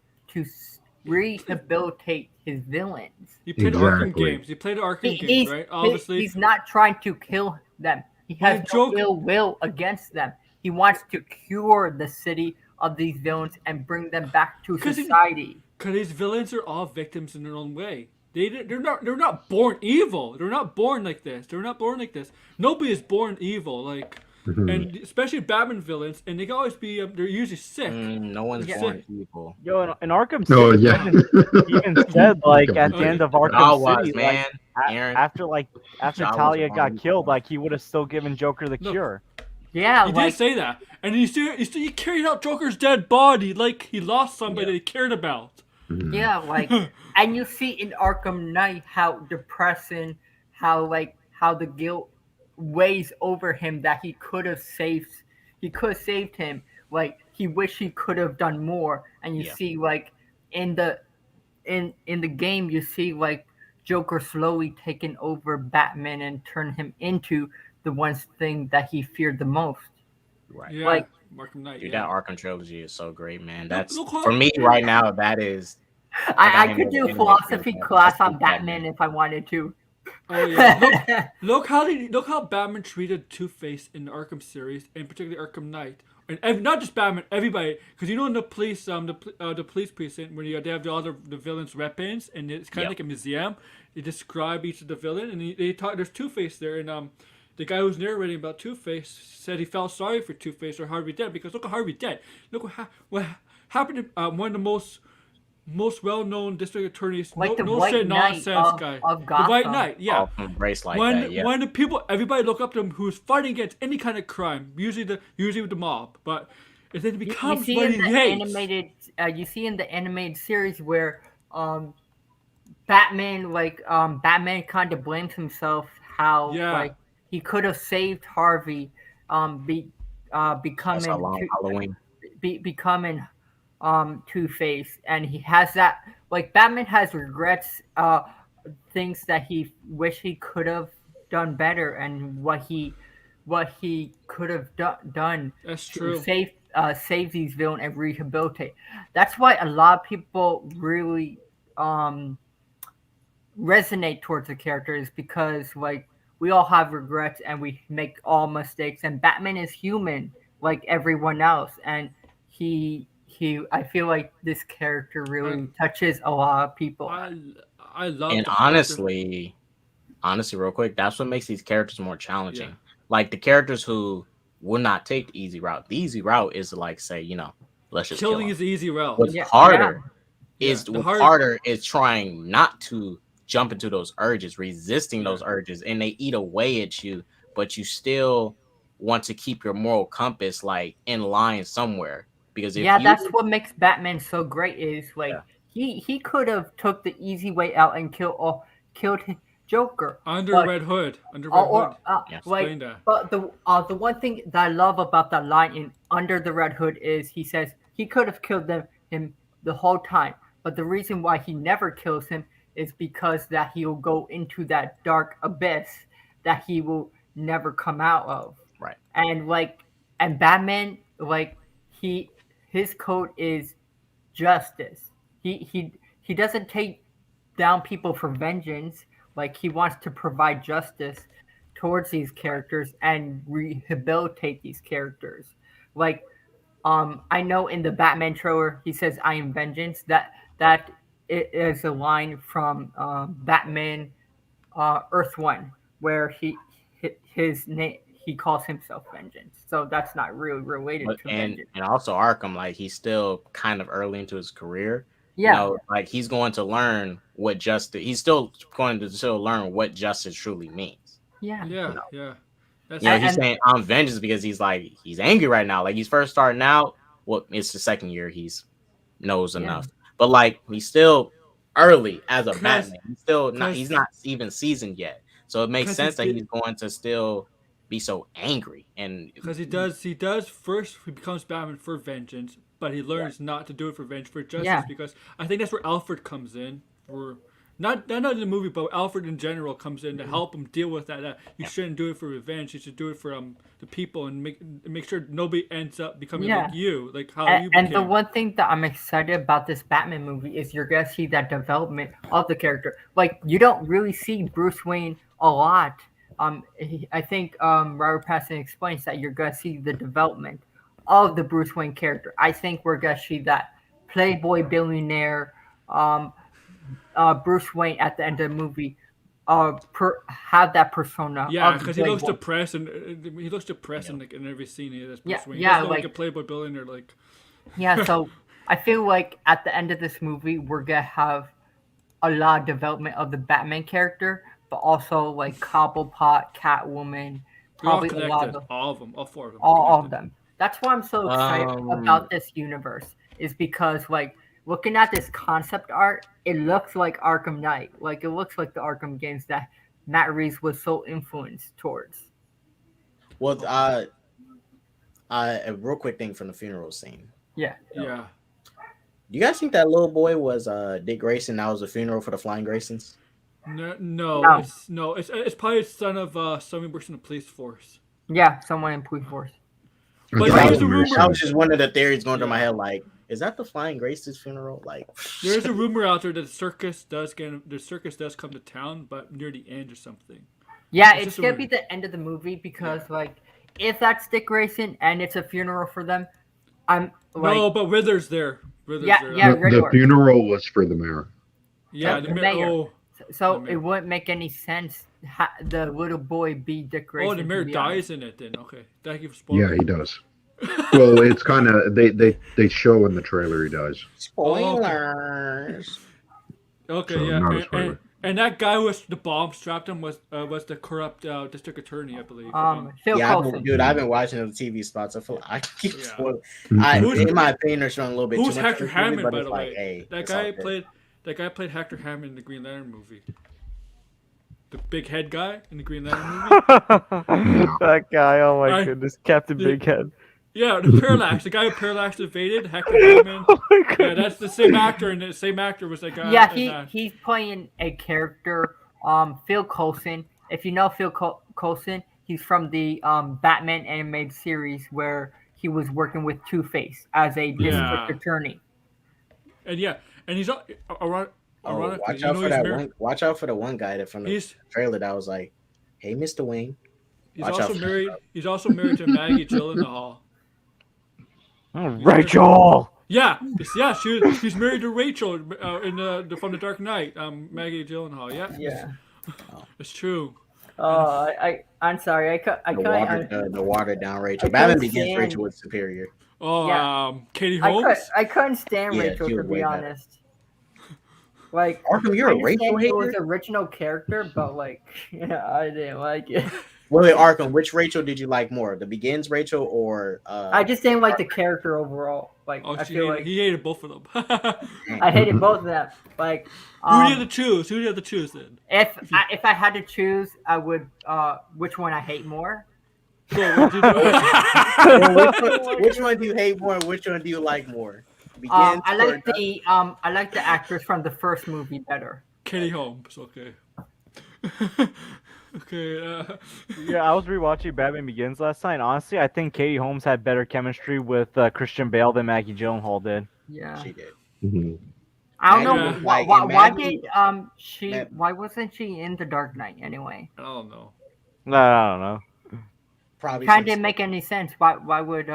rehabilitate his villains. You played Arkham Exactly. games. You played Arkham He, games, he's right? Obviously, he's not trying to kill them. He When has the no Joker- ill will against them. He wants to cure the city of these villains and bring them back to 'Cause he- society. because these villains are all victims in their own way. They're not born evil. They're not born like this. They're not born like this. Nobody is born evil. Like, Mhm. and especially Batman villains, and they can always be. They're usually sick. No one's Yeah. born evil. Yo, in Arkham Oh City, yeah. he even said like at the end of Y'all Arkham was, City, man. like Aaron. after Y'all was Talia born got evil, killed, man. like he would have still given Joker the No. cure. Yeah, He like did say that, and he carried out Joker's dead body like he lost somebody that he cared about. yeah, like and you see in Arkham Knight how depressing, how the guilt weighs over him that he could have saved him. Like he wished he could have done more. And you Yeah. see like in the in the game you see like Joker slowly taking over Batman and turn him into the one thing that he feared the most. Right. Yeah, Like- Arkham Knight. Dude, Yeah. that Arkham trilogy is so great, man. Look- That's look how- for me right now. That is. I got could him do over any philosophy of them. class on That's Batman if I wanted to. Oh yeah. Look how Batman treated Two-Face in the Arkham series, and particularly Arkham Knight, and not just Batman, everybody. Because you know in the police, the police precinct, when they have all the villains' weapons, and it's kind of Yep. like a museum. They describe each of the villain, and they talk. There's Two-Face there, and the guy who's narrating about Two-Face said he felt sorry for Two-Face or Harvey Dent because look at Harvey Dent. Look what happened to one of the most well-known district attorneys, Like the no White shit Knight nonsense of- guy, of the White Gotham. Knight, yeah. All from race like when that. Yeah. when the people, everybody look up to him who's fighting against any kind of crime, usually with the mob, but it then You becomes see what in he the hates. you see in the animated series where Batman Batman kind of blames himself how Yeah. like he could have saved Harvey That's becoming a long Halloween. becoming Two-Face, and he has that like Batman has regrets, things that he wish he could have done better, and what he could have done That's to true. save these villains and rehabilitate. That's why a lot of people really resonate towards the characters, because like we all have regrets and we make all mistakes, and Batman is human like everyone else, and he I feel like this character really touches a lot of people. I love And the character. honestly, real quick, that's what makes these characters more challenging. Yeah. Like the characters who will not take the easy route. The easy route is to like say, let's just kill Killing him. is the easy route. What's Yeah, harder yeah. is Yeah, the what's hard- harder is trying not to jump into those urges, resisting those urges, and they eat away at you, but you still want to keep your moral compass like in line somewhere. Because if you That's what makes Batman so great. Is like he could have took the easy way out and killed Joker Under but- Red Hood. Under Red Hood. Explain that. But the one thing that I love about that line in Under the Red Hood is he says he could have killed him the whole time, but the reason why he never kills him is because that he'll go into that dark abyss that he will never come out of. Right. And Batman, like his code is justice. He doesn't take down people for vengeance. Like he wants to provide justice towards these characters and rehabilitate these characters. Like I know in the Batman trailer he says I am vengeance. That it is a line from Batman Earth One where his name he calls himself Vengeance. So that's not really related to and vengeance. also Arkham, like he's still kind of early into his career. Yeah. Like he's going to learn what justice. He's still going to learn what justice truly means. Yeah. Yeah. That's He's saying I'm vengeance because he's angry right now. Like he's first starting out. Well, it's the second year he's knows enough, but like he's still early as a Batman. He's still not. He's not even seasoned yet. So it makes sense that he's going to still be so angry, and because he does first. He becomes Batman for vengeance, but he learns not to do it for vengeance, for justice. Yeah. Because I think that's where Alfred comes in. not in the movie, but Alfred in general comes in to help him deal with that. That you shouldn't do it for revenge. You should do it for the people and make sure nobody ends up becoming Yeah. like you, like how you And became. the one thing that I'm excited about this Batman movie is you're gonna see that development of the character. Like you don't really see Bruce Wayne a lot. I think Robert Pattinson explains that you're gonna see the development of the Bruce Wayne character. I think we're gonna see that playboy billionaire Bruce Wayne at the end of the movie have that persona. Yeah, of because he looks playboy. depressed and he looks depressed in every scene he does. Bruce Yeah, Wayne. yeah, He doesn't look like- like a playboy billionaire. Like Yeah, so I feel like at the end of this movie, we're gonna have a lot of development of the Batman character, but also like Cobblepot, Catwoman, they're all probably a lot connected. of All of them. All four of them. all of connected. them. That's why I'm so excited about this universe. Is because like looking at this concept art, it looks like Arkham Knight. Like it looks like the Arkham games that Matt Reeves was so influenced towards. Well, a real quick thing from the funeral scene. Yeah. Yeah. Do you guys think that little boy was Dick Grayson? That was a funeral for the Flying Graysons. No. It's probably the son of someone works in the police force. Yeah, someone in police force. But That's there's a what rumor. That was just one of the theories going through my Yeah. head. Like, is that the Flying Graysons funeral? Like, There's a rumor out there that the circus does come to town, but near the end or something. Yeah, It's it's just a gonna rumor. be the end of the movie because like if that's Dick Grayson and it's a funeral for them, I'm like No, but Riddler's there. Riddler's Yeah, there. yeah. The Riddler. funeral was for the mayor. Yeah, the mayor. Oh, so the mayor. it wouldn't make any sense the little boy be Dick Grayson. oh, the to mayor be dies honest. in it. Then okay, thank you for Yeah, spoiling. he does. Well, it's kind of they show in the trailer he does. spoilers. Okay, So, yeah, not a and, spoiler. and that guy with the bomb strapped him was the corrupt district attorney, I believe. Phil Yeah, Coulson. I've been watching the TV spots. I feel like I keep Yeah. spoiling. Mhm. In my opinion, they're showing a little bit Who's too much. Hector of this movie, Hammond, but by it's the like, way? hey, That it's all guy good. played Hector Hammond in the Green Lantern movie. The big head guy in the Green Lantern movie. That guy, oh my I- goodness, Captain the- Big Head. Yeah, the Parallax. The guy who Parallax evaded, Hector Hammond. Oh my Yeah, goodness. that's the same actor, and the same actor was that guy. Yeah, in that. he's playing a character. Phil Coulson. If you know Phil Coulson, he's from the Batman animated series where he was working with Two-Face as a district Yeah. attorney. And yeah, and he's ironically, Watch you out know for he's that married. one. Watch out for the one guy that from the He's trailer that was like, "Hey, Mr. Wayne." he's Watch also out for- married. He's also married to Maggie Gyllenhaal. Oh, Rachel. Yeah, she's married to Rachel in the from the Dark Knight. Maggie Gyllenhaal. Yeah, Yeah. it's true. I'm sorry. I The watered down Rachel. I Batman couldn't Begins. stand- Rachel was superior. Oh, Yeah. Katie Holmes. I couldn't stand Yeah, Rachel she to was way be better. honest. Like Arkham, you're I a Rachel understand it was hater. original character, but like yeah, I didn't like it. Wait, Arkham. Which Rachel did you like more? The Begins Rachel or? I just didn't like the character overall. Like Oh, I feel like he hated both of them. I hated both of them. Like Who do you have to choose? Who do you have to choose then? if I had to choose, I would which one I hate more. So, what do you do? which one do you hate more? And which one do you like more? Begins. I like the actress from the first movie better. Katie Holmes. Okay. Okay. Yeah, I was rewatching Batman Begins last night. Honestly, I think Katie Holmes had better chemistry with Christian Bale than Maggie Gyllenhaal did. Yeah. She did. Mhm. I don't know Maggie- like, why Maggie- did she Mag- why wasn't she in the Dark Knight anyway? I don't know. No, I don't know. Probably. Kind of some- didn't make any sense. Why would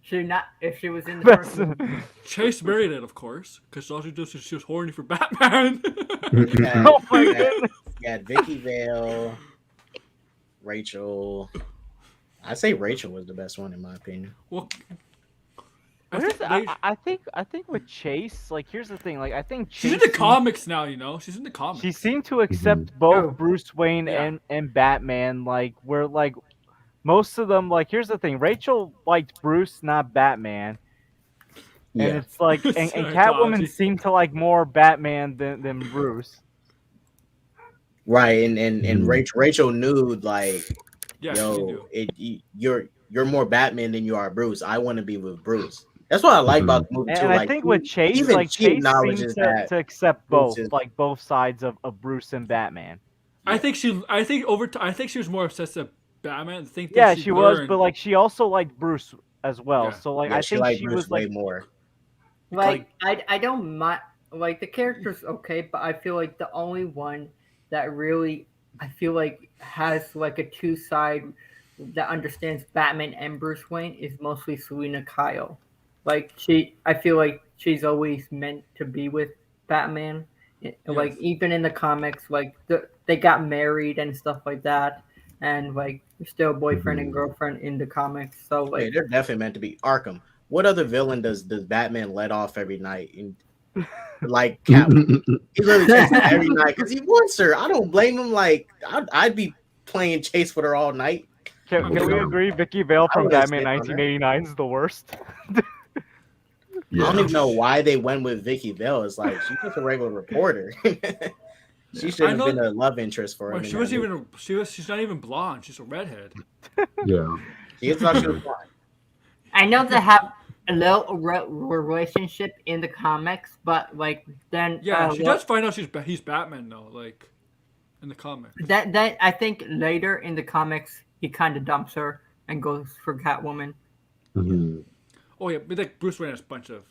she not if she was in the That's- first movie? Chase married it, of course, because all she did was she was horny for Batman. Yeah, Oh my yeah, goodness. yeah, Vicky Vale, Rachel. I say Rachel was the best one in my opinion. Well, I Here's- think they- I think with Chase, like here's the thing, like I think she's in Chase the comics now. You know, she's in the comics. She seemed to accept both Oh. Bruce Wayne Yeah. and Batman. Like where like most of them, like here's the thing, Rachel liked Bruce, not Batman. And Yeah, it's like and Sorry, Catwoman Dodgy. seemed to like more Batman than Bruce. right. And Rachel knew like, Yeah, she knew. you're more Batman than you are Bruce. I want to be with Bruce. That's what I like about the movie too. And I Like think with Chase, even like she Chase acknowledges seems that to accept Bruce both, is like both sides of Bruce and Batman. I think she was more obsessed with Batman. I think that Yeah, she she was, learned. but like she also liked Bruce as well. Yeah. So like yeah, I she think liked she Bruce was way like more. Like I don't mind like the character's okay, but I feel like the only one that really I feel like has like a two side that understands Batman and Bruce Wayne is mostly Selena Kyle. Like I feel like she's always meant to be with Batman. Yes. Like even in the comics, like they got married and stuff like that, and like they're still boyfriend and girlfriend in the comics. So Yeah, like they're definitely meant to be. Arkham. What other villain does Batman let off every night? Like Catwoman. He literally chases her every night because he wants her. I don't blame him. Like I'd be playing chase with her all night. can we Yeah. agree Vicky Vale I from wouldn't Batman skip on her. 1989 is the worst? I don't Yeah. even know why they went with Vicky Vale. It's like she's just a regular reporter. She should I have know- been a love interest for him. Well, in she that was movie. even she's not even blonde. She's a redhead. Yeah. She thought she was blind. I know they have a little relationship in the comics, but like then Yeah, she does find out he's Batman though, like in the comic. that I think later in the comics he kind of dumps her and goes for Catwoman. Mhm. Oh yeah, but like Bruce Wayne has a bunch of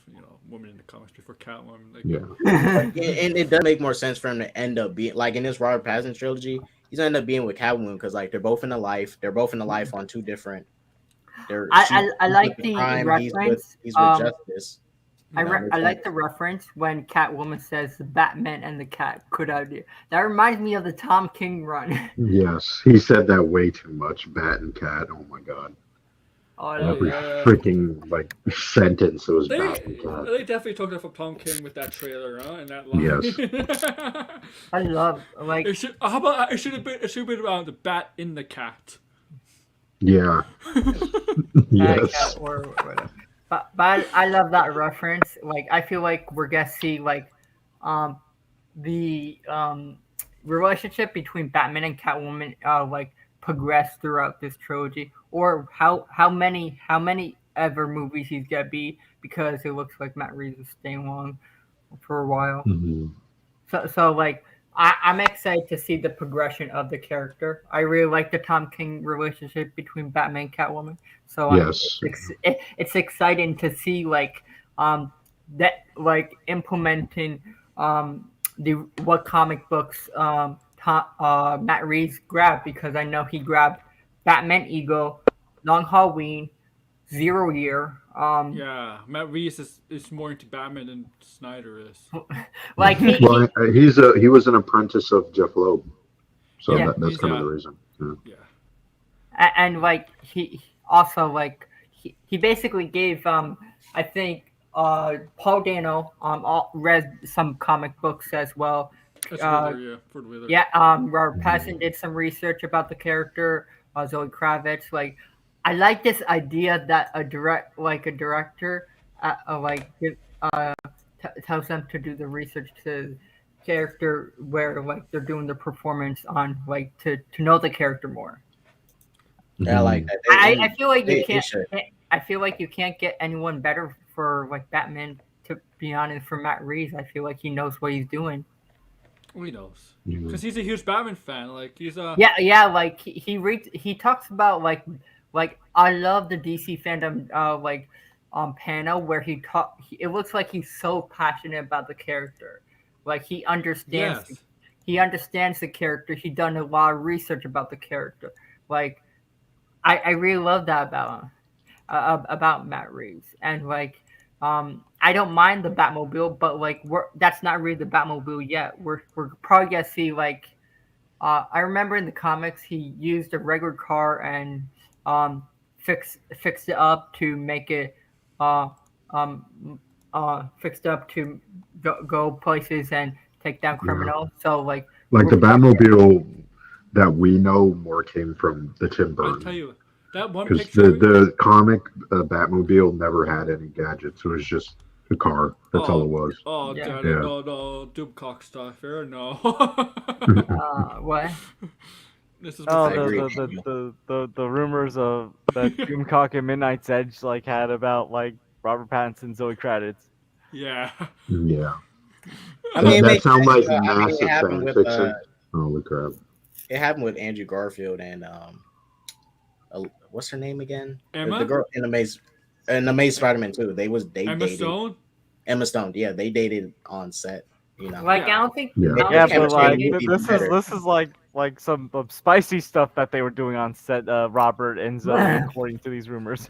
women in the comics before Catwoman. Like, Yeah. And it does make more sense for him to end up being like in this Robert Pattinson trilogy. He's gonna end up being with Catwoman because like they're both in the life. They're both in the life on two different. I like the crime. reference. He's with justice. I You know, makes like sense. the reference when Catwoman says the Batman and the cat could idea. That reminds me of the Tom King run. Yes. He said that way too much. Bat and cat. Oh my god. Oh, I Oh, love Every yeah. freaking like sentence was they bat and cat. they definitely took that from Tom King with that trailer, huh? And that line. Yes. I love like How about it should have been about the bat in the cat. Yeah. Yes. cat or whatever. But I love that reference. Like I feel like we're gonna see like the relationship between Batman and Catwoman like progress throughout this trilogy, or how many ever movies he's gonna be, because it looks like Matt Reeves is staying on for a while. Mhm. So like I'm excited to see the progression of the character. I really like the Tom King relationship between Batman and Catwoman. So Yes. it's exciting to see like that like implementing the what comic books Matt Reeves grabbed, because I know he grabbed Batman Ego, Long Halloween, Zero Year. Yeah, Matt Reeves is more into Batman than Snyder is. Like Well, he was an apprentice of Jeff Loeb, so Yeah. that's He's, kind of the reason. Yeah. Yeah. and like he also like he basically gave I think Paul Dano read some comic books as well. That's Riddler, yeah, for the Riddler. Yeah, Robert Pattinson did some research about the character. Zoe Kravitz, like I like this idea that a director tells them to do the research to character, where like they're doing the performance on like to know the character more. Yeah, I like that. I feel like they you can't. should. I feel like you can't get anyone better for like Batman. To be honest, for Matt Reeves, I feel like he knows what he's doing. He knows Mhm. because he's a huge Batman fan. Like he's a Yeah. Like he reads. He talks about like I love the DC fandom. Panel where he talk. It looks like he's so passionate about the character. Like he understands. Yes. He understands the character. He done a lot of research about the character. Like I really love that about Matt Reeves. And like I don't mind the Batmobile, but like that's not really the Batmobile yet. We're probably gonna see like I remember in the comics he used a regular car and fixed it up to make it fixed up to go places and take down criminals. So like Like the Batmobile that we know more came from the Tim I'll Burton. tell you that one Because picture. the comic Batmobile never had any gadgets. It was just a car. That's all it was. Oh, Yeah. Daddy, Yeah. no, Doomcock stuff here, no. what? This is Oh, I agree. the rumors of that Doomcock and Midnight's Edge like had about like Robert Pattinson, Zoe Kravitz. Yeah. Yeah. I mean, it That makes sounds sense. like I mean, it massive happened fan with fiction. Holy crap. it happened with Andrew Garfield and what's her name again? The Emma? girl in Amazing Spider-Man 2. They Emma dated Stone? Emma Stone. Yeah, they dated on set. You know, Like Yeah. Yeah. made Yeah, the but chemistry in like the movie this is better. like some spicy stuff that they were doing on set. Robert and Zoe, according to these rumors.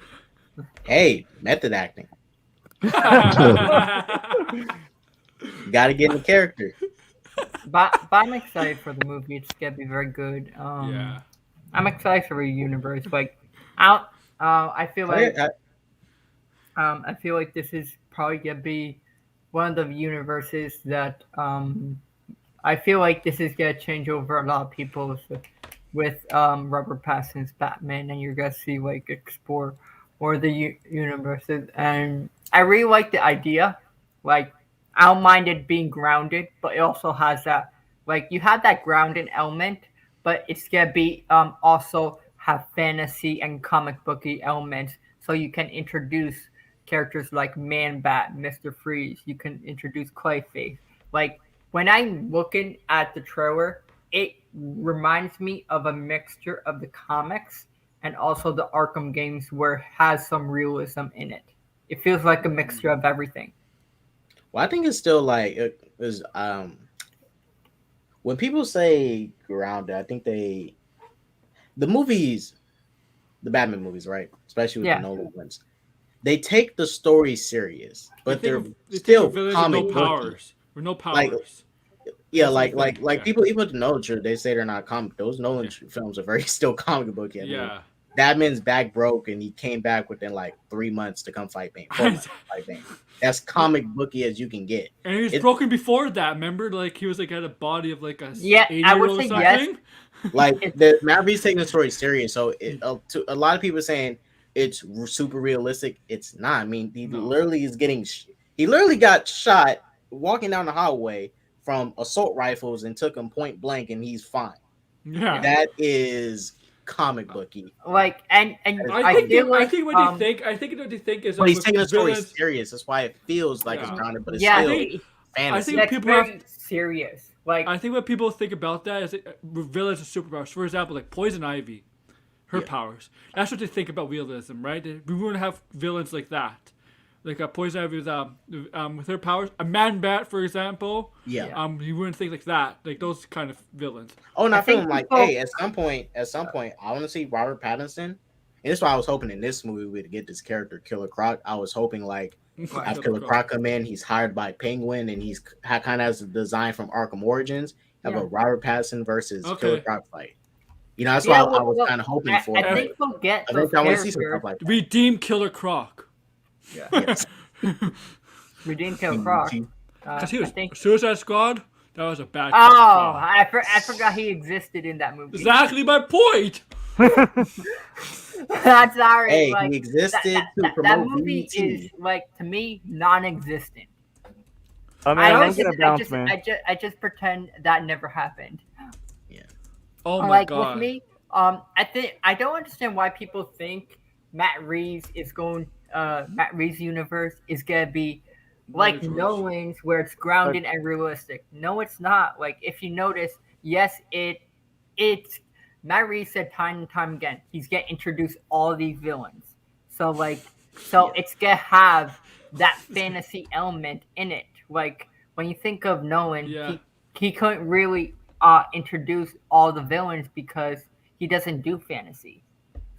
Hey, method acting. Got to get in the character. but I'm excited for the movie. It's gonna be very good. Yeah. I'm excited for the universe. Like, I I feel like I feel like this is probably gonna be one of the universes that I feel like this is gonna change over a lot of people with Robert Pattinson's Batman, and you're gonna see like explore more of the universes. And I really like the idea. Like, I don't mind it being grounded, but it also has that like you have that grounded element, but it's gonna be also have fantasy and comic booky elements, so you can introduce characters like Man Bat, Mister Freeze. You can introduce Clayface. Like when I'm looking at the trailer, it reminds me of a mixture of the comics and also the Arkham games where it has some realism in it. It feels like a mixture of everything. Well, I think it's still like it is. When people say grounded, I think the movies, the Batman movies, right? Especially with the Yeah. Nolan ones, they take the story serious, but They they're think of still villains with no comic booky. powers. With no Like powers. yeah, That's the thing, yeah. people even with the Nolan trilogy, they say they're not comic. Those Nolan Yeah. films are very still comic booky. I mean, Yeah. Batman's back broke and he came back within like 3 months to come fight Bane. 4 months to fight Bane. That's comic booky as you can get. And he was It- broken before that. Remember, like he was like had a body of like a Yeah, 80-year-old or I would say something. yes. Like the Matt Reeves taking the story serious, so to a lot of people saying it's super realistic. It's not. I mean, he No. literally is getting. He literally got shot walking down the hallway from assault rifles and took him point blank, and he's fine. Yeah. That is comic booky. Like and I think feel like I think what they think is But he's with taking the story villains. serious. That's why it feels like it's Yeah. grounded, but it's yeah, still it- fantasy. think that's people very have- serious. Like I think what people think about that is with villains and superpowers. For example, like Poison Ivy, her Yeah. powers. That's what they think about realism, right? We wouldn't have villains like that. Like Poison Ivy with her powers. A Man Bat, for example. Yeah. You wouldn't think like that. Like those kind of villains. Oh, and I I feel think like, people- hey, at some point, I want to see Robert Pattinson. And that's why I was hoping in this movie we'd get this character, Killer Croc. I was hoping like have Killer Croc come in. He's hired by Penguin, and he's kind of has the design from Arkham Origins. Have Yeah. a Robert Pattinson versus Okay. Killer Croc fight. You know, that's Yeah, why I was well, kind of hoping for. I but think we'll get I those think I want to see some characters. stuff like that. Redeem Killer Croc. Yeah. Yes. Redeem Killer Croc. Because he I was think. Suicide Squad. That was a bad. Oh, Killer Croc. I forgot he existed in that movie. Exactly my point. I'm sorry. Hey, like, he existed to that promote movie BET. is like to me non-existent. I mean, I, I'm just, gonna bounce, man. I just pretend that never happened. Oh my Like god. with me, I don't understand why people think Matt Reeves universe is gonna be like Multiverse. Nolan's, where it's grounded and realistic. No, it's not. Like if you notice, yes, it's Matt Reeves said time and time again, he's gonna introduce all these villains. So it's gonna have that fantasy element in it. Like when you think of Nolan, Yeah. he couldn't really introduce all the villains because he doesn't do fantasy.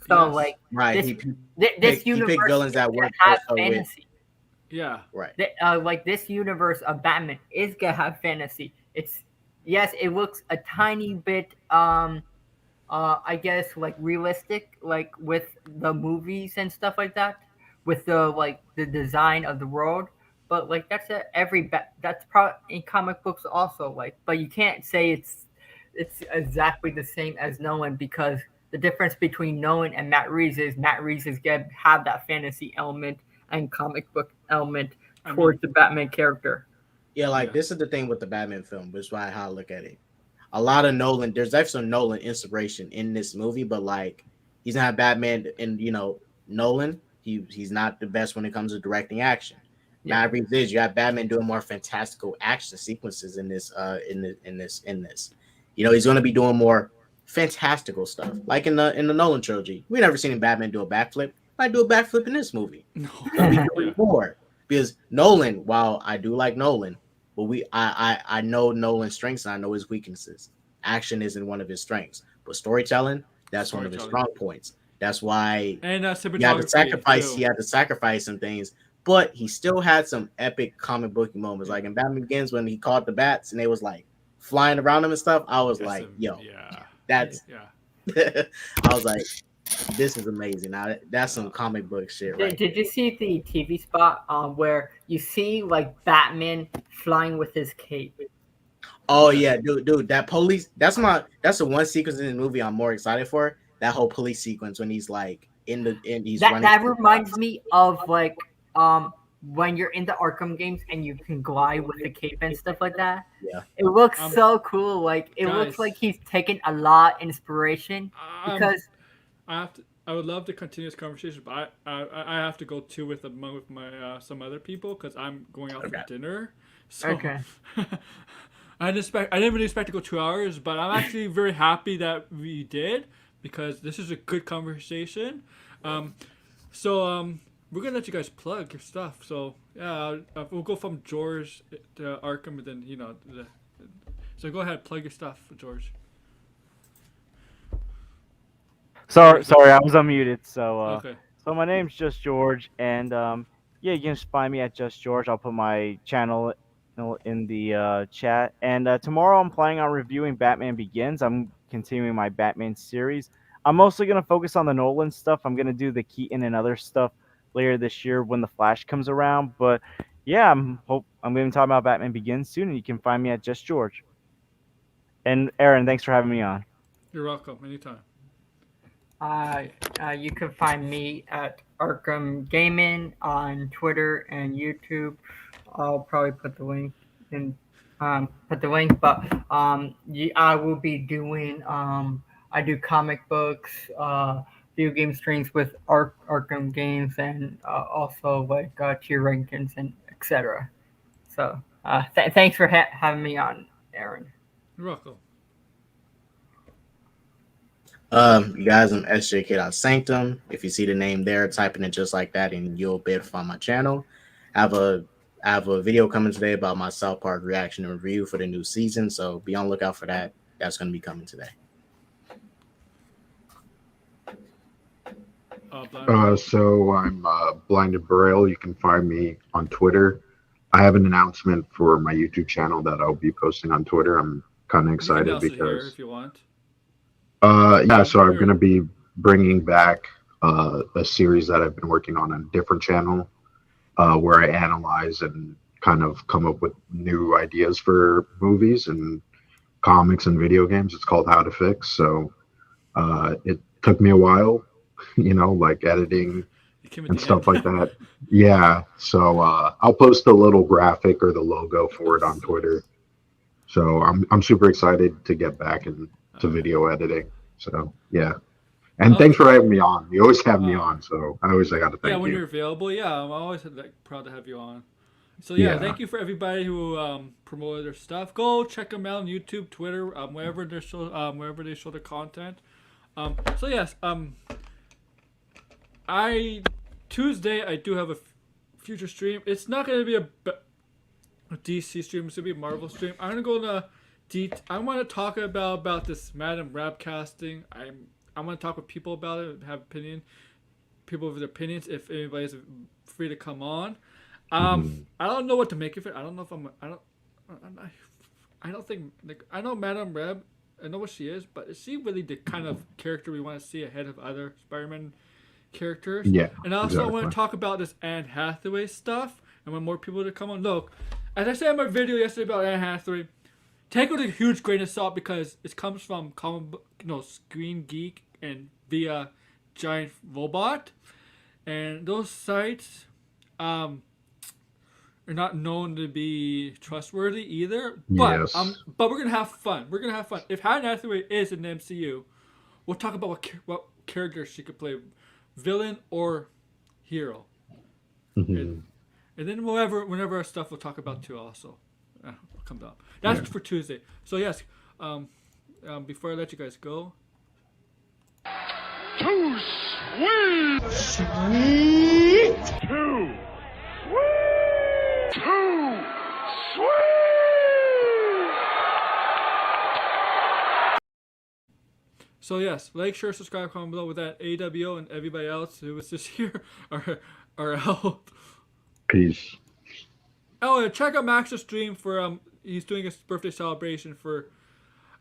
So Yes. like Right. this, He this picked universe villains that is gonna work have also with- fantasy. Yeah. right. Like this universe of Batman is gonna have fantasy. It's yes, it looks a tiny bit I guess like realistic, like with the movies and stuff like that, with the design of the world. But like that's that's probably in comic books also. Like, but you can't say it's exactly the same as Nolan, because the difference between Nolan and Matt Reeves is Matt Reeves is gonna have that fantasy element and comic book element I mean- towards the Batman character. Yeah, like Yeah. this is the thing with the Batman film, which is why how I look at it. A lot of Nolan, there's definitely some Nolan inspiration in this movie, but like he's not Batman and Nolan. he's not the best when it comes to directing action. Yeah. Matt Reeves is. You have Batman doing more fantastical action sequences in this. You know, he's going to be doing more fantastical stuff, like in the Nolan trilogy. We never seen Batman do a backflip. Might do a backflip in this movie. No. He'll be doing Yeah. more because Nolan. While I do like Nolan, but I know Nolan's strengths and I know his weaknesses. Action isn't one of his strengths, but storytelling, that's one of his strong points. That's why And he had to cinematography sacrifice. too. He had to sacrifice some things, but he still had some epic comic book moments, like in Batman Begins when he caught the bats and they was like flying around him and stuff. I was That's like, yo, yeah. that's. Yeah. I was like, this is amazing. Now that's some comic book shit, right? Did you see the TV spot where you see like Batman flying with his cape? Oh yeah, dude, that police. That's the one sequence in the movie I'm more excited for. That whole police sequence when he's like he's running. That reminds me of like when you're in the Arkham games and you can glide with the cape and stuff like that. Yeah. It looks so cool. Like it looks guys, like he's taking a lot inspiration because I would love to continue this conversation, but I have to go too with my some other people because I'm going out for dinner. So Okay. I didn't really expect to go 2 hours, but I'm actually very happy that we did because this is a good conversation. So we're gonna let you guys plug your stuff. So yeah, we'll go from George to Arkham, and then so go ahead, plug your stuff, George. Sorry, I was unmuted. So, Okay. so my name's Just George, and yeah, you can just find me at Just George. I'll put my channel in the chat. And tomorrow, I'm planning on reviewing Batman Begins. I'm continuing my Batman series. I'm mostly gonna focus on the Nolan stuff. I'm gonna do the Keaton and other stuff later this year when the Flash comes around. But yeah, I'm gonna be talking about Batman Begins soon, and you can find me at Just George. And Aaron, thanks for having me on. You're welcome. Anytime. You can find me at Arkham Gaming on Twitter and YouTube. I'll probably put the link in. But I will be doing. I do comic books, video game streams with Arkham Games, and also like tier rankings and etc. So thanks for having me on, Aaron. You're welcome. You guys, I'm SJK.Sanctum. If you see the name there, typing it just like that, and you'll be able to find my channel. I have a video coming today about my South Park reaction and review for the new season, so be on the lookout for that. That's going to be coming today. So I'm Blinded Braille. You can find me on Twitter. I have an announcement for my YouTube channel that I'll be posting on Twitter. I'm kind of excited You can announce it here because if you want. yeah, so I'm going to be bringing back a series that I've been working on a different channel where I analyze and kind of come up with new ideas for movies and comics and video games. It's called How to Fix. So it took me a while, like editing and stuff like that. Yeah. So I'll post a little graphic or the logo for it on Twitter. So I'm super excited to get back into video editing. So yeah. And thanks for having me on. You always have me on, so I got to thank you. Yeah, when you're available. Yeah, I'm always proud to have you on. So yeah, thank you for everybody who promoted their stuff. Go check them out on YouTube, Twitter, wherever they show their content. So yes, Tuesday I do have a future stream. It's not going to be a DC stream. It's going to be a Marvel stream. I'm going to go to I want to talk about this Madam Rab casting. I'm going to talk with people about it, have people with their opinions. If anybody's free to come on, I don't know what to make of it. I don't know if I don't think I know Madam Rab. I know what she is, but is she really the kind of character we want to see ahead of other Spider-Man characters? Yeah. And also I want to talk about this Anne Hathaway stuff. I want more people to come on. Look, as I said in my video yesterday about Anne Hathaway, take it with a huge grain of salt because it comes from Screen Geek and via Giant Robot, and those sites are not known to be trustworthy either. But yes. But we're gonna have fun. If Anne Hathaway is in the MCU, we'll talk about what character she could play, villain or hero. Mhm. And then whenever our stuff we'll talk about too also. Comes up. That's Yeah. for Tuesday. So yes, before I let you guys go. Too sweet! Sweet! Too sweet! Too sweet! So yes, like, share, subscribe, comment below with that. AWO and everybody else who was just here are out. Peace. Oh, and check out Max's stream for he's doing his birthday celebration for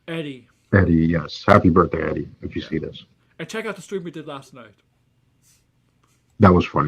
Eddie. Eddie, yes. Happy birthday, Eddie, if you see this. And check out the stream we did last night. That was funny.